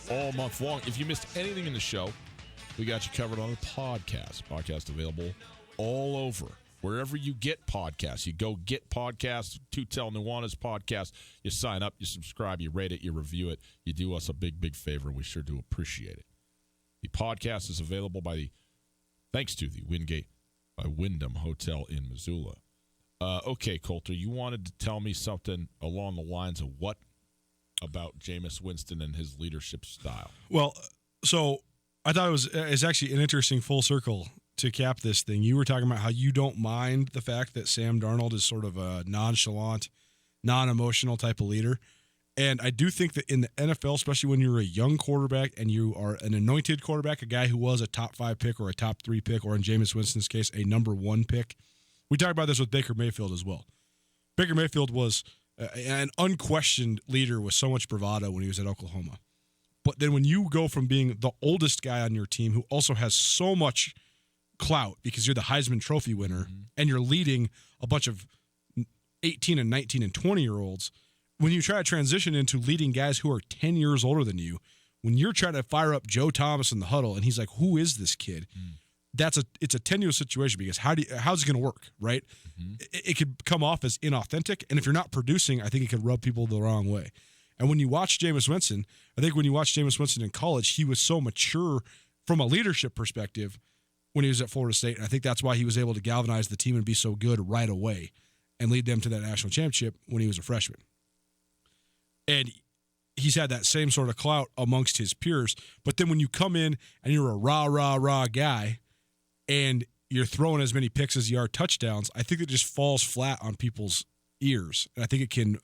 C: all month long. If you missed anything in the show, we got you covered on the podcast. Podcast available all over. Wherever you get podcasts, you go get podcasts, Tootell Nuanez podcast. You sign up, you subscribe, you rate it, you review it. You do us a big, big favor, and we sure do appreciate it. The podcast is available thanks to the Wingate by Wyndham Hotel in Missoula. Okay, Coulter, you wanted to tell me something along the lines of what about Jameis Winston and his leadership style?
D: Well, so I thought it's actually an interesting full circle to cap this thing. You were talking about how you don't mind the fact that Sam Darnold is sort of a nonchalant, non-emotional type of leader. And I do think that in the NFL, especially when you're a young quarterback and you are an anointed quarterback, a guy who was a top 5 pick or a top 3 pick, or in Jameis Winston's case, a number 1 pick. We talked about this with Baker Mayfield as well. Baker Mayfield was an unquestioned leader with so much bravado when he was at Oklahoma. But then when you go from being the oldest guy on your team who also has so much clout because you're the Heisman Trophy winner and you're leading a bunch of 18 and 19 and 20-year-olds, when you try to transition into leading guys who are 10 years older than you, when you're trying to fire up Joe Thomas in the huddle and he's like, who is this kid? It's a tenuous situation because how's it going to work, right? It could come off as inauthentic, and if you're not producing, I think it could rub people the wrong way. And when you watch Jameis Winston, I think when you watch Jameis Winston in college, he was so mature from a leadership perspective when he was at Florida State, and I think that's why he was able to galvanize the team and be so good right away and lead them to that national championship when he was a freshman. And he's had that same sort of clout amongst his peers. But then when you come in and you're a rah guy and you're throwing as many picks as you are touchdowns, I think it just falls flat on people's ears. And I think it can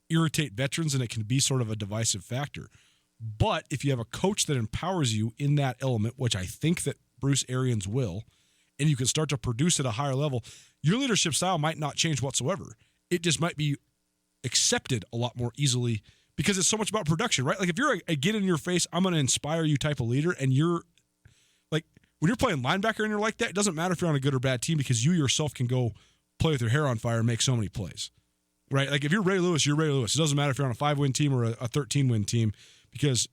D: irritate veterans and it can be sort of a divisive factor. But if you have a coach that empowers you in that element, which I think that Bruce Arians will, and you can start to produce at a higher level, your leadership style might not change whatsoever. It just might be accepted a lot more easily because it's so much about production, right? Like if you're a get in your face, I'm going to inspire you type of leader, and you're like, when you're playing linebacker and you're like that, it doesn't matter if you're on a good or bad team because you yourself can go play with your hair on fire and make so many plays, right? Like if you're Ray Lewis, you're Ray Lewis. It doesn't matter if you're on a 5-win team or a 13-win team because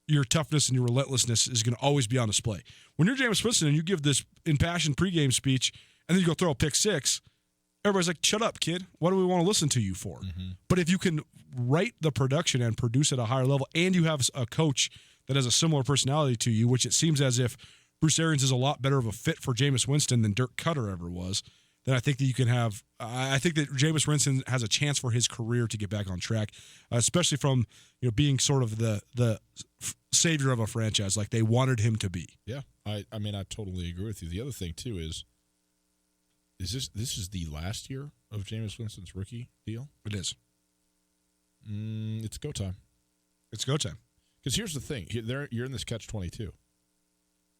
D: your toughness and your relentlessness is going to always be on display. When you're Jameis Winston and you give this impassioned pregame speech and then you go throw a pick 6, everybody's like, shut up, kid. What do we want to listen to you for? But if you can write the production and produce at a higher level and you have a coach that has a similar personality to you, which it seems as if Bruce Arians is a lot better of a fit for Jameis Winston than Dirk Cutter ever was, then I think that you can have I think that Jameis Winston has a chance for his career to get back on track, especially from being sort of the savior of a franchise like they wanted him to be.
C: Yeah, I mean, I totally agree with you. The other thing, too, is this is the last year of Jameis Winston's rookie deal?
D: It is.
C: It's go time.
D: It's go time.
C: Because here's the thing. You're in this catch-22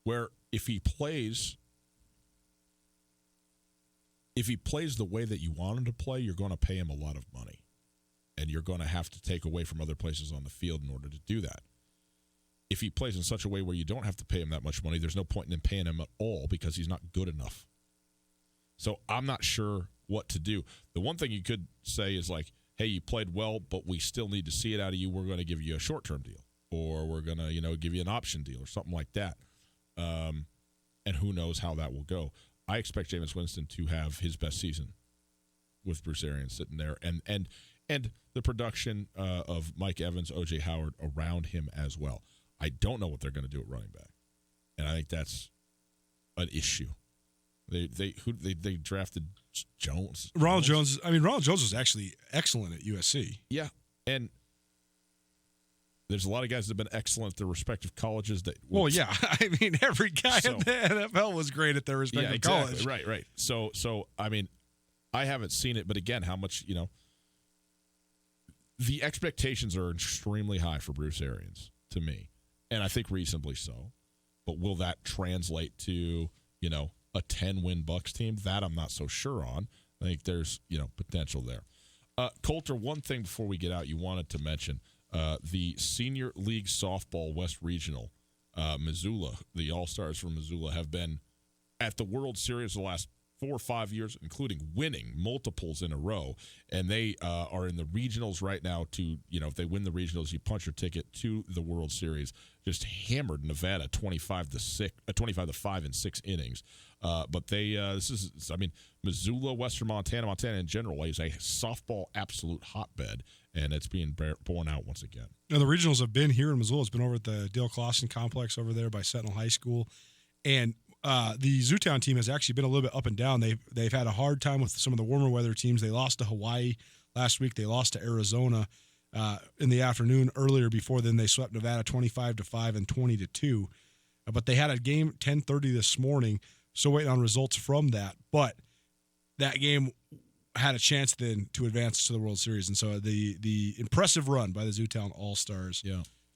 C: where if he plays if he plays the way that you want him to play, you're going to pay him a lot of money. And you're going to have to take away from other places on the field in order to do that. If he plays in such a way where you don't have to pay him that much money, there's no point in paying him at all because he's not good enough. So I'm not sure what to do. The one thing you could say is like, hey, you played well, but we still need to see it out of you. We're going to give you a short-term deal, or we're going to, give you an option deal or something like that. And who knows how that will go. I expect Jameis Winston to have his best season with Bruce Arians sitting there, and the production of Mike Evans, O.J. Howard around him as well. I don't know what they're going to do at running back, and I think that's an issue. They drafted Jones.
D: Ronald Jones. I mean, Ronald Jones was actually excellent at USC.
C: Yeah, and there's a lot of guys that have been excellent at their respective colleges.
D: Well, yeah. I mean, every guy in the NFL was great at their respective college.
C: Right. So I mean, I haven't seen it, but again, how much the expectations are extremely high for Bruce Arians to me, and I think reasonably so. But will that translate to a 10-win Bucs team? That I'm not so sure on. I think there's potential there. Coulter, one thing before we get out, you wanted to mention the Senior League Softball West Regional. Missoula, the All-Stars from Missoula, have been at the World Series the last 4 or 5 years, including winning multiples in a row. And they are in the regionals right now to, if they win the regionals, you punch your ticket to the World Series. Just hammered Nevada 25-5 in 6 innings. But they, Missoula, Western Montana in general is a softball absolute hotbed, and it's being borne out once again.
D: Now, the regionals have been here in Missoula. It's been over at the Dale Clausen complex over there by Sentinel High School. And the Zootown team has actually been a little bit up and down. They've had a hard time with some of the warmer weather teams. They lost to Hawaii last week. They lost to Arizona in the afternoon earlier before then. They swept Nevada 25-5 and 20-2. But they had a game 10:30 this morning, so waiting on results from that. But that game had a chance then to advance to the World Series. And so the impressive run by the Zootown All-Stars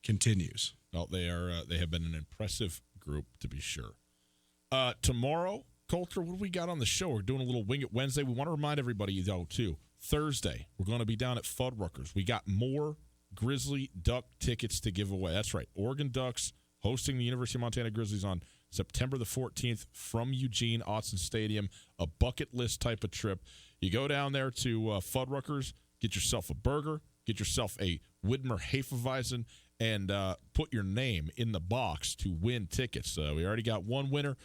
D: continues.
C: Well, they have been an impressive group, to be sure. Tomorrow, Coulter, what do we got on the show? We're doing a little Wing It Wednesday. We want to remind everybody, though, too, Thursday, we're going to be down at Fuddruckers. We got more Grizzly Duck tickets to give away. That's right. Oregon Ducks hosting the University of Montana Grizzlies on September the 14th from Eugene Autzen Stadium, a bucket list type of trip. You go down there to Fuddruckers, get yourself a burger, get yourself a Widmer Hefeweizen, and put your name in the box to win tickets. We already got one winner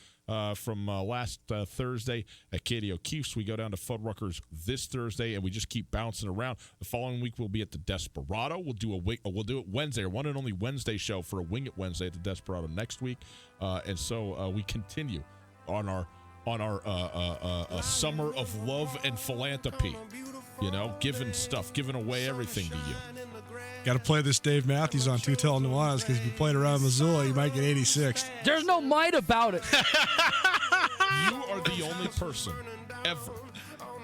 C: from last Thursday at Katie O'Keefe's. We go down to Fuddruckers this Thursday, and we just keep bouncing around. The following week, we'll be at the Desperado. We'll do it Wednesday, our one and only Wednesday show for a Wing It Wednesday at the Desperado next week. And so we continue on our summer of love and philanthropy. Giving away everything to you.
D: Got to play this Dave Matthews on Tootell and Nuanez, because if you played around Missoula, you might get 86th.
E: There's no might about it.
C: You are the only person ever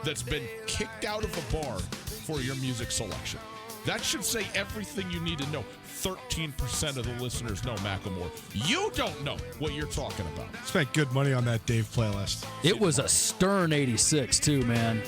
C: that's been kicked out of a bar for your music selection. That should say everything you need to know. 13% of the listeners know Macklemore. You don't know what you're talking about.
D: Spent good money on that Dave playlist.
E: It was a stern 86, too, man.